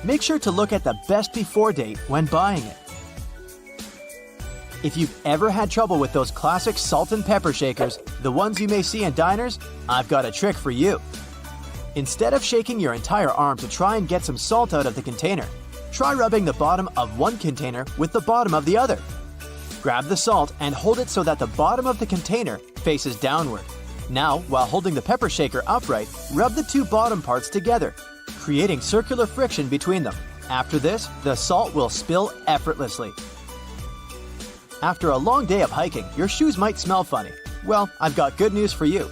Make sure to look at the best before date when buying it. If you've ever had trouble with those classic salt and pepper shakers, the ones you may see in diners, I've got a trick for you. Instead of shaking your entire arm to try and get some salt out of the container, try rubbing the bottom of one container with the bottom of the other. Grab the salt and hold it so that the bottom of the container faces downward. Now, while holding the pepper shaker upright, rub the 2 bottom parts together, creating circular friction between them. After this, the salt will spill effortlessly. After a long day of hiking, your shoes might smell funny. Well, I've got good news for you.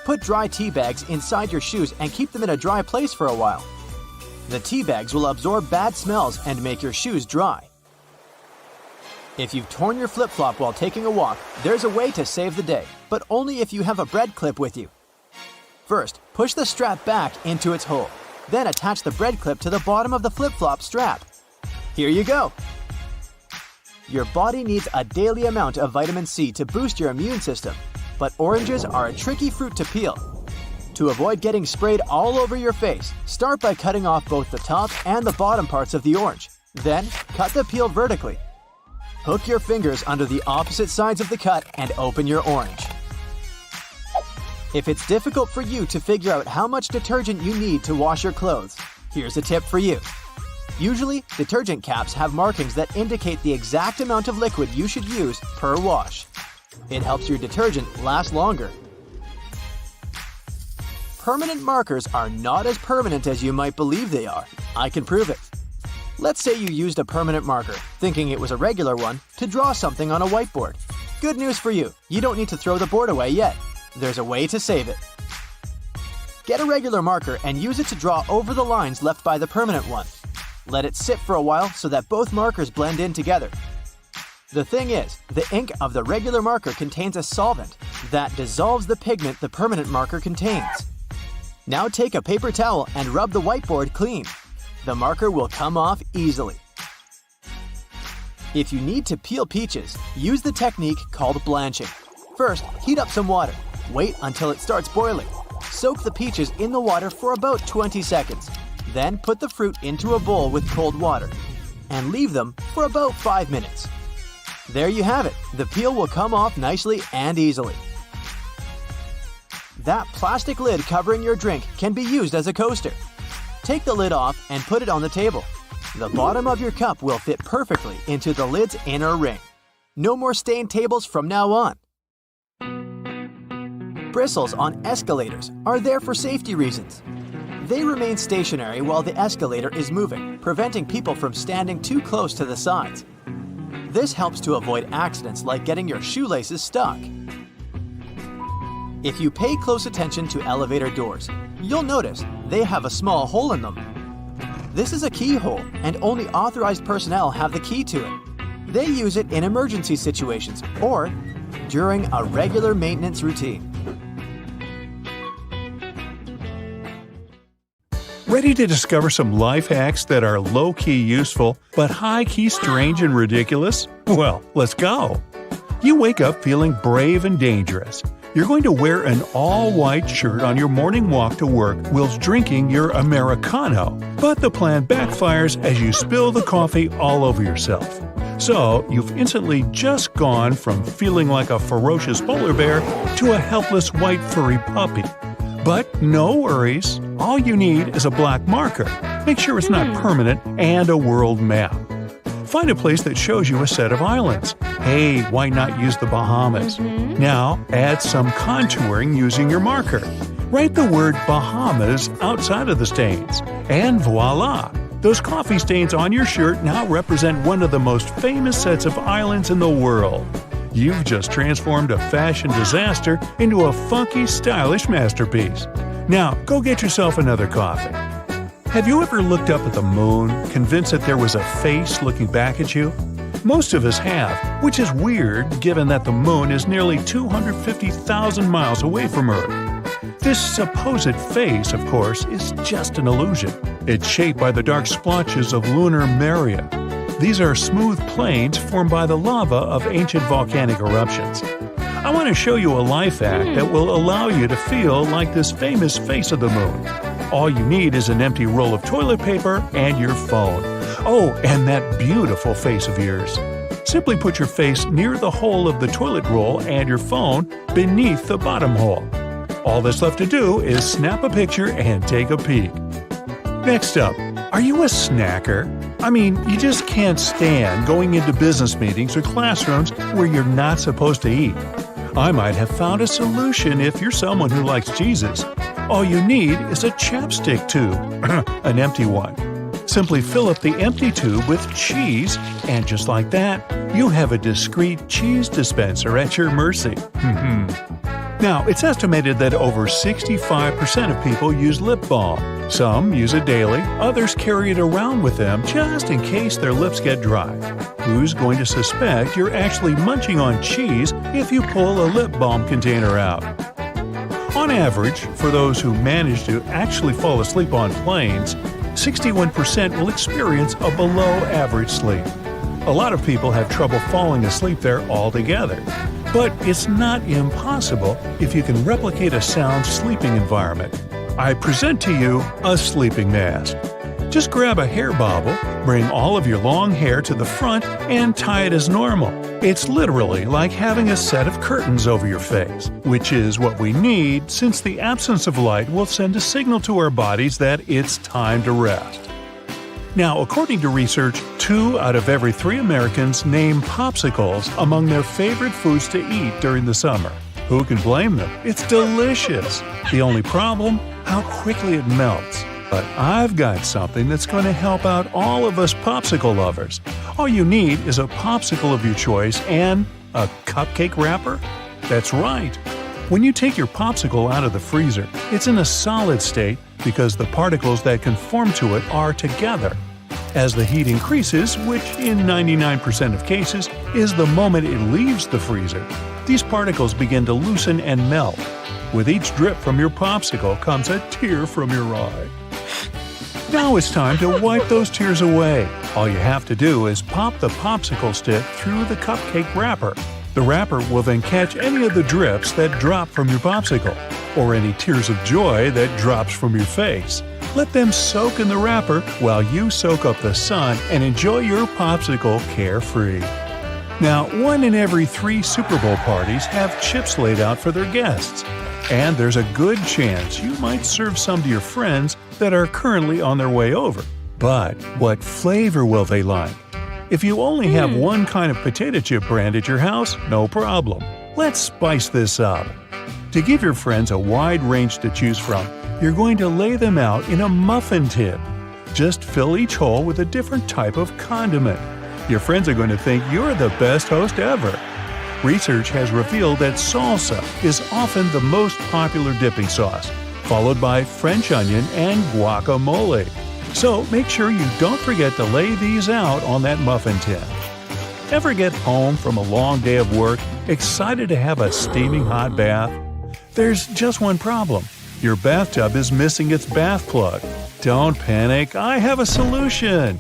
Put dry tea bags inside your shoes and keep them in a dry place for a while. The tea bags will absorb bad smells and make your shoes dry. If you've torn your flip-flop while taking a walk, there's a way to save the day, but only if you have a bread clip with you. First, push the strap back into its hole. Then attach the bread clip to the bottom of the flip-flop strap. Here you go! Your body needs a daily amount of vitamin C to boost your immune system, but oranges are a tricky fruit to peel. To avoid getting sprayed all over your face, start by cutting off both the top and the bottom parts of the orange. Then, cut the peel vertically. Hook your fingers under the opposite sides of the cut and open your orange. If it's difficult for you to figure out how much detergent you need to wash your clothes, here's a tip for you. Usually, detergent caps have markings that indicate the exact amount of liquid you should use per wash. It helps your detergent last longer. Permanent markers are not as permanent as you might believe they are. I can prove it. Let's say you used a permanent marker, thinking it was a regular one, to draw something on a whiteboard. Good news for you, you don't need to throw the board away yet. There's a way to save it. Get a regular marker and use it to draw over the lines left by the permanent one. Let it sit for a while so that both markers blend in together. The thing is, the ink of the regular marker contains a solvent that dissolves the pigment the permanent marker contains. Now take a paper towel and rub the whiteboard clean. The marker will come off easily. If you need to peel peaches, use the technique called blanching. First, heat up some water. Wait until it starts boiling. Soak the peaches in the water for about 20 seconds. Then put the fruit into a bowl with cold water and leave them for about 5 minutes. There you have it. The peel will come off nicely and easily. That plastic lid covering your drink can be used as a coaster. Take the lid off and put it on the table. The bottom of your cup will fit perfectly into the lid's inner ring. No more stained tables from now on. Bristles on escalators are there for safety reasons. They remain stationary while the escalator is moving, preventing people from standing too close to the sides. This helps to avoid accidents like getting your shoelaces stuck. If you pay close attention to elevator doors, you'll notice they have a small hole in them. This is a keyhole, and only authorized personnel have the key to it. They use it in emergency situations or during a regular maintenance routine.
Ready to discover some life hacks that are low-key useful, but high-key strange and ridiculous? Well, let's go! You wake up feeling brave and dangerous. You're going to wear an all-white shirt on your morning walk to work whilst drinking your Americano, but the plan backfires as you spill the coffee all over yourself. So, you've instantly just gone from feeling like a ferocious polar bear to a helpless white furry puppy. But no worries, all you need is a black marker. Make sure it's not permanent and a world map. Find a place that shows you a set of islands. Hey, why not use the Bahamas? Now, add some contouring using your marker. Write the word Bahamas outside of the stains. And voila! Those coffee stains on your shirt now represent one of the most famous sets of islands in the world. You've just transformed a fashion disaster into a funky, stylish masterpiece. Now, go get yourself another coffee. Have you ever looked up at the moon, convinced that there was a face looking back at you? Most of us have, which is weird given that the moon is nearly 250,000 miles away from Earth. This supposed face, of course, is just an illusion. It's shaped by the dark splotches of lunar maria. These are smooth plains formed by the lava of ancient volcanic eruptions. I want to show you a life hack that will allow you to feel like this famous face of the moon. All you need is an empty roll of toilet paper and your phone. Oh, and that beautiful face of yours. Simply put your face near the hole of the toilet roll and your phone beneath the bottom hole. All that's left to do is snap a picture and take a peek. Next up, are you a snacker? I mean, you just can't stand going into business meetings or classrooms where you're not supposed to eat. I might have found a solution if you're someone who likes cheeses. All you need is a chapstick tube, an empty one. Simply fill up the empty tube with cheese, and just like that, you have a discreet cheese dispenser at your mercy. Now, it's estimated that over 65% of people use lip balm. Some use it daily, others carry it around with them just in case their lips get dry. Who's going to suspect you're actually munching on cheese if you pull a lip balm container out? On average, for those who manage to actually fall asleep on planes, 61% will experience a below-average sleep. A lot of people have trouble falling asleep there altogether. But it's not impossible if you can replicate a sound sleeping environment. I present to you a sleeping mask. Just grab a hair bobble, bring all of your long hair to the front, and tie it as normal. It's literally like having a set of curtains over your face, which is what we need since the absence of light will send a signal to our bodies that it's time to rest. Now, according to research, 2 out of every 3 Americans name popsicles among their favorite foods to eat during the summer. Who can blame them? It's delicious. The only problem? How quickly it melts. But I've got something that's going to help out all of us popsicle lovers. All you need is a popsicle of your choice and a cupcake wrapper. That's right. When you take your popsicle out of the freezer, it's in a solid state because the particles that conform to it are together. As the heat increases, which in 99% of cases is the moment it leaves the freezer, these particles begin to loosen and melt. With each drip from your popsicle comes a tear from your eye. Now it's time to wipe those tears away. All you have to do is pop the popsicle stick through the cupcake wrapper. The wrapper will then catch any of the drips that drop from your popsicle, or any tears of joy that drops from your face. Let them soak in the wrapper while you soak up the sun and enjoy your popsicle carefree. Now, 1 in every 3 Super Bowl parties have chips laid out for their guests. And there's a good chance you might serve some to your friends that are currently on their way over. But what flavor will they like? If you only have one kind of potato chip brand at your house, no problem. Let's spice this up. To give your friends a wide range to choose from, you're going to lay them out in a muffin tin. Just fill each hole with a different type of condiment. Your friends are going to think you're the best host ever. Research has revealed that salsa is often the most popular dipping sauce, followed by French onion and guacamole. So make sure you don't forget to lay these out on that muffin tin. Ever get home from a long day of work, excited to have a steaming hot bath? There's just one problem. Your bathtub is missing its bath plug. Don't panic, I have a solution.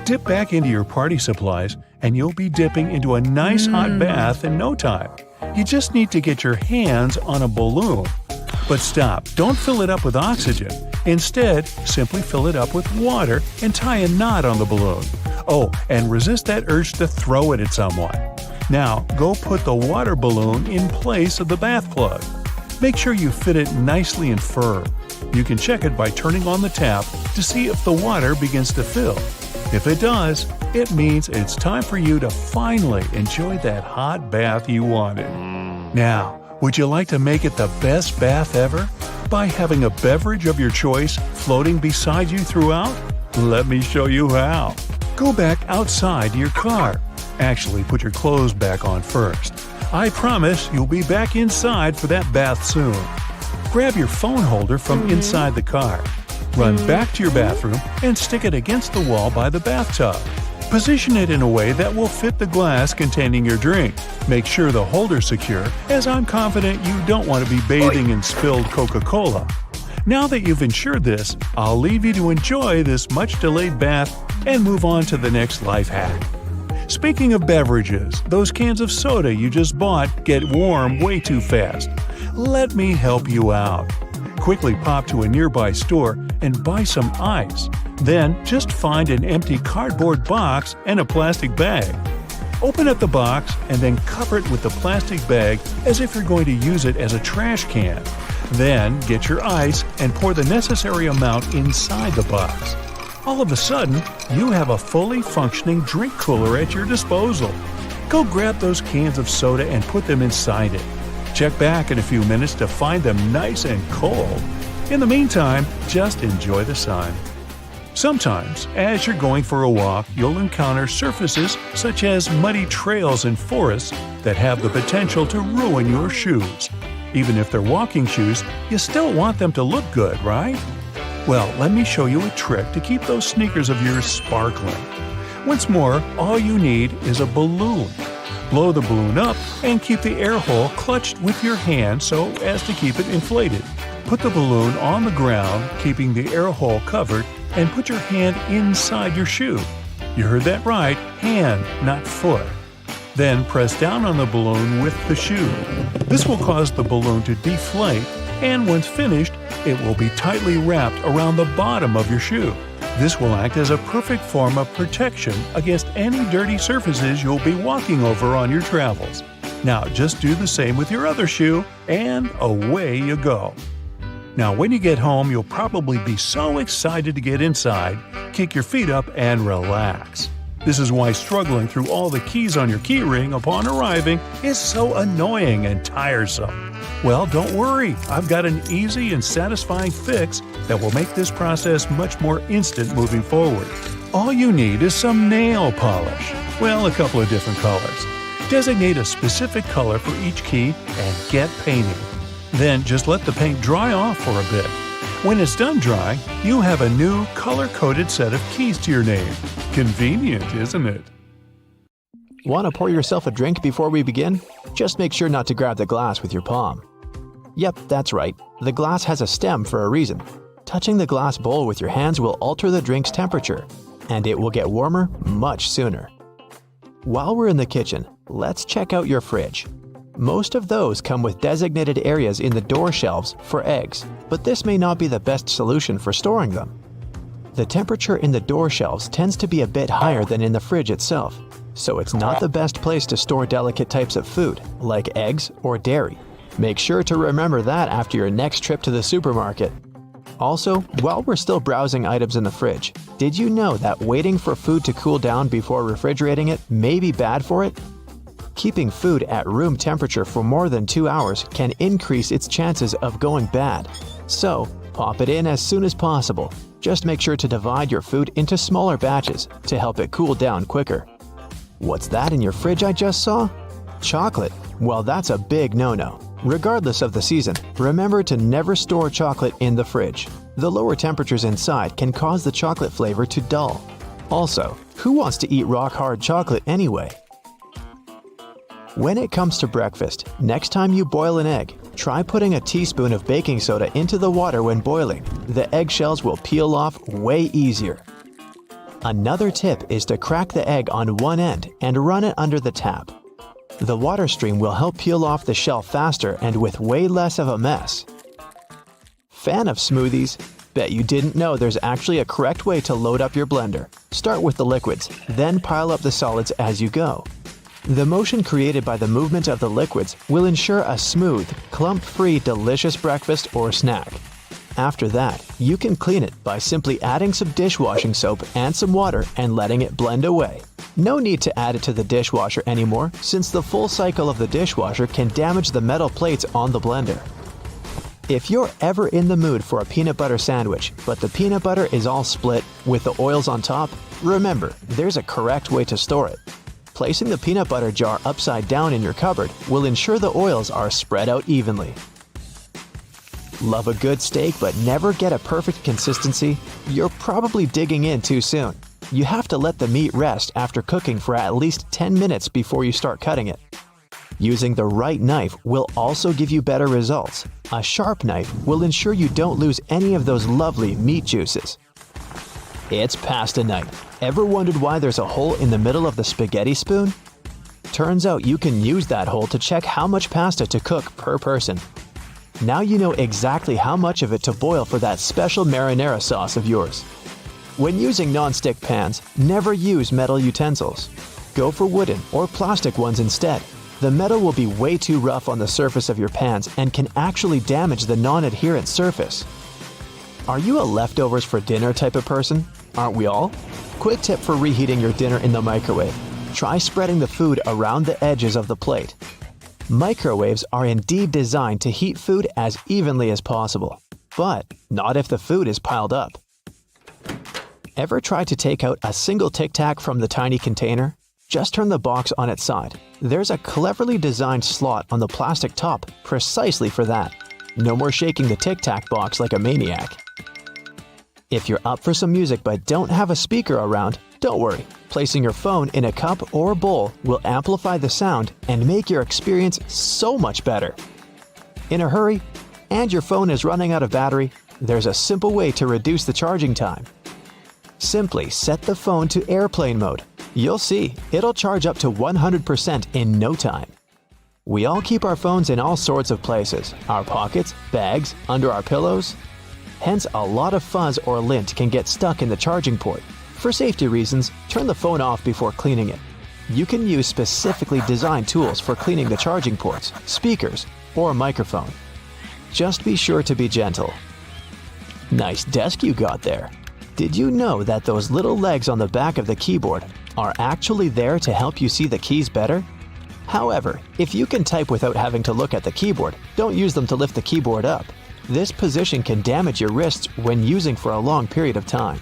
Dip back into your party supplies and you'll be dipping into a nice hot bath in no time. You just need to get your hands on a balloon. But stop, don't fill it up with oxygen. Instead, simply fill it up with water and tie a knot on the balloon. Oh, and resist that urge to throw it at someone. Now, go put the water balloon in place of the bath plug. Make sure you fit it nicely and firm. You can check it by turning on the tap to see if the water begins to fill. If it does, it means it's time for you to finally enjoy that hot bath you wanted. Now, would you like to make it the best bath ever by having a beverage of your choice floating beside you throughout? Let me show you how. Go back outside to your car. Actually, put your clothes back on first. I promise you'll be back inside for that bath soon. Grab your phone holder from inside the car. Run back to your bathroom and stick it against the wall by the bathtub. Position it in a way that will fit the glass containing your drink. Make sure the holder's secure, as I'm confident you don't want to be bathing in spilled Coca-Cola. Now that you've ensured this, I'll leave you to enjoy this much-delayed bath and move on to the next life hack. Speaking of beverages, those cans of soda you just bought get warm way too fast. Let me help you out. Quickly pop to a nearby store and buy some ice. Then just find an empty cardboard box and a plastic bag. Open up the box and then cover it with the plastic bag as if you're going to use it as a trash can. Then get your ice and pour the necessary amount inside the box. All of a sudden, you have a fully functioning drink cooler at your disposal. Go grab those cans of soda and put them inside it. Check back in a few minutes to find them nice and cold. In the meantime, just enjoy the sun. Sometimes, as you're going for a walk, you'll encounter surfaces such as muddy trails and forests that have the potential to ruin your shoes. Even if they're walking shoes, you still want them to look good, right? Well, let me show you a trick to keep those sneakers of yours sparkling. Once more, all you need is a balloon. Blow the balloon up and keep the air hole clutched with your hand so as to keep it inflated. Put the balloon on the ground, keeping the air hole covered, and put your hand inside your shoe. You heard that right, hand, not foot. Then press down on the balloon with the shoe. This will cause the balloon to deflate, and once finished, it will be tightly wrapped around the bottom of your shoe. This will act as a perfect form of protection against any dirty surfaces you'll be walking over on your travels. Now just do the same with your other shoe, and away you go. Now when you get home, you'll probably be so excited to get inside, kick your feet up, and relax. This is why struggling through all the keys on your keyring upon arriving is so annoying and tiresome. Well, don't worry, I've got an easy and satisfying fix that will make this process much more instant moving forward. All you need is some nail polish. Well, a couple of different colors. Designate a specific color for each key and get painting. Then just let the paint dry off for a bit. When it's done drying, you have a new color-coded set of keys to your name. Convenient, isn't it?
Want to pour yourself a drink before we begin? Just make sure not to grab the glass with your palm. Yep, that's right. The glass has a stem for a reason. Touching the glass bowl with your hands will alter the drink's temperature, and it will get warmer much sooner. While we're in the kitchen, let's check out your fridge. Most of those come with designated areas in the door shelves for eggs, but this may not be the best solution for storing them. The temperature in the door shelves tends to be a bit higher than in the fridge itself, so it's not the best place to store delicate types of food, like eggs or dairy. Make sure to remember that after your next trip to the supermarket. Also, while we're still browsing items in the fridge, did you know that waiting for food to cool down before refrigerating it may be bad for it? Keeping food at room temperature for more than 2 hours can increase its chances of going bad. So, pop it in as soon as possible. Just make sure to divide your food into smaller batches to help it cool down quicker. What's that in your fridge I just saw? Chocolate. Well, that's a big no-no. Regardless of the season, remember to never store chocolate in the fridge. The lower temperatures inside can cause the chocolate flavor to dull. Also, who wants to eat rock-hard chocolate anyway? When it comes to breakfast, next time you boil an egg,
Try putting a teaspoon of baking soda into the water when boiling. The eggshells will peel off way easier. Another tip is to crack the egg on one end and run it under the tap. The water stream will help peel off the shell faster and with way less of a mess. Fan of smoothies? Bet you didn't know there's actually a correct way to load up your blender. Start with the liquids, then pile up the solids as you go. The motion created by the movement of the liquids will ensure a smooth, clump-free, delicious breakfast or snack. After that, you can clean it by simply adding some dishwashing soap and some water and letting it blend away. No need to add it to the dishwasher anymore, since the full cycle of the dishwasher can damage the metal plates on the blender. If you're ever in the mood for a peanut butter sandwich, but the peanut butter is all split with the oils on top, remember, there's a correct way to store it. Placing the peanut butter jar upside down in your cupboard will ensure the oils are spread out evenly. Love a good steak but never get a perfect consistency? You're probably digging in too soon. You have to let the meat rest after cooking for at least 10 minutes before you start cutting it. Using the right knife will also give you better results. A sharp knife will ensure you don't lose any of those lovely meat juices. It's pasta night. Ever wondered why there's a hole in the middle of the spaghetti spoon? Turns out you can use that hole to check how much pasta to cook per person. Now you know exactly how much of it to boil for that special marinara sauce of yours. When using non-stick pans, never use metal utensils. Go for wooden or plastic ones instead. The metal will be way too rough on the surface of your pans and can actually damage the non-adherent surface. Are you a leftovers for dinner type of person? Aren't we all? Quick tip for reheating your dinner in the microwave. Try spreading the food around the edges of the plate. Microwaves are indeed designed to heat food as evenly as possible, but not if the food is piled up. Ever try to take out a single Tic Tac from the tiny container? Just turn the box on its side. There's a cleverly designed slot on the plastic top precisely for that. No more shaking the Tic Tac box like a maniac. If you're up for some music but don't have a speaker around, don't worry. Placing your phone in a cup or bowl will amplify the sound and make your experience so much better. In a hurry, and your phone is running out of battery, there's a simple way to reduce the charging time. Simply set the phone to airplane mode. You'll see, it'll charge up to 100% in no time. We all keep our phones in all sorts of places, our pockets, bags, under our pillows. Hence, a lot of fuzz or lint can get stuck in the charging port. For safety reasons, turn the phone off before cleaning it. You can use specifically designed tools for cleaning the charging ports, speakers, or microphone. Just be sure to be gentle. Nice desk you got there. Did you know that those little legs on the back of the keyboard are actually there to help you see the keys better? However, if you can type without having to look at the keyboard, don't use them to lift the keyboard up. This position can damage your wrists when using for a long period of time.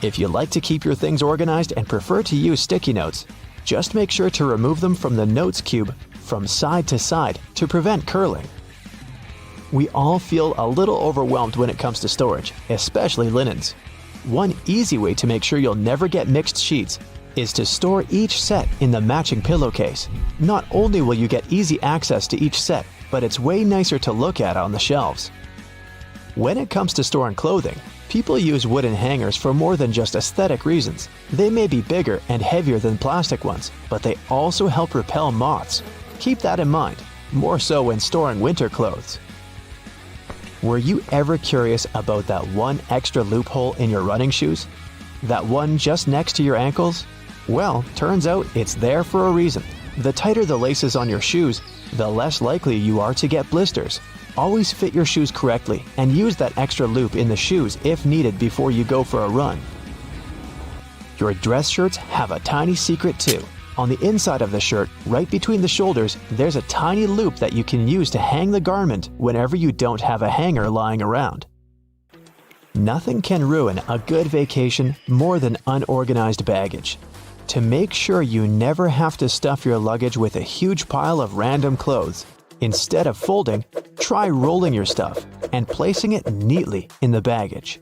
If you like to keep your things organized and prefer to use sticky notes, just make sure to remove them from the notes cube from side to side to prevent curling. We all feel a little overwhelmed when it comes to storage, especially linens. One easy way to make sure you'll never get mixed sheets is to store each set in the matching pillowcase. Not only will you get easy access to each set, but it's way nicer to look at on the shelves. When it comes to storing clothing, people use wooden hangers for more than just aesthetic reasons. They may be bigger and heavier than plastic ones, but they also help repel moths. Keep that in mind, more so when storing winter clothes. Were you ever curious about that one extra loophole in your running shoes? That one just next to your ankles? Well, turns out it's there for a reason. The tighter the laces on your shoes, the less likely you are to get blisters. Always fit your shoes correctly and use that extra loop in the shoes if needed before you go for a run. Your dress shirts have a tiny secret too. On the inside of the shirt, right between the shoulders, there's a tiny loop that you can use to hang the garment whenever you don't have a hanger lying around. Nothing can ruin a good vacation more than unorganized baggage. To make sure you never have to stuff your luggage with a huge pile of random clothes, instead of folding, try rolling your stuff and placing it neatly in the baggage.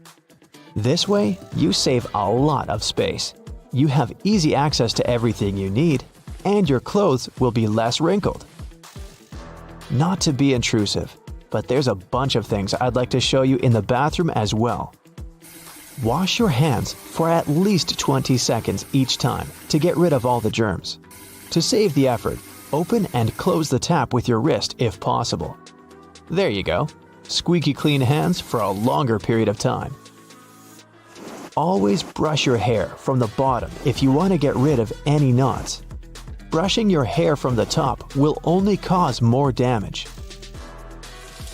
This way, you save a lot of space. You have easy access to everything you need, and your clothes will be less wrinkled. Not to be intrusive, but there's a bunch of things I'd like to show you in the bathroom as well. Wash your hands for at least 20 seconds each time to get rid of all the germs. To save the effort, open and close the tap with your wrist if possible. There you go. Squeaky clean hands for a longer period of time. Always brush your hair from the bottom if you want to get rid of any knots. Brushing your hair from the top will only cause more damage.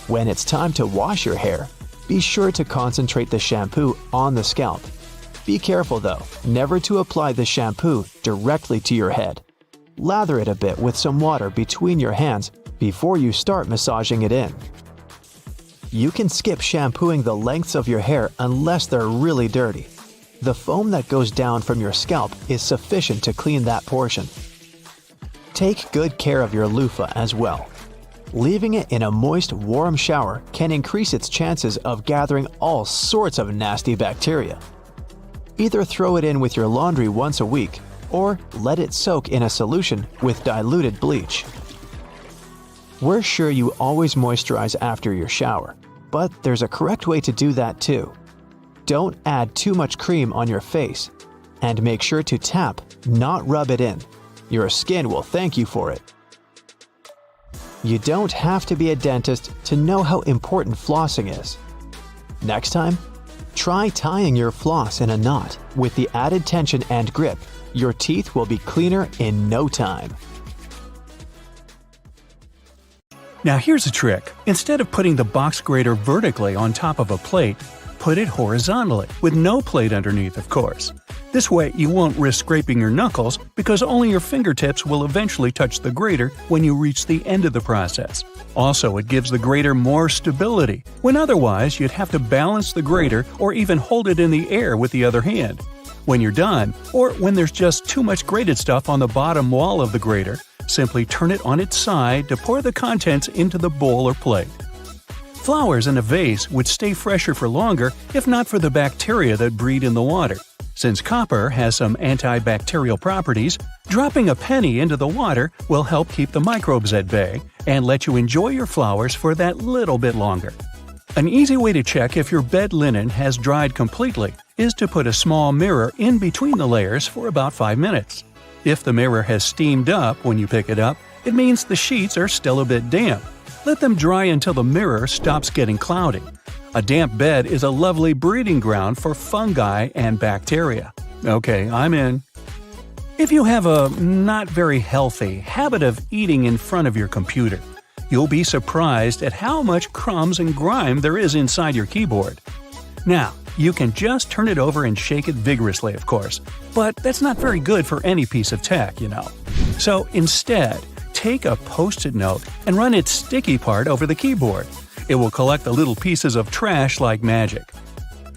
When it's time to wash your hair, be sure to concentrate the shampoo on the scalp. Be careful though, never to apply the shampoo directly to your head. Lather it a bit with some water between your hands before you start massaging it in. You can skip shampooing the lengths of your hair unless they're really dirty. The foam that goes down from your scalp is sufficient to clean that portion. Take good care of your loofah as well. Leaving it in a moist, warm shower can increase its chances of gathering all sorts of nasty bacteria. Either throw it in with your laundry once a week, or let it soak in a solution with diluted bleach. We're sure you always moisturize after your shower, but there's a correct way to do that too. Don't add too much cream on your face, and make sure to tap, not rub it in. Your skin will thank you for it. You don't have to be a dentist to know how important flossing is. Next time, try tying your floss in a knot. With the added tension and grip, your teeth will be cleaner in no time.
Now here's a trick. Instead of putting the box grater vertically on top of a plate, put it horizontally, with no plate underneath, of course. This way you won't risk scraping your knuckles because only your fingertips will eventually touch the grater when you reach the end of the process. Also, it gives the grater more stability, when otherwise you'd have to balance the grater or even hold it in the air with the other hand. When you're done, or when there's just too much grated stuff on the bottom wall of the grater, simply turn it on its side to pour the contents into the bowl or plate. Flowers in a vase would stay fresher for longer if not for the bacteria that breed in the water. Since copper has some antibacterial properties, dropping a penny into the water will help keep the microbes at bay and let you enjoy your flowers for that little bit longer. An easy way to check if your bed linen has dried completely is to put a small mirror in between the layers for about 5 minutes. If the mirror has steamed up when you pick it up, it means the sheets are still a bit damp. Let them dry until the mirror stops getting cloudy. A damp bed is a lovely breeding ground for fungi and bacteria. Okay, I'm in. If you have a not very healthy habit of eating in front of your computer, you'll be surprised at how much crumbs and grime there is inside your keyboard. Now, you can just turn it over and shake it vigorously, of course, but that's not very good for any piece of tech, you know. So instead, take a Post-it note and run its sticky part over the keyboard. It will collect the little pieces of trash like magic.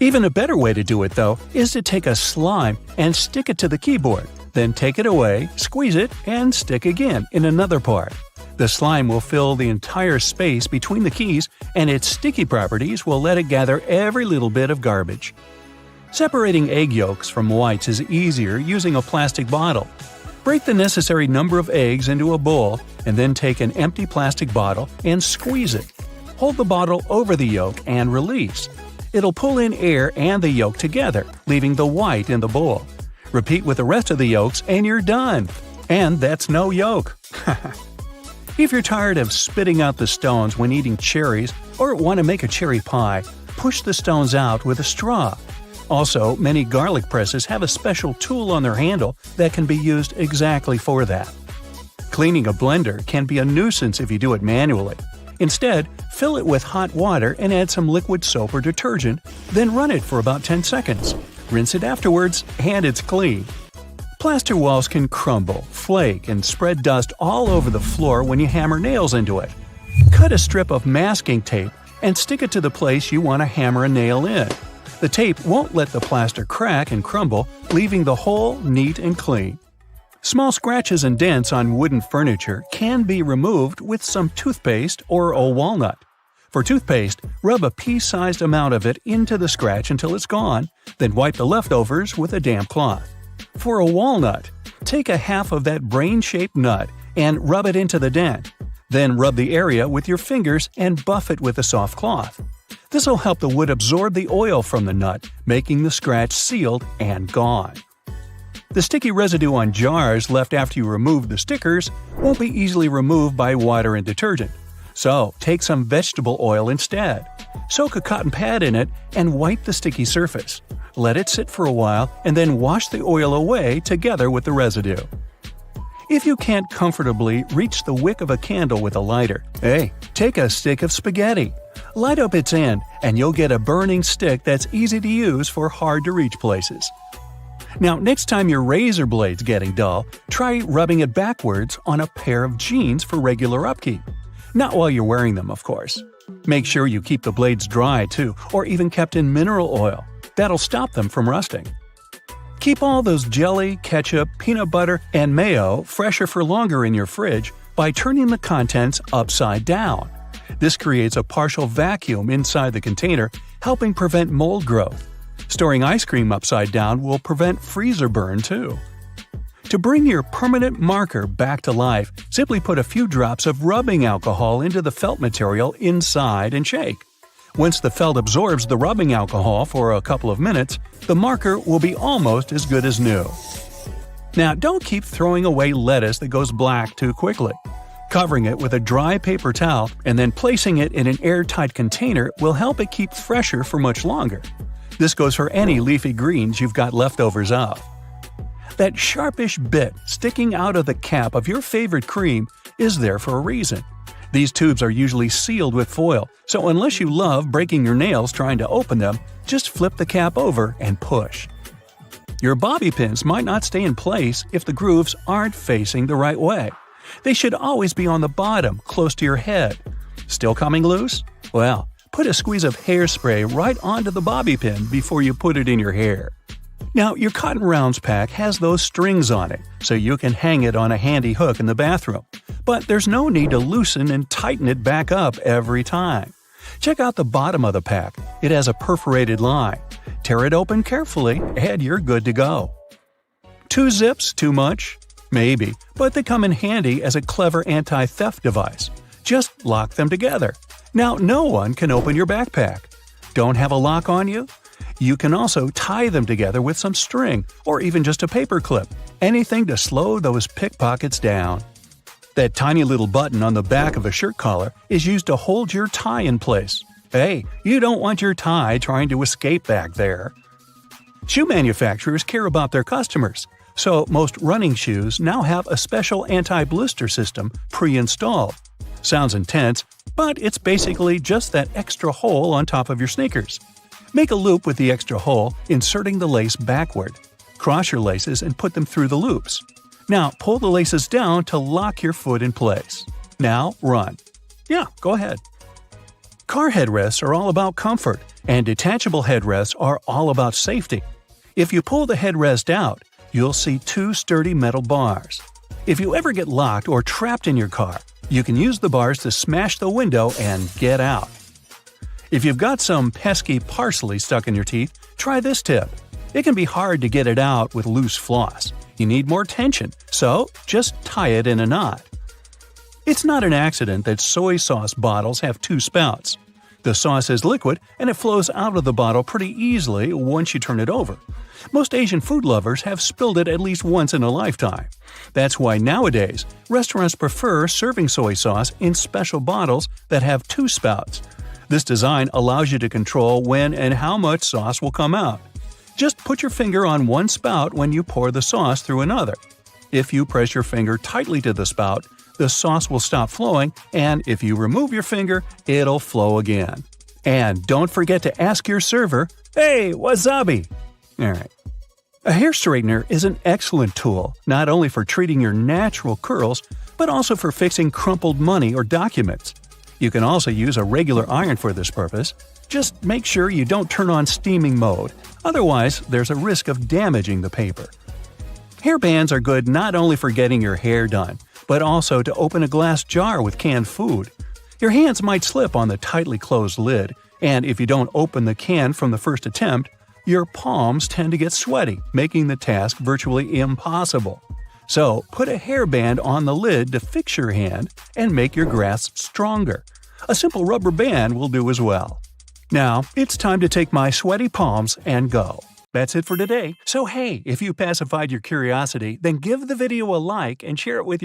Even a better way to do it, though, is to take a slime and stick it to the keyboard, then take it away, squeeze it, and stick again in another part. The slime will fill the entire space between the keys, and its sticky properties will let it gather every little bit of garbage. Separating egg yolks from whites is easier using a plastic bottle. Break the necessary number of eggs into a bowl, and then take an empty plastic bottle and squeeze it. Hold the bottle over the yolk and release. It'll pull in air and the yolk together, leaving the white in the bowl. Repeat with the rest of the yolks and you're done. And that's no yolk. If you're tired of spitting out the stones when eating cherries or want to make a cherry pie, push the stones out with a straw. Also, many garlic presses have a special tool on their handle that can be used exactly for that. Cleaning a blender can be a nuisance if you do it manually. Instead, fill it with hot water and add some liquid soap or detergent, then run it for about 10 seconds. Rinse it afterwards, and it's clean. Plaster walls can crumble, flake, and spread dust all over the floor when you hammer nails into it. Cut a strip of masking tape and stick it to the place you want to hammer a nail in. The tape won't let the plaster crack and crumble, leaving the hole neat and clean. Small scratches and dents on wooden furniture can be removed with some toothpaste or a walnut. For toothpaste, rub a pea-sized amount of it into the scratch until it's gone, then wipe the leftovers with a damp cloth. For a walnut, take a half of that brain-shaped nut and rub it into the dent. Then rub the area with your fingers and buff it with a soft cloth. This will help the wood absorb the oil from the nut, making the scratch sealed and gone. The sticky residue on jars left after you remove the stickers won't be easily removed by water and detergent. So, take some vegetable oil instead. Soak a cotton pad in it and wipe the sticky surface. Let it sit for a while and then wash the oil away together with the residue. If you can't comfortably reach the wick of a candle with a lighter, hey, take a stick of spaghetti. Light up its end and you'll get a burning stick that's easy to use for hard-to-reach places. Now, next time your razor blade's getting dull, try rubbing it backwards on a pair of jeans for regular upkeep. Not while you're wearing them, of course. Make sure you keep the blades dry, too, or even kept in mineral oil. That'll stop them from rusting. Keep all those jelly, ketchup, peanut butter, and mayo fresher for longer in your fridge by turning the contents upside down. This creates a partial vacuum inside the container, helping prevent mold growth. Storing ice cream upside down will prevent freezer burn, too. To bring your permanent marker back to life, simply put a few drops of rubbing alcohol into the felt material inside and shake. Once the felt absorbs the rubbing alcohol for a couple of minutes, the marker will be almost as good as new. Now, don't keep throwing away lettuce that goes black too quickly. Covering it with a dry paper towel and then placing it in an airtight container will help it keep fresher for much longer. This goes for any leafy greens you've got leftovers of. That sharpish bit sticking out of the cap of your favorite cream is there for a reason. These tubes are usually sealed with foil, so unless you love breaking your nails trying to open them, just flip the cap over and push. Your bobby pins might not stay in place if the grooves aren't facing the right way. They should always be on the bottom, close to your head. Still coming loose? Well, put a squeeze of hairspray right onto the bobby pin before you put it in your hair. Now, your cotton rounds pack has those strings on it, so you can hang it on a handy hook in the bathroom. But there's no need to loosen and tighten it back up every time. Check out the bottom of the pack. It has a perforated line. Tear it open carefully, and you're good to go. 2 zips too much? Maybe, but they come in handy as a clever anti-theft device. Just lock them together. Now, no one can open your backpack. Don't have a lock on you? You can also tie them together with some string, or even just a paper clip. Anything to slow those pickpockets down. That tiny little button on the back of a shirt collar is used to hold your tie in place. Hey, you don't want your tie trying to escape back there. Shoe manufacturers care about their customers, so most running shoes now have a special anti-blister system pre-installed. Sounds intense, but it's basically just that extra hole on top of your sneakers. Make a loop with the extra hole, inserting the lace backward. Cross your laces and put them through the loops. Now, pull the laces down to lock your foot in place. Now, run. Yeah, go ahead. Car headrests are all about comfort, and detachable headrests are all about safety. If you pull the headrest out, you'll see 2 sturdy metal bars. If you ever get locked or trapped in your car, you can use the bars to smash the window and get out. If you've got some pesky parsley stuck in your teeth, try this tip. It can be hard to get it out with loose floss. You need more tension, so just tie it in a knot. It's not an accident that soy sauce bottles have 2 spouts. The sauce is liquid and it flows out of the bottle pretty easily once you turn it over. Most Asian food lovers have spilled it at least once in a lifetime. That's why nowadays, restaurants prefer serving soy sauce in special bottles that have 2 spouts. This design allows you to control when and how much sauce will come out. Just put your finger on one spout when you pour the sauce through another. If you press your finger tightly to the spout, the sauce will stop flowing, and if you remove your finger, it'll flow again. And don't forget to ask your server, "Hey, wasabi!" Alright. A hair straightener is an excellent tool, not only for treating your natural curls, but also for fixing crumpled money or documents. You can also use a regular iron for this purpose. Just make sure you don't turn on steaming mode, otherwise there's a risk of damaging the paper. Hair bands are good not only for getting your hair done, but also to open a glass jar with canned food. Your hands might slip on the tightly closed lid, and if you don't open the can from the first attempt, your palms tend to get sweaty, making the task virtually impossible. So, put a hairband on the lid to fix your hand and make your grasp stronger. A simple rubber band will do as well. Now, it's time to take my sweaty palms and go. That's it for today. So hey, if you pacified your curiosity, then give the video a like and share it with your